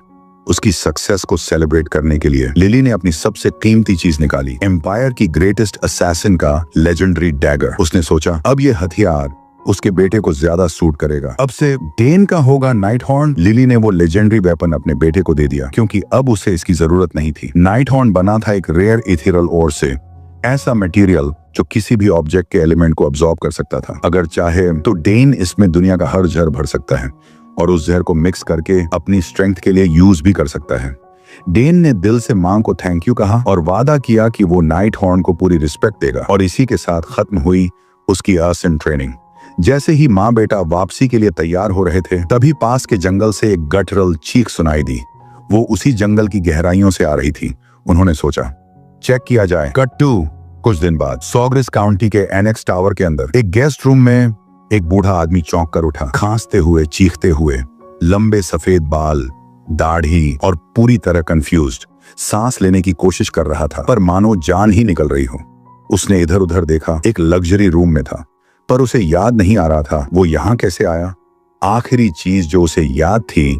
उसकी सक्सेस को सेलिब्रेट करने के लिए लिली ने अपनी सबसे कीमती चीज निकाली, एम्पायर की ग्रेटेस्ट असैसिन का लेजेंडरी डैगर। उसने सोचा अब ये हथियार उसके बेटे को ज्यादा सूट करेगा। अब से डेन का होगा नाइट हॉर्न। लिली ने वो लेजेंडरी वेपन अपने बेटे को दे दिया, क्योंकि अब उसे इसकी जरूरत नहीं थी। नाइट हॉर्न बना था एक रेयर इथेरल ओर से, ऐसा मटेरियल जो किसी भी ऑब्जेक्ट के एलिमेंट को अब्सॉर्ब कर सकता था। अगर चाहे तो डेन इसमें दुनिया का हर जहर भर सकता है और उस जहर को मिक्स करके अपनी स्ट्रेंथ के लिए यूज भी कर सकता है। डेन ने दिल से मां को थैंक यू कहा और वादा किया कि वो नाइट हॉर्न को पूरी रिस्पेक्ट देगा, और इसी के साथ खत्म हुई उसकी आसन ट्रेनिंग। जैसे ही माँ बेटा वापसी के लिए तैयार हो रहे थे, तभी पास के जंगल से एक गटरल चीख सुनाई दी। वो उसी जंगल की गहराइयों से आ रही थी। उन्होंने सोचा चेक किया जाए। कट टू कुछ दिन बाद सॉग्रेस काउंटी के एनेक्स टावर के अंदर एक गेस्ट रूम में एक बूढ़ा आदमी चौंक कर उठा, खांसते हुए, चीखते हुए, लंबे सफेद बाल, दाढ़ी और पूरी तरह कंफ्यूज्ड। सांस लेने की कोशिश कर रहा था, पर मानो जान ही निकल रही हो। उसने इधर उधर देखा, एक लग्जरी रूम में था, पर उसे याद नहीं आ रहा था वो यहां कैसे आया। आखिरी चीज जो उसे याद थी,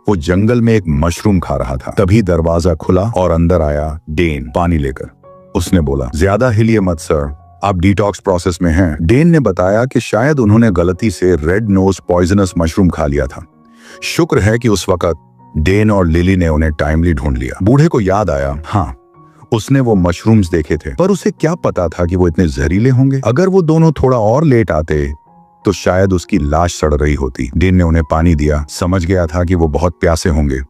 वो जंगल में एक मशरूम खा रहा था। तभी दरवाजा खुला और अंदर आया डेन, पानी लेकर। उसने बोला, ज्यादा हिलिए मत सर, आप डिटॉक्स प्रोसेस में हैं। डेन ने बताया कि शायद उन्होंने गलती से रेड नोज पॉइजनस मशरूम खा लिया था। शुक्र है कि उस वक्त डेन और लिली ने उन्हें टाइमली ढूंढ लिया। बूढ़े को याद आया, हाँ, उसने वो मशरूम्स देखे थे, पर उसे क्या पता था कि वो इतने जहरीले होंगे। अगर वो दोनों थोड़ा और लेट आते तो शायद उसकी लाश सड़ रही होती। डेन ने उन्हें पानी दिया, समझ गया था कि वो बहुत प्यासे होंगे।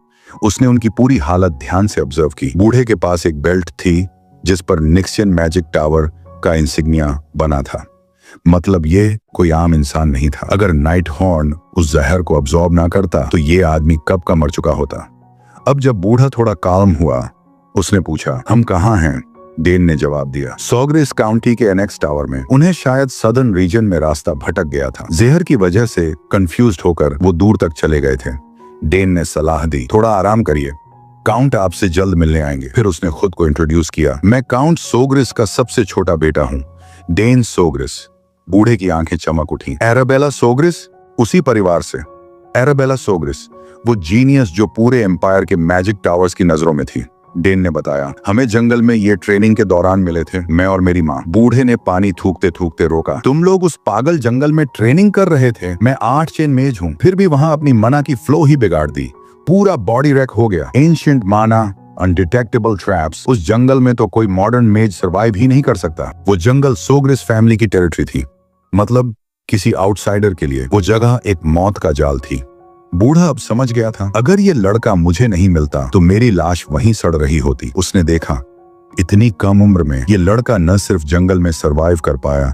उसने उनकी पूरी हालत ध्यान से ऑब्जर्व की। बूढ़े के पास एक बेल्ट थी जिस पर निक्सियन मैजिक टावर का इंसिग्निया बना था। मतलब ये कोई आम इंसान नहीं था। अगर नाइट हॉर्न उस जहर को अब्सॉर्ब ना करता तो ये आदमी कब का मर चुका होता। अब जब बूढ़ा थोड़ा काल्म हुआ, उसने पूछा, हम कहाँ हैं? डेन ने जवाब दिया, सॉग्रेस काउंटी के एनेक्स टावर में। उन्हें शायद सदर्न रीजन में रास्ता भटक गया था। जहर की वजह से कंफ्यूज्ड होकर वो दूर तक चले गए थे। डेन ने सलाह दी, थोड़ा आराम करिए, काउंट आपसे जल्द मिलने आएंगे। फिर उसने खुद को इंट्रोड्यूस किया, मैं काउंट सोग्रिस का सबसे छोटा बेटा हूँ, डेन सोग्रिस। बूढ़े की आंखें चमक उठी। एराबेला सोग्रिस? उसी परिवार से। एराबेला सोग्रिस, वो जीनियस जो पूरे एम्पायर के मैजिक टावर्स की नजरों में थी। डेन ने बताया, हमें जंगल में ये ट्रेनिंग के दौरान मिले थे, मैं और मेरी माँ। बूढ़े ने पानी थूकते थूकते रोका, तुम लोग उस पागल जंगल में ट्रेनिंग कर रहे थे? मैं 8 चेन मेज हूँ, फिर भी वहाँ अपनी मना की फ्लो ही बिगाड़ दी, पूरा बॉडी रैक हो गया। एंशिएंट माना, अनडिटेक्टेबल ट्रैप्स। उस जंगल में तो कोई मॉडर्न मेज सर्वाइव ही नहीं कर सकता। वो जंगल सोग्रिस फैमिली की टेरिटरी थी, मतलब किसी आउटसाइडर के लिए वो जगह एक मौत का जाल थी। बूढ़ा अब समझ गया था, अगर ये लड़का मुझे नहीं मिलता तो मेरी लाश वहीं सड़ रही होती। उसने देखा, इतनी कम उम्र में ये लड़का न सिर्फ जंगल में सरवाइव कर पाया,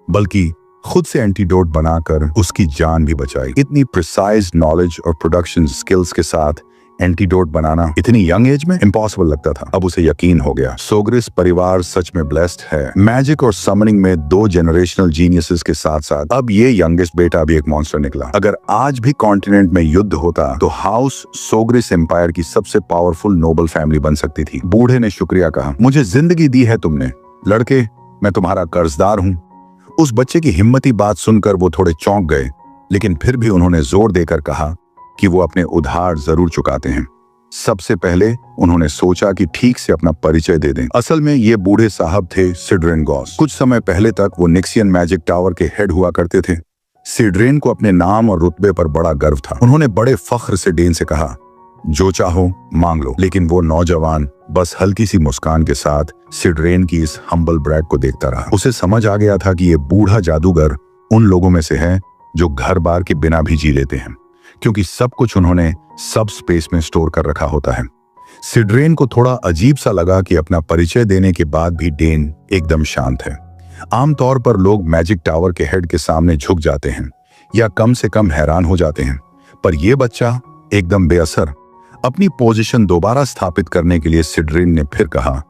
बल्कि खुद से एंटीडोट बनाकर उसकी जान भी बचाई। इतनी प्रिसाइज नॉलेज और प्रोडक्शन स्किल्स के साथ एंटीडोट बनाना इतनी यंग एज में इम्पॉसिबल लगता था। अब उसे यकीन हो गया, सोग्रिस परिवार सच में ब्लेस्ड है। मैजिक और समनिंग में 2 जनरेशनल जीनियसेस के साथ साथ अब ये यंगेस्ट बेटा भी एक मॉन्स्टर निकला। अगर आज भी कॉन्टिनेंट में युद्ध होता तो हाउस सोग्रिस एम्पायर की सबसे पावरफुल नोबल फैमिली बन सकती थी। बूढ़े ने शुक्रिया कहा, मुझे जिंदगी दी है तुमने लड़के, मैं तुम्हारा कर्जदार हूँ। उस बच्चे की हिम्मती बात सुनकर वो थोड़े चौंक गए, लेकिन फिर भी उन्होंने जोर देकर कहा कि वो अपने उधार जरूर चुकाते हैं। सबसे पहले उन्होंने सोचा कि ठीक से अपना परिचय दे दें। असल में ये बूढ़े साहब थे सिड्रेन गॉस। कुछ समय पहले तक वो निक्सियन मैजिक टावर के हेड हुआ करते थे। सिड्रेन को अपने नाम और रुतबे पर बड़ा गर्व था। उन्होंने बड़े फख्र से डेन से कहा, जो चाहो मांग लो। लेकिन वो नौजवान बस हल्की सी मुस्कान के साथ सिड्रेन की इस हम्बल ब्रैग को देखता रहा। उसे समझ आ गया था कि ये बूढ़ा जादूगर उन लोगों में से है जो घर बार के बिना भी जी लेते हैं, क्योंकि सब कुछ उन्होंने सब स्पेस में स्टोर कर रखा होता है। सिड्रेन को थोड़ा अजीब सा लगा कि अपना परिचय देने के बाद भी डेन एकदम शांत है। आमतौर पर लोग मैजिक टावर के हेड के सामने झुक जाते हैं या कम से कम हैरान हो जाते हैं, पर यह बच्चा एकदम बेअसर। अपनी पोजीशन दोबारा स्थापित करने के लिए सिड्रेन ने फिर कहा,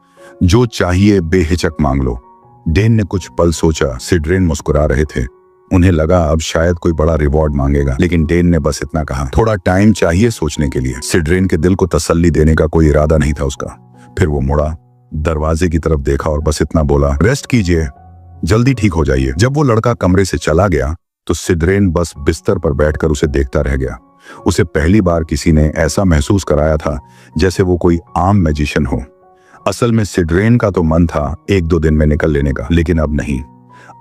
जो चाहिए बेहिचक मांग लो। डेन ने कुछ पल सोचा। सिड्रेन मुस्कुरा रहे थे। उन्हें लगा अब शायद कोई बड़ा रिवॉर्ड मांगेगा, लेकिन डेन ने बस इतना कहा, थोड़ा टाइम चाहिए सोचने के लिए। सिड्रेन के दिल को तसल्ली देने का कोई इरादा नहीं था उसका। फिर वो मुड़ा, दरवाजे की तरफ देखा और बस इतना बोला, रेस्ट कीजिए, जल्दी ठीक हो जाइए। जब वो लड़का कमरे से चला गया तो सिड्रेन बस बिस्तर पर बैठकर उसे देखता रह गया। उसे पहली बार किसी ने ऐसा महसूस कराया था जैसे वो कोई आम मैजिशियन हो। असल में सिड्रेन का तो मन था 1-2 दिन में निकल लेने का, लेकिन अब नहीं।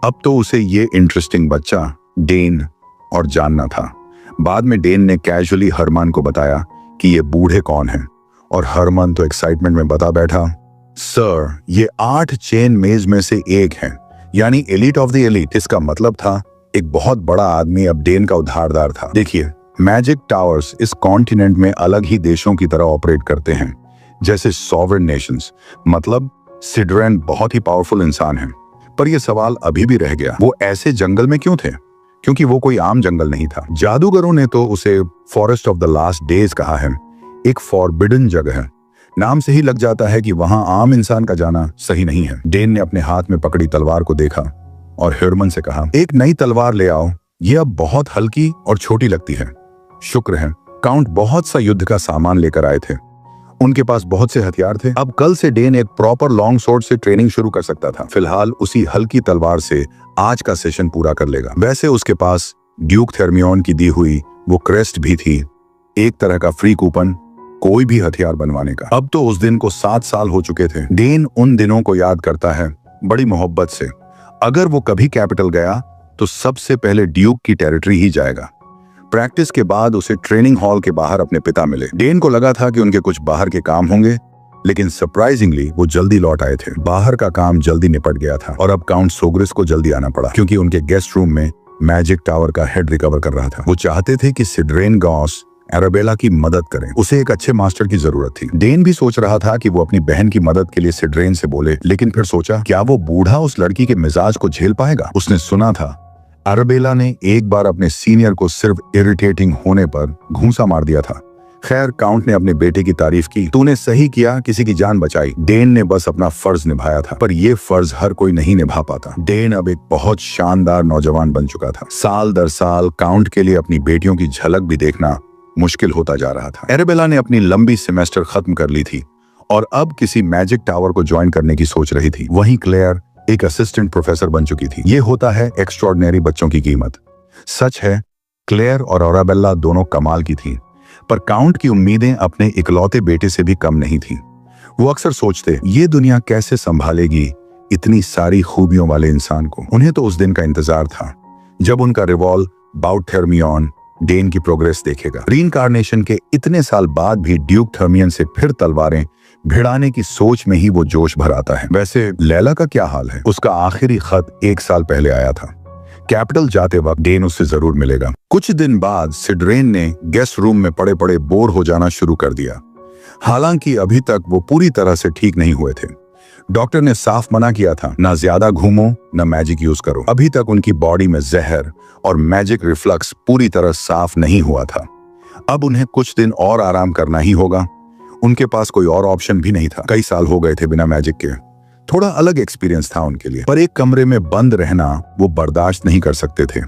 अब तो उसे ये इंटरेस्टिंग बच्चा डेन और जानना था। बाद में डेन ने कैजुअली हरमान को बताया कि ये बूढ़े कौन हैं, और हरमान तो एक्साइटमेंट में बता बैठा, सर ये 8 चेन मेज में से एक हैं, यानी एलीट ऑफ द एलीट। इसका मतलब था एक बहुत बड़ा आदमी अब डेन का उधारदार था। देखिए, मैजिक टावर्स इस कॉन्टिनेंट में अलग ही देशों की तरह ऑपरेट करते हैं, जैसे सॉवरेन नेशंस। मतलब सिड्रेन बहुत ही पावरफुल इंसान है। पर यह सवाल अभी भी रह गया, वो ऐसे जंगल में क्यों थे? क्योंकि वो कोई आम जंगल नहीं था। जादूगरों ने तो उसे forest of the last days कहा है, एक फॉरबिडन जगह है। नाम से ही लग जाता है कि वहां आम इंसान का जाना सही नहीं है। डेन ने अपने हाथ में पकड़ी तलवार को देखा और हरमन से कहा, एक नई तलवार ले आओ, ये अब बहुत हल्की और छोटी लगती है। शुक्र है, काउंट बहुत सा युद्ध का सामान लेकर आए थे। उनके पास बहुत से हथियार थे। अब कल से डेन एक प्रॉपर लॉन्ग स्वॉर्ड से ट्रेनिंग शुरू कर सकता था। फिलहाल उसी हल्की तलवार से आज का सेशन पूरा कर लेगा। वैसे उसके पास ड्यूक थर्मियोन की दी हुई वो क्रेस्ट भी थी, एक तरह का फ्री कूपन कोई भी हथियार बनवाने का। अब तो उस दिन को 7 साल हो चुके थे। डेन उन दिनों को याद करता है बड़ी मोहब्बत से। अगर वो कभी कैपिटल गया तो सबसे पहले ड्यूक की टेरिटरी ही जाएगा। प्रैक्टिस के बाद उसे ट्रेनिंग हॉल के बाहर अपने पिता मिले। डेन को लगा था कि उनके कुछ बाहर के काम होंगे, लेकिन सरप्राइजिंगली वो जल्दी लौट आए थे। बाहर का काम जल्दी निपट गया था और अब काउंट सोग्रिस को जल्दी आना पड़ा, क्योंकि उनके गेस्ट रूम में मैजिक टावर का हेड रिकवर कर रहा था। वो चाहते थे कि सिड्रेन गॉस एराबेला की मदद करें। उसे एक अच्छे मास्टर की जरूरत थी। डेन भी सोच रहा था कि वो अपनी बहन की मदद के लिए सिड्रेन से बोले, लेकिन फिर सोचा, क्या वो बूढ़ा उस लड़की के मिजाज को झेल पाएगा? उसने सुना था एराबेला ने एक बार अपने सीनियर को सिर्फ इरिटेटिंग होने पर घूंसा मार दिया था। खैर, काउंट ने अपने बेटे की तारीफ की, तूने सही किया, किसी की जान बचाई। डेन ने बस अपना फर्ज निभाया था, पर यह फर्ज हर कोई नहीं निभा पाता। डेन अब एक बहुत शानदार नौजवान बन चुका था। साल दर साल काउंट के लिए अपनी बेटियों की झलक भी देखना मुश्किल होता जा रहा था। एराबेला ने अपनी लंबी सेमेस्टर खत्म कर ली थी और अब किसी मैजिक टावर को ज्वाइन करने की सोच रही थी। वहीं क्लेयर एक असिस्टेंट प्रोफेसर बन चुकी थी। ये होता है एक्स्ट्रॉर्डिनरी बच्चों की कीमत। सच है, क्लेयर और एराबेला दोनों कमाल की थीं, पर काउंट की उम्मीदें अपने इकलौते बेटे से भी कम नहीं थीं। वो अक्सर सोचते, ये दुनिया कैसे संभालेगी इतनी सारी खूबियों वाले इंसान को। उन्हें तो उस दिन का इंतजार था जब उनका रिवॉल्व बाउट थर्मियोन डेन की प्रोग्रेस देखेगा। रीइंकार्नेशन के इतने साल बाद भी ड्यूक थर्मियन से फिर तलवारें भिड़ाने की सोच में ही वो जोश भर आता है। वैसे लैला का क्या हाल है? उसका आखिरी खत 1 साल पहले आया था। कैपिटल जाते वक्त डेन उससे जरूर मिलेगा। कुछ दिन बाद सिड्रेन ने गेस्ट रूम में पड़े पड़े बोर हो जाना शुरू कर दिया। हालांकि अभी तक वो पूरी तरह से ठीक नहीं हुए थे। डॉक्टर ने साफ मना किया था, ना ज्यादा घूमो, ना मैजिक यूज करो। अभी तक उनकी बॉडी में जहर और मैजिक रिफ्लक्स पूरी तरह साफ नहीं हुआ था। अब उन्हें कुछ दिन और आराम करना ही होगा। उनके पास कोई और ऑप्शन भी नहीं था। कई साल हो गए थे बिना मैजिक के। थोड़ा अलग एक्सपीरियंस था उनके लिए, पर एक कमरे में बंद रहना वो बर्दाश्त नहीं कर सकते थे।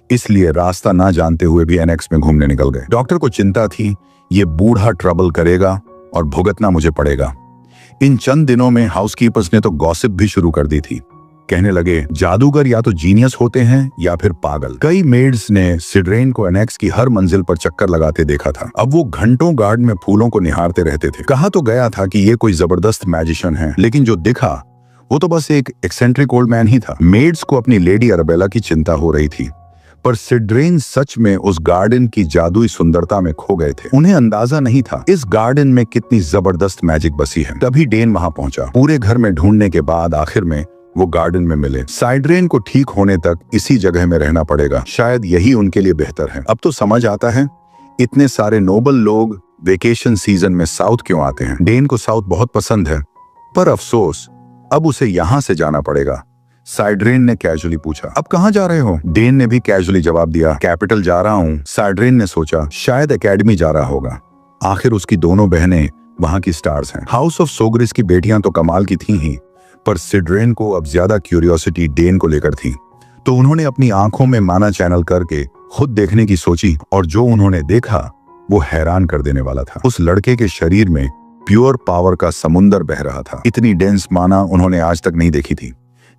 इसलिए रास्ता ना जानते हुए भी एनेक्स में घूमने निकल गए। डॉक्टर को चिंता थी, ये बूढ़ा ट्रबल करेगा और भुगतना मुझे पड़ेगा। इन चंद दिनों में हाउसकीपर्स ने तो गॉसिप भी शुरू कर दी थी। कहने लगे जादूगर या तो जीनियस होते हैं या फिर पागल। कई मेड्स ने सिड्रेन को एनेक्स की हर मंजिल पर चक्कर लगाते देखा था। अब वो घंटों गार्डन में फूलों को निहारते रहते थे। कहा तो गया था कि ये कोई जबरदस्त मैजिशियन है, लेकिन जो दिखा वो तो बस एक एक्सेंट्रिक ओल्ड मैन ही था। मेड्स को अपनी लेडी अरबेला की चिंता हो रही थी, पर सिड्रेन सच में उस गार्डन की जादुई सुंदरता में खो गए थे। उन्हें अंदाजा नहीं था इस गार्डन में कितनी जबरदस्त मैजिक बसी है। तभी डेन वहां पहुंचा। पूरे घर में ढूंढने के बाद आखिर में वो गार्डन में मिले। सिड्रेन को ठीक होने तक इसी जगह में रहना पड़ेगा, शायद यही उनके लिए बेहतर है। अब तो समझ आता है इतने सारे नोबल लोग वेकेशन सीजन में साउथ क्यों आते हैं। डेन को साउथ बहुत पसंद है, पर अफसोस अब उसे यहां से जाना पड़ेगा। सिड्रेन ने कैजुअली पूछा, अब कहाँ जा रहे हो? डेन ने भी कैजुअली जवाब दिया, कैपिटल जा रहा हूँ। सिड्रेन ने सोचा शायद एकेडमी जा रहा होगा। आखिर उसकी दोनों बहनें वहां की स्टार्स हैं। हाउस ऑफ सोग्रिस की बेटियां तो कमाल की थी ही, पर सिड्रेन को अब ज्यादा क्यूरियोसिटी डेन को लेकर थी। तो उन्होंने अपनी आंखों में माना चैनल करके खुद देखने की सोची, और जो उन्होंने देखा वो हैरान कर देने वाला था। उस लड़के के शरीर में प्योर पावर का समुंदर बह रहा था। इतनी डेंस माना उन्होंने आज तक नहीं देखी थी।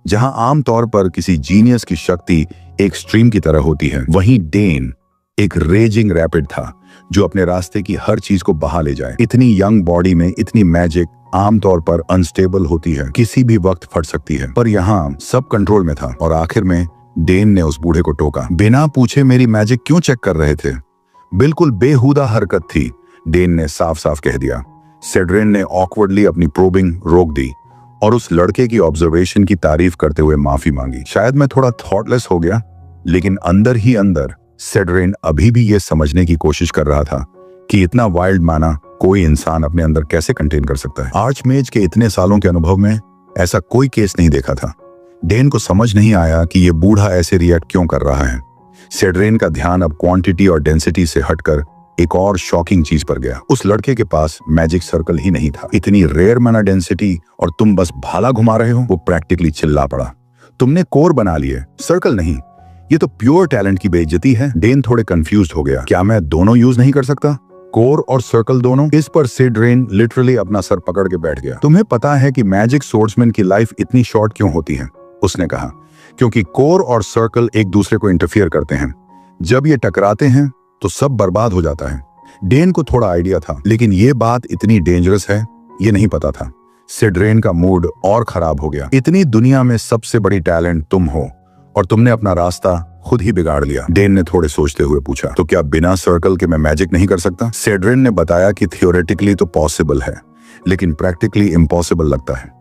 जहां आमतौर पर किसी जीनियस की शक्ति एक स्ट्रीम की तरह होती है, वहीं डेन एक रेजिंग रैपिड था जो अपने रास्ते की हर चीज को बहा ले जाए। इतनी यंग बॉडी में इतनी मैजिक आमतौर पर अनस्टेबल होती है, किसी भी वक्त फट सकती है, पर यहाँ सब कंट्रोल में था। और आखिर में डेन ने उस बूढ़े को टोका, बिना पूछे मेरी मैजिक क्यों चेक कर रहे थे? बिल्कुल बेहुदा हरकत थी, डेन ने साफ साफ कह दिया। सिड्रेन ने ऑकवर्डली अपनी प्रोबिंग रोक दी और उस लड़के की ऑब्जर्वेशन की तारीफ करते हुए माफी मांगी। शायद मैं थोड़ा थॉटलेस हो गया, लेकिन अंदर ही अंदर सिड्रेन अभी भी ये समझने की कोशिश कर रहा था कि इतना वाइल्ड माना कोई इंसान अपने अंदर कैसे कंटेन कर सकता है। आर्चमेज के इतने सालों के अनुभव में ऐसा कोई केस नहीं देखा था। डेन को समझ नहीं आया कि ये बूढ़ा ऐसे रिएक्ट क्यों कर रहा है। सिड्रेन का ध्यान अब क्वांटिटी और डेंसिटी से हटकर एक और शॉकिंग चीज पर गया। उस लड़के के पास मैजिक सर्कल ही नहीं था। इतनी रेयर माना डेंसिटी और तुम बस भाला घुमा रहे हो? वो प्रैक्टिकली चिल्ला पड़ा, तुमने कोर बना लिए, सर्कल नहीं। ये तो प्योर टैलेंट की बेइज्जती है। डेन थोड़े कंफ्यूज्ड हो गया, क्या मैं दोनों यूज नहीं कर सकता, कोर और सर्कल दोनों? इस पर सिड्रेन लिटरली अपना सर पकड़ के बैठ गया। तुम्हें पता है कि मैजिक सोर्समैन की लाइफ इतनी शॉर्ट क्यों होती है? उसने कहा, क्योंकि कोर और सर्कल एक दूसरे को इंटरफियर करते हैं। जब ये टकराते हैं तो सब बर्बाद हो जाता है। डेन को थोड़ा आइडिया था, लेकिन ये बात इतनी डेंजरस है ये नहीं पता था। सिड्रेन का मूड और खराब हो गया। इतनी दुनिया में सबसे बड़ी टैलेंट तुम हो और तुमने अपना रास्ता खुद ही बिगाड़ लिया। डेन ने थोड़े सोचते हुए पूछा, तो क्या बिना सर्कल के मैं मैजिक नहीं कर सकता? सिड्रेन ने बताया कि थियोरेटिकली तो पॉसिबल है, लेकिन प्रैक्टिकली इम्पॉसिबल लगता है।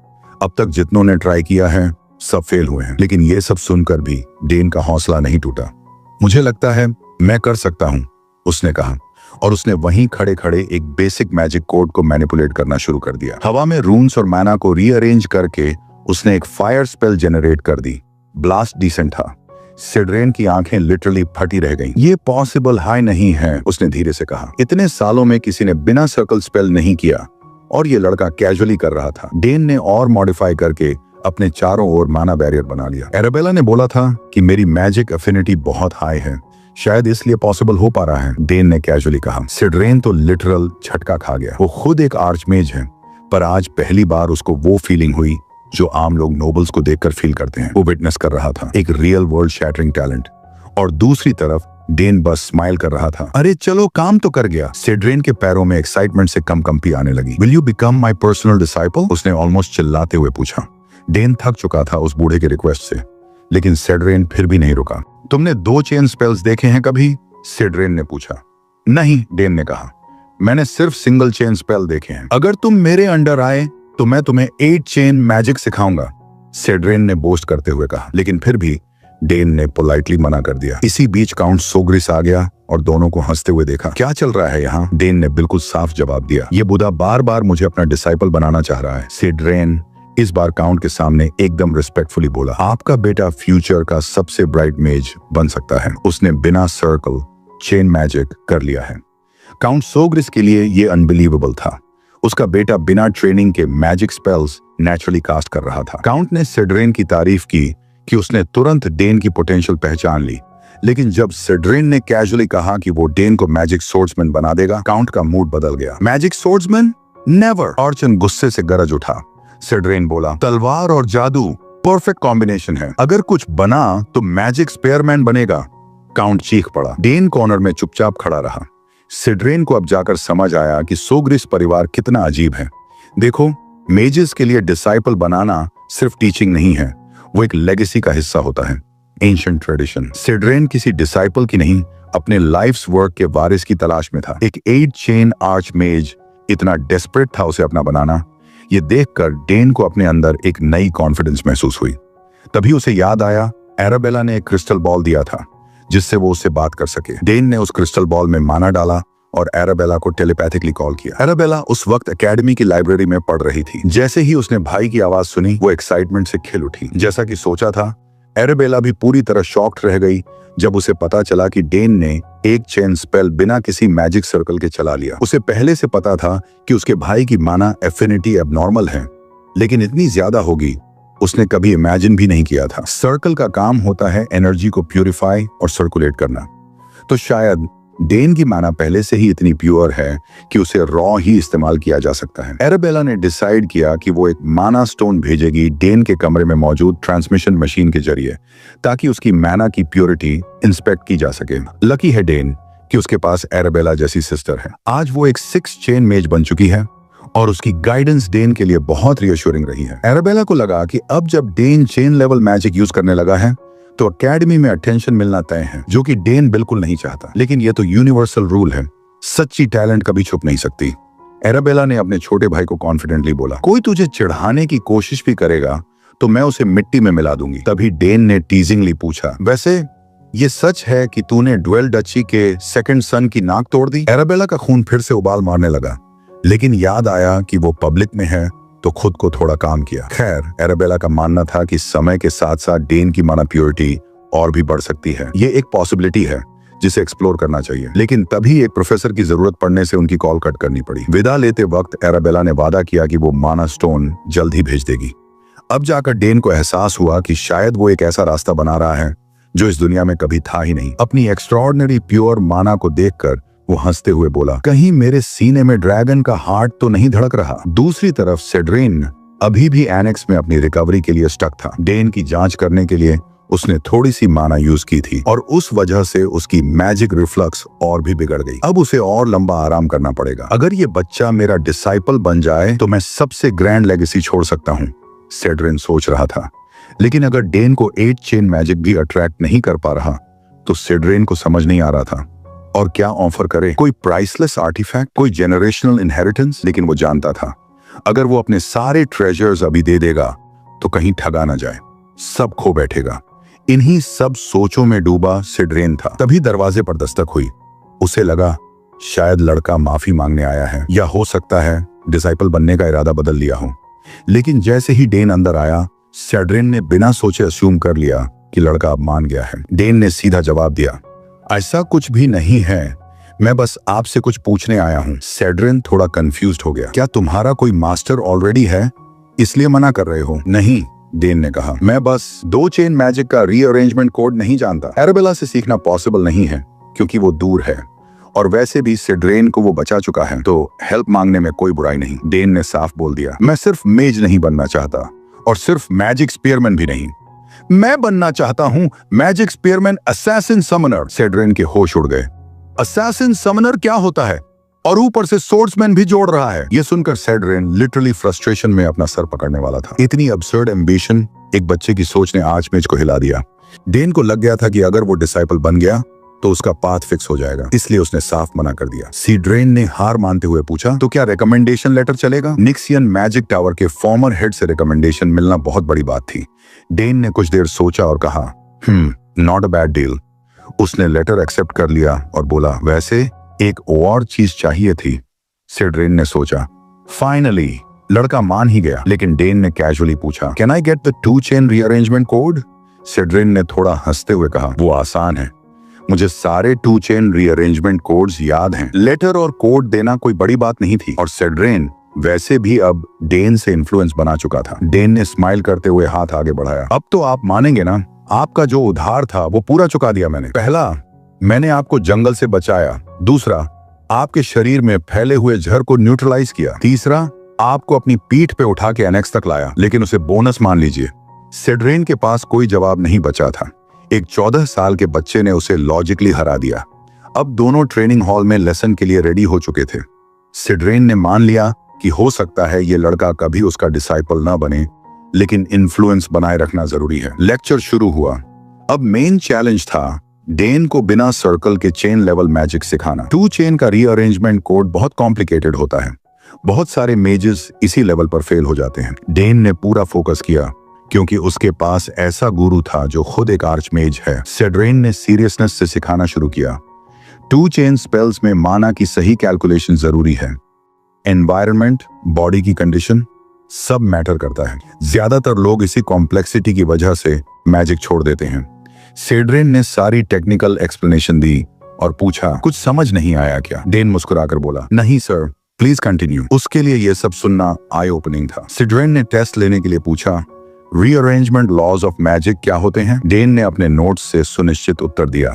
अब तक जितनों ने ट्राई किया है सब फेल हुए हैं। लेकिन ये सब सुनकर भी डेन का हौसला नहीं टूटा। मुझे लगता है मैं कर सकता हूं, उसने कहा, और उसने वहीं खड़े खड़े एक बेसिक मैजिक कोड को मैनिपुलेट करना शुरू कर दिया। हवा में रून्स और मैना को रीअरेंज करके उसने एक फायर स्पेल जनरेट कर दी। ब्लास्ट डिसेंट था। सिड्रेन की आंखें लिटरली फटी रह गईं। ये पॉसिबल हाई नहीं है, उसने धीरे से कहा। इतने सालों में किसी ने बिना सर्कल स्पेल नहीं किया और ये लड़का कैजुअली कर रहा था। डेन ने और मॉडिफाई करके अपने चारों ओर माना बैरियर बना लिया। एराबेला ने बोला था कि मेरी मैजिक एफिनिटी बहुत हाई है, शायद इसलिए पॉसिबल हो पा रहा है, डेन ने कैजुअली कहा। सिड्रेन तो लिटरल झटका खा गया। वो खुद एक आर्चमेज है, पर आज पहली बार उसको वो फीलिंग हुई जो आम लोग नोबल्स को देखकर फील करते हैं। वो विटनेस कर रहा था एक रियल वर्ल्ड शैटरिंग टैलेंट, और दूसरी तरफ डेन बस स्माइल कर रहा था। अरे चलो काम तो कर गया। सिड्रेन के पैरों में एक्साइटमेंट से कंपी आने लगी। Will you become my personal disciple? उसने ऑलमोस्ट चिल्लाते हुए पूछा। डेन थक चुका था उस बूढ़े के रिक्वेस्ट से, लेकिन सिड्रेन फिर भी नहीं रुका। तुमने 2 चेन स्पेल्स देखे हैं कभी? सिड्रेन ने पूछा। नहीं, डेन ने कहा, मैंने सिर्फ सिंगल चेन स्पेल देखे हैं। अगर तुम मेरे अंडर आए तो मैं तुम्हें 8 चेन मैजिक सिखाऊंगा, सिड्रेन ने बोस्ट करते हुए कहा। लेकिन फिर भी डेन ने पोलाइटली मना कर दिया। इसी बीच काउंट सोग्रिस आ गया और दोनों को हंसते हुए देखा। क्या चल रहा है यहाँ? डेन ने बिल्कुल साफ जवाब दिया, ये बुढ़ा बार बार मुझे अपना डिसाइपल बनाना चाह रहा है। सिड्रेन इस बार काउंट के सामने एकदम रिस्पेक्टफुली बोला, आपका बेटा फ्यूचर का सबसे ब्राइट मेज बन सकता है। उसने बिना सर्कल चेन मैजिक कर लिया है। काउंट सोग्रिस के लिए ये अनबिलीवेबल था। उसका बेटा बिना ट्रेनिंग के मैजिक स्पेल्स नेचुरली कास्ट कर रहा था। काउंट ने सिड्रेन की तारीफ की कि उसने तुरंत डेन की पोटेंशियल पहचान ली, लेकिन जब सिड्रेन ने कैजुअली कहा कि वो डेन को मैजिक सोर्ड्समैन बना देगा, काउंट का मूड बदल गया। Magic swordsman? नेवर! ऑर्चन गुस्से से गरज उठा। सिड्रेन बोला, तलवार और जादू परफेक्ट कॉम्बिनेशन है। अगर कुछ बना तो मैजिक स्पेयरमैन बनेगा। काउंट चीख पड़ा। डेन कॉर्नर में चुपचाप खड़ा रहा। सिड्रेन को अब जाकर समझ आया कि सोग्रिस परिवार कितना अजीब है। देखो, मेजेस के लिए डिसाइपल बनाना सिर्फ टीचिंग नहीं है, वो एक लेगेसी का हिस्सा होता है, एंशिएंट ट्रेडिशन। सिड्रेन किसी डिसाइपल की नहीं, अपने लाइफ्स वर्क के वारिस की तलाश में था। एक 8 चेन आर्च मेज इतना डेस्परेट था उसे अपना बनाना। ये देखकर डेन को अपने अंदर एक नई कॉन्फिडेंस महसूस हुई। तभी उसे याद आया, एराबेला ने एक क्रिस्टल बॉल दिया था जिससे वो उससे बात कर सके। डेन ने उस क्रिस्टल बॉल में माना डाला और एराबेला को टेलीपैथिकली कॉल किया। एराबेला उस वक्त एकेडमी की लाइब्रेरी में पढ़ रही थी। जैसे ही उसने भाई की आवाज सुनी, वो एक्साइटमेंट से खिल उठी। जैसा कि सोचा था, एराबेला भी पूरी तरह शॉक्ड रह गई जब उसे पता चला कि डेन ने एक चेन स्पेल बिना किसी मैजिक सर्कल के चला लिया। उसे पहले से पता था कि उसके भाई की माना एफिनिटी एबनॉर्मल है, लेकिन इतनी ज्यादा होगी उसने कभी इमेजिन भी नहीं किया था। सर्कल का काम होता है एनर्जी को प्यूरिफाई और सर्कुलेट करना। तो शायद डेन की माना पहले से ही इतनी प्योर है कि उसे रॉ ही इस्तेमाल किया जा सकता है। एराबेला ने डिसाइड किया कि वो एक माना स्टोन भेजेगी डेन के कमरे में मौजूद ट्रांसमिशन मशीन के जरिए, ताकि उसकी माना की प्योरिटी इंस्पेक्ट की जा सके। लकी है डेन कि उसके पास एराबेला जैसी सिस्टर है। आज वो एक 6 चेन मेज बन चुकी है और उसकी गाइडेंस डेन के लिए बहुत रियश्योरिंग रही है। एराबेला को लगा कि अब जब Den chain level magic use करने लगा है तो एकेडमी में अटेंशन मिलना तय है, जो कि डेन बिल्कुल नहीं चाहता। लेकिन ये तो यूनिवर्सल रूल है, सच्ची टैलेंट कभी छुप नहीं सकती। एराबेला ने अपने छोटे भाई को कॉन्फिडेंटली बोला, कोई तुझे चिढ़ाने की कोशिश भी करेगा तो मैं उसे मिट्टी में मिला दूंगी। तभी डेन ने टीजिंगली पूछा, वैसे ये सच है कि तूने ड्वेल डची के सेकंड सन की नाक तोड़ दी? एराबेला का खून फिर से उबाल मारने लगा, लेकिन याद आया कि वो पब्लिक में है तो खुद को थोड़ा काम किया। खैर, एराबेला का मानना था कि समय के साथ साथ डेन की माना प्योरिटी और भी बढ़ सकती है। ये एक पॉसिबिलिटी है जिसे एक्सप्लोर करना चाहिए। लेकिन तभी एक प्रोफेसर की जरूरत पड़ने से उनकी कॉल कट करनी पड़ी। विदा लेते वक्त एराबेला ने वादा किया कि वो माना स्टोन जल्द ही भेज देगी। अब जाकर डेन को एहसास हुआ कि शायद वो एक ऐसा रास्ता बना रहा है जो इस दुनिया में कभी था ही नहीं। अपनी एक्स्ट्रॉर्डिनरी प्योर माना को देखकर वो हंसते हुए बोला, कहीं मेरे सीने में ड्रैगन का हार्ट तो नहीं धड़क रहा। दूसरी तरफ सिड्रेन अभी भी एनेक्स में अपनी रिकवरी के लिए स्टक था। डेन की जांच करने के लिए उसने थोड़ी सी माना यूज की थी और उस वजह से उसकी मैजिक रिफ्लक्स और भी बिगड़ गई। अब उसे और लंबा आराम करना पड़ेगा। अगर ये बच्चा मेरा डिसाइपल बन जाए तो मैं सबसे ग्रैंड लेगेसी छोड़ सकता हूँ, सिड्रेन सोच रहा था। लेकिन अगर डेन को 8 चेन मैजिक भी अट्रैक्ट नहीं कर पा रहा तो सिड्रेन को समझ नहीं आ रहा था और क्या ऑफर करे। कोई प्राइसलेस आर्टिफैक्ट, कोई जेनरेशनल इनहेरिटेंस? लेकिन वो जानता था अगर वो अपने सारे ट्रेजर्स अभी दे देगा तो कहीं ठगा ना जाए, सब खो बैठेगा। इन्हीं सब सोचों में डूबा सिड्रेन था। तभी दरवाजे पर दस्तक हुई। उसे लगा शायद लड़का माफी मांगने आया है, या हो सकता है डिसाइपल बनने का इरादा बदल लिया हो। लेकिन जैसे ही डेन अंदर आया, सिड्रेन ने बिना सोचे अस्यूम कर लिया कि लड़का अब मान गया है। डेन ने सीधा जवाब दिया, ऐसा कुछ भी नहीं है, मैं बस आपसे कुछ पूछने आया हूँ। सिड्रेन थोड़ा कंफ्यूज्ड हो गया, क्या तुम्हारा कोई मास्टर ऑलरेडी है इसलिए मना कर रहे हो? नहीं, डेन ने कहा, मैं बस 2 चेन मैजिक का रीअरेंजमेंट कोड नहीं जानता। एराबेला से सीखना पॉसिबल नहीं है क्योंकि वो दूर है और वैसे भी सिड्रेन को वो बचा चुका है, तो हेल्प मांगने में कोई बुराई नहीं। डेन ने साफ बोल दिया, मैं सिर्फ मेज नहीं बनना चाहता और सिर्फ मैजिक स्पीयरमैन भी नहीं, मैं बनना चाहता हूँ मैजिक स्पीयरमैन असैसिन समनर। सिड्रेन के होश उड़ गए। असैसिन समनर क्या होता है? और ऊपर से सोर्ड्समैन भी जोड़ रहा है। ये सुनकर सिड्रेन लिटरली फ्रस्ट्रेशन में अपना सर पकड़ने वाला था। इतनी अब्सर्ड एम्बिशन एक बच्चे की सोच ने आर्चमेज को हिला दिया। डेन को लग गया था कि अगर वो डिसाइपल बन गया तो उसका पाथ फिक्स हो जाएगा, इसलिए उसने साफ मना कर दिया। सिड्रेन ने हार मानते हुए पूछा, तो क्या रिकमेंडेशन लेटर चलेगा? निक्सियन मैजिक टावर के फॉर्मर हेड से रिकमेंडेशन मिलना बहुत बड़ी बात थी। डेन ने कुछ देर सोचा और कहा, नॉट अ बैड डील। उसने लेटर एक्सेप्ट कर लिया और बोला, वैसे एक और चीज चाहिए थी। सिड्रेन ने सोचा, फाइनली लड़का मान ही गया। लेकिन डेन ने कैजुअली पूछा, can I get the 2 chain rearrangement code? सिड्रेन ने थोड़ा हंसते हुए कहा, वो आसान है, मुझे सारे 2 चेन रीअरेंजमेंट कोड्स याद हैं। लेटर और कोड देना कोई बड़ी बात नहीं थी और सिड्रेन वैसे भी अब डेन से इन्फ्लुएंस बना चुका था। डेन ने स्माइल करते हुए हाथ आगे बढ़ाया, अब तो आप मानेंगे ना, आपका जो उधार था वो पूरा चुका दिया मैंने। पहला, मैंने आपको जंगल से बचाया। दूसरा, आपके शरीर में फैले हुए जहर को न्यूट्रलाइज किया। तीसरा, आपको अपनी पीठ पे उठा के एनेक्स तक लाया, लेकिन उसे बोनस मान लीजिए, सेड्रेन के पास कोई जवाब नहीं बचा था। एक 14 साल के बच्चे ने उसे लॉजिकली हरा दिया। अब दोनों ट्रेनिंग हॉल में लेसन के लिए रेडी हो चुके थे। सेड्रेन ने मान लिया कि हो सकता है ये लड़का कभी उसका डिसाइपल ना बने, लेकिन इन्फ्लुएंस बनाए रखना जरूरी है। लेक्चर शुरू हुआ। अब मेन चैलेंज था डेन को बिना सर्कल के चेन लेवल मैजिक सिखाना। 2 चेन का रीअरेंजमेंट कोड बहुत कॉम्प्लिकेटेड होता है। बहुत सारे मेजेस इसी लेवल पर फेल हो जाते हैं। डेन ने पूरा फोकस किया क्योंकि उसके पास ऐसा गुरु था जो खुद एक आर्च मेज है। सेड्रेन ने सीरियसनेस से सिखाना शुरू किया। 2 चेन स्पेल्स में माना की सही कैलकुलेशन जरूरी है। एनवायरनमेंट, बॉडी की कंडीशन सब मैटर करता है। ज्यादातर लोग इसी कॉम्प्लेक्सिटी की वजह से मैजिक छोड़ देते हैं। सेड्रेन ने सारी टेक्निकल एक्सप्लेनेशन दी और पूछा, कुछ समझ नहीं आया क्या? डेन मुस्कुराकर बोला, नहीं सर, प्लीज कंटिन्यू। उसके लिए यह सब सुनना आई ओपनिंग था। सेड्रेन ने टेस्ट लेने के लिए पूछा, रीअरेंजमेंट लॉज ऑफ मैजिक क्या होते हैं? डेन ने अपने नोट्स से सुनिश्चित उत्तर दिया,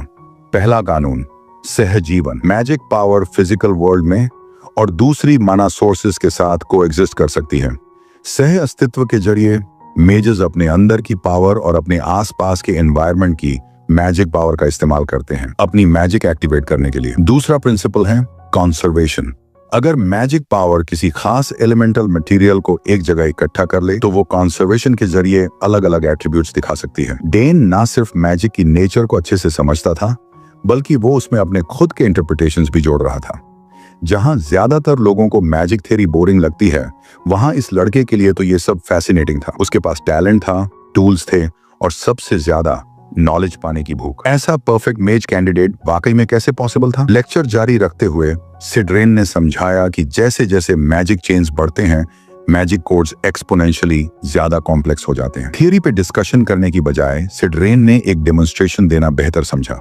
पहला कानून, सहजीवन, मैजिक पावर फिजिकल वर्ल्ड में और दूसरी माना सोर्सेस के साथ कोएग्जिस्ट कर सकती है। सह अस्तित्व के जरिए मेजेस अपने अंदर की पावर और अपने आसपास के एनवायरनमेंट की मैजिक पावर का इस्तेमाल करते हैं अपनी मैजिक एक्टिवेट करने के लिए। दूसरा प्रिंसिपल है कंजर्वेशन। अगर मैजिक पावर किसी खास एलिमेंटल मटेरियल को एक जगह इकट्ठा कर ले तो वो कंजर्वेशन के जरिए अलग अलग एट्रीब्यूट्स दिखा सकती है। डेन ना सिर्फ मैजिक की नेचर को अच्छे से समझता था, बल्कि वो उसमें अपने खुद के इंटरप्रिटेशंस भी जोड़ रहा था। जहां ज्यादातर लोगों को मैजिक थ्योरी बोरिंग लगती है, वहां इस लड़के के लिए तो ये सब फैसिनेटिंग था। उसके पास टैलेंट था, टूल्स थे और सबसे ज्यादा नॉलेज पाने की भूख। ऐसा परफेक्ट मेज कैंडिडेट वाकई में कैसे पॉसिबल था? लेक्चर जारी रखते हुए सेड्रेन ने समझाया कि जैसे जैसे मैजिक चेन्स बढ़ते हैं, मैजिक कोड्स एक्सपोनेंशियली ज्यादा कॉम्प्लेक्स हो जाते हैं। थियरी पे डिस्कशन करने की बजाय सेड्रेन ने एक डेमोन्स्ट्रेशन देना बेहतर समझा।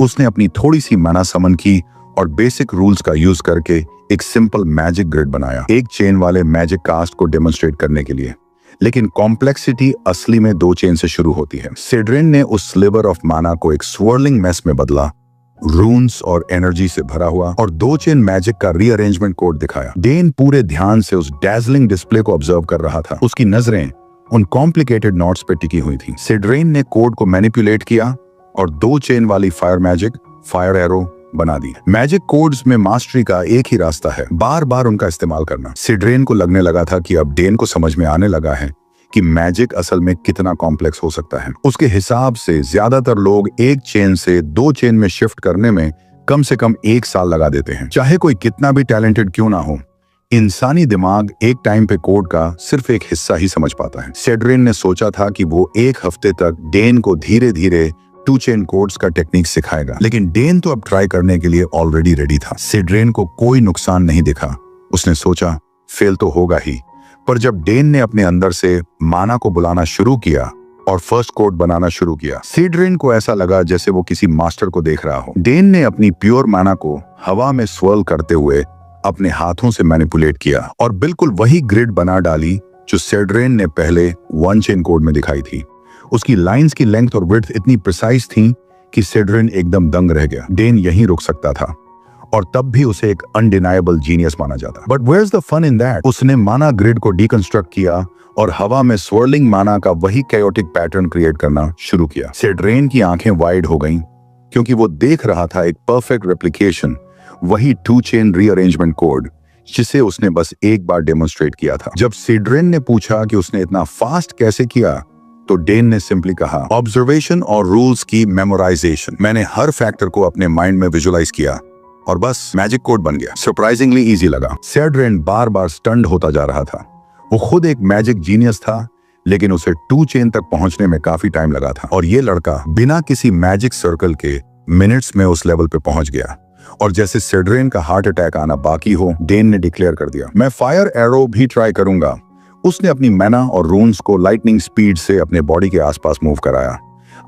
उसने अपनी थोड़ी सी माना समन की और बेसिक रूल्स का यूज करके एक सिंपल मैजिक ग्रिड बनाया, एक चेन वाले मैजिक कास्ट को डेमोन्स्ट्रेट करने के लिए। लेकिन कॉम्प्लेक्सिटी असली में 2 चेन से शुरू होती है। सेड्रेन ने उस स्लिवर ऑफ माना को एक स्वर्लिंग मेस में बदला, रून्स और एनर्जी से भरा हुआ, और 2 चेन मैजिक का रीअरेंजमेंट कोड दिखाया। डेन पूरे ध्यान से उस डैजलिंग डिस्प्ले को ऑब्जर्व कर रहा था। उसकी नजरें उन कॉम्प्लिकेटेड नॉट्स पे टिकी हुई थी। सेड्रेन ने कोड को मैनिपुलेट किया और 2 चेन वाली फायर मैजिक, फायर एरो बना दी। मैजिक कोड्स में मास्टरी का एक ही रास्ता है, बार बार उनका इस्तेमाल करना। सेड्रेन को लगने लगा था कि अब डेन को समझ में आने लगा है कि मैजिक असल में कितना कॉम्प्लेक्स हो सकता है। उसके हिसाब से ज्यादातर लोग एक चेन से 2 चेन में शिफ्ट करने में कम से कम 1 साल लगा देते हैं, चाहे कोई कितना भी टैलेंटेड क्यों ना हो। इंसानी दिमाग एक टाइम पे कोड का सिर्फ एक हिस्सा ही समझ पाता है। सेड्रेन ने सोचा था कि वो 1 हफ्ते तक डेन को धीरे धीरे 2 चेन कोड्स का टेक्निक सिखाएगा, लेकिन डेन तो अब ट्राई करने के लिए ऑलरेडी रेडी था। सेड्रेन को कोई नुकसान नहीं दिखा। उसने सोचा फेल तो होगा ही, पर जब डेन ने अपने अंदर से माना को बुलाना शुरू किया और फर्स्ट कोड बनाना शुरू किया, सेड्रेन को ऐसा लगा जैसे वो किसी मास्टर को देख रहा हो। डेन ने अपनी प्योर माना को हवा में स्वर्ल करते हुए अपने हाथों से मैनिपुलेट किया और बिल्कुल वही ग्रिड बना डाली जो सेड्रेन ने पहले 1 चेन कोड में दिखाई थी। उसकी लाइंस की लेंथ और विड्थ इतनी प्रिसाइज थी कि सेड्रेन एकदम दंग रह गया। डेन यहीं रुक सकता था और तब भी उसे एक अनडिनाइबल जीनियस माना जाता। But where is the fun in that? उसने माना ग्रिड को डिकंस्ट्रक्ट किया और हवा में स्वर्लिंग माना का वही कैओटिक पैटर्न क्रिएट करना शुरू किया। सेड्रेन की आंखें वाइड हो गईं क्योंकि वो देख रहा था एक परफेक्ट रेप्लिकेशन, वही 2 चेन रीअरेंजमेंट कोड जिसे उसने बस एक बार डेमोन्स्ट्रेट किया था। जब सेड्रेन ने पूछा कि उसने इतना फास्ट कैसे किया, तो डेन ने सिंपली कहा, ऑब्जर्वेशन और रूल्स की मेमोराइजेशन। मैंने हर फैक्टर को अपने माइंड में विजुअलाइज किया और बस मैजिक कोड बन गया। सरप्राइजिंगली इजी लगा। सेड्रेन बार बार स्टन्ड होता जा रहा था। वो खुद एक मैजिक जीनियस था, लेकिन उसे 2 चेन तक पहुंचने में काफी टाइम लगा था। और ये लड़का बिना किसी मैजिक सर्कल के मिनट्स में उस लेवल पे पहुंच गया। और जैसे सेड्रेन का हार्ट अटैक आना बाकी हो, डेन ने डिक्लेयर कर दिया, मैं फायर एरो भी ट्राई करूंगा। उसने अपनी मैना और रून्स को लाइटनिंग स्पीड से अपने बॉडी के आसपास मूव कराया।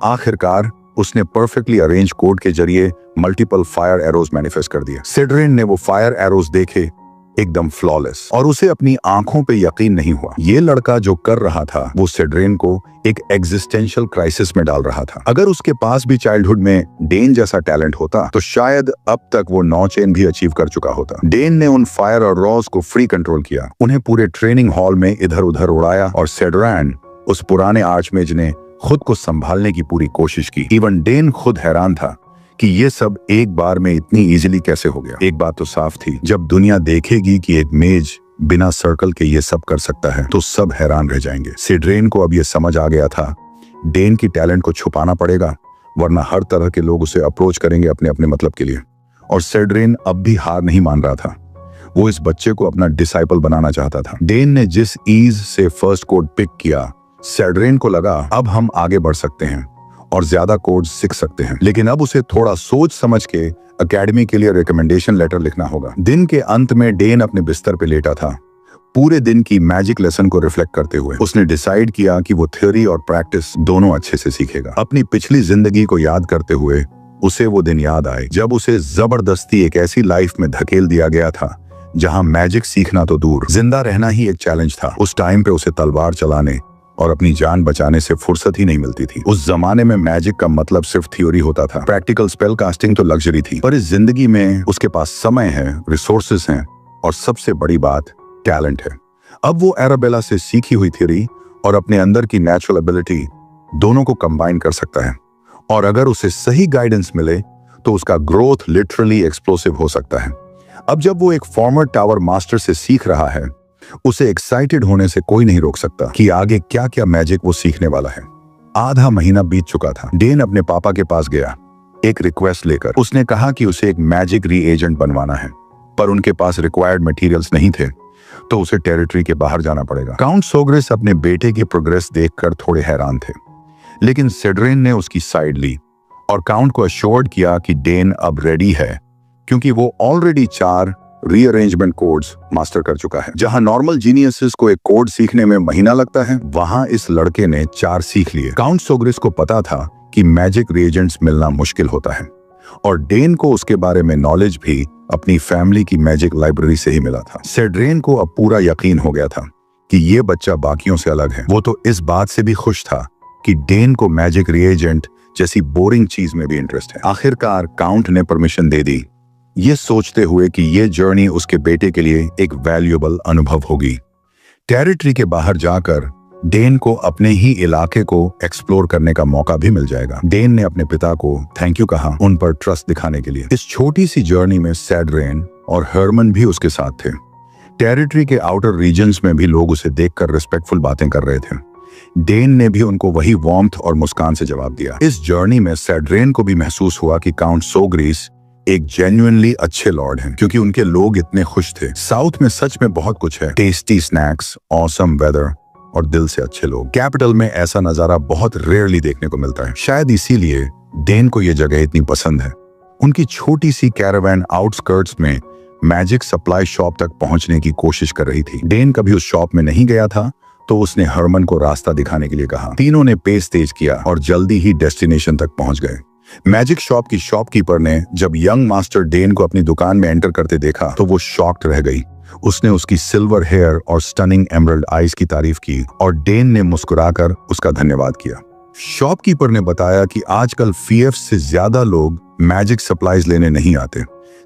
आखिरकार उसने परफेक्टली अरेंज कोड के जरिए मल्टीपल फायर एरोज मैनिफेस्ट कर दिए। सेड्रेन ने वो फायर एरोज देखे, एकदम फ्लॉलेस, और उसे अपनी आंखों पे यकीन नहीं हुआ। ये लड़का जो कर रहा था वो सेड्रेन को एक एग्जिस्टेंशियल क्राइसिस में डाल रहा था। अगर उसके पास भी चाइल्डहुड में डेन जैसा टैलेंट होता तो शायद अब तक वो 9 चेन भी अचीव कर चुका होता। डेन ने उन फायर और रॉज को फ्री कंट्रोल किया, उन्हें पूरे ट्रेनिंग हॉल में इधर उधर उड़ाया और सेड्रेन उस पुराने आर्चमेज ने खुद को संभालने की पूरी कोशिश की। इवन डेन खुद हैरान था कि ये सब एक बार में इतनी इजीली कैसे हो गया। एक बात तो साफ थी, जब दुनिया देखेगी कि एक मेज बिना सर्कल के ये सब कर सकता है तो सब हैरान रह जाएंगे। सिड्रेन को अब ये समझ आ गया था, डेन की टैलेंट को छुपाना पड़ेगा, वरना हर तरह के लोग उसे अप्रोच करेंगे अपने अपने मतलब के लिए। और सिड्रेन अब भी हार नहीं मान रहा था। वो इस बच्चे को अपना डिसाइपल बनाना चाहता था। डेन ने जिस ईज से फर्स्ट कोड पिक किया, सिड्रेन को लगा अब हम आगे बढ़ सकते हैं और ज्यादा कोड सीख सकते हैं। लेकिन अब उसे थोड़ा सोच समझ के एकेडमी के लिए रिकमेंडेशन लेटर लिखना होगा। दिन के अंत में डेन अपने बिस्तर पे लेटा था, पूरे दिन की मैजिक लेसन को रिफ्लेक्ट करते हुए। उसने डिसाइड किया कि वो थ्योरी और प्रैक्टिस दोनों अच्छे से सीखेगा। अपनी पिछली जिंदगी को याद करते हुए उसे वो दिन याद आए जब उसे जबरदस्ती एक ऐसी लाइफ में धकेल दिया गया था जहां मैजिक सीखना तो दूर, जिंदा रहना ही एक चैलेंज था। उस टाइम पे उसे तलवार चलाने और अपनी जान बचाने से फुर्सत ही नहीं मिलती थी। उस जमाने में मैजिक का मतलब सिर्फ थ्योरी होता था, प्रैक्टिकल स्पेल कास्टिंग तो लग्जरी थी। पर इस जिंदगी में उसके पास समय है, रिसोर्सेस हैं और सबसे बड़ी बात टैलेंट है। अब वो एराबेला से सीखी हुई थ्योरी और अपने अंदर की नेचुरल एबिलिटी दोनों को कंबाइन कर सकता है। और अगर उसे सही गाइडेंस मिले तो उसका ग्रोथ लिटरली एक्सप्लोसिव हो सकता है। अब जब वो एक फॉर्मर टावर मास्टर से सीख रहा है, उसे एक्साइटेड होने से कोई नहीं रोक सकता कि आगे क्या क्या मैजिक वो सीखने वाला है। आधा महीना बीत चुका था। डेन अपने पापा के पास गया एक रिक्वेस्ट लेकर। उसने कहा कि उसे एक मैजिक रीएजेंट बनवाना है, पर उनके पास रिक्वायर्ड मटेरियल्स नहीं थे, तो उसे टेरिटरी के बाहर जाना पड़ेगा। काउंट सोग्रेस अपने बेटे की प्रोग्रेस देखकर थोड़े हैरान थे, लेकिन सिड्रेन ने उसकी साइड ली और काउंट को अश्योर्ड किया कि डेन अब रेडी है, क्योंकि वो ऑलरेडी 4 रीअरेंजमेंट कोड्स मास्टर कर चुका है। जहां नॉर्मल जीनियसेस को एक कोड सीखने में महीना लगता है, वहां इस लड़के ने 4 सीख लिए। काउंट सोग्रेस को पता था कि मैजिक रिएजेंट्स मिलना मुश्किल होता है और डेन को उसके बारे में नॉलेज भी अपनी फैमिली की मैजिक लाइब्रेरी से ही मिला था। सिड्रेन को अब पूरा यकीन हो गया था कि ये बच्चा बाकियों से अलग है। वो तो इस बात से भी खुश था कि डेन को मैजिक रिएजेंट जैसी बोरिंग चीज में भी इंटरेस्ट है। आखिरकार काउंट ने परमिशन दे दी, ये सोचते हुए कि ये जर्नी उसके बेटे के लिए एक वैल्यूएबल अनुभव होगी। टेरिटरी के बाहर जाकर डेन को अपने ही इलाके को एक्सप्लोर करने का मौका भी मिल जाएगा। डेन ने अपने पिता को थैंक यू कहा उन पर ट्रस्ट दिखाने के लिए। इस छोटी सी जर्नी में सिड्रेन और हरमन भी उसके साथ थे। टेरिटरी के आउटर रीजन्स में भी लोग उसे देखकर रिस्पेक्टफुल बातें कर रहे थे। डेन ने भी उनको वही वार्मथ और मुस्कान से जवाब दिया। इस जर्नी में सिड्रेन को भी महसूस हुआ कि काउंट सोग्रेस एक जेन्युइनली अच्छे लॉर्ड हैं, क्योंकि उनके लोग इतने खुश थे। साउथ में सच में बहुत कुछ है, टेस्टी स्नैक्स, ऑसम वेदर और दिल से अच्छे लोग। कैपिटल में ऐसा नजारा बहुत रेयरली देखने को मिलता है। शायद इसीलिए डेन को ये जगह इतनी पसंद है। उनकी छोटी सी कैरावैन आउटस्कर्ट्स में मैजिक सप्लाई शॉप तक पहुंचने की कोशिश कर रही थी। डेन कभी उस शॉप में नहीं गया था, तो उसने हरमन को रास्ता दिखाने के लिए कहा। तीनों ने पेस तेज किया और जल्दी ही डेस्टिनेशन तक पहुंच गए। मैजिक शॉप की शॉपकीपर ने जब यंग मास्टर डेन को अपनी दुकान में एंटर करते देखा तो वो शॉक्ड रह गई। उसने उसकी सिल्वर हेयर और स्टनिंग एमरल्ड आईज की तारीफ की और डेन ने मुस्कुराकर उसका धन्यवाद किया। शॉपकीपर ने बताया कि आजकल फीएफ से ज्यादा लोग मैजिक सप्लाईज लेने नहीं आते।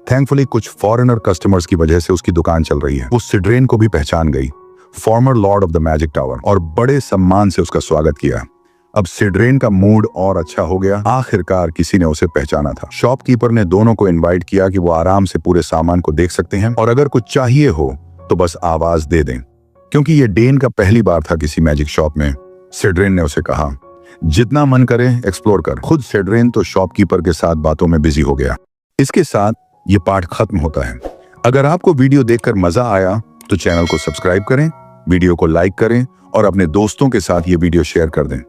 थैंकफुली कुछ फॉरेनर कस्टमर्स की वजह से उसकी दुकान चल रही है। वो सिड्रेन को भी पहचान गई, farmer Lord of the magic tower, और बड़े सम्मान से उसका स्वागत किया। अब सिड्रेन का मूड और अच्छा हो गया। आखिरकार किसी ने उसे पहचाना था। शॉपकीपर ने दोनों को इनवाइट किया कि वो आराम से पूरे सामान को देख सकते हैं और अगर कुछ चाहिए हो तो बस आवाज दे दें। क्योंकि ये डेन का पहली बार था किसी मैजिक शॉप में, सिड्रेन ने उसे कहा जितना मन करे एक्सप्लोर कर। खुद सिड्रेन तो शॉपकीपर के साथ बातों में बिजी हो गया। इसके साथ ये पार्ट खत्म होता है। अगर आपको वीडियो देखकर मजा आया तो चैनल को सब्सक्राइब करें, वीडियो को लाइक करें और अपने दोस्तों के साथ ये वीडियो शेयर कर दें।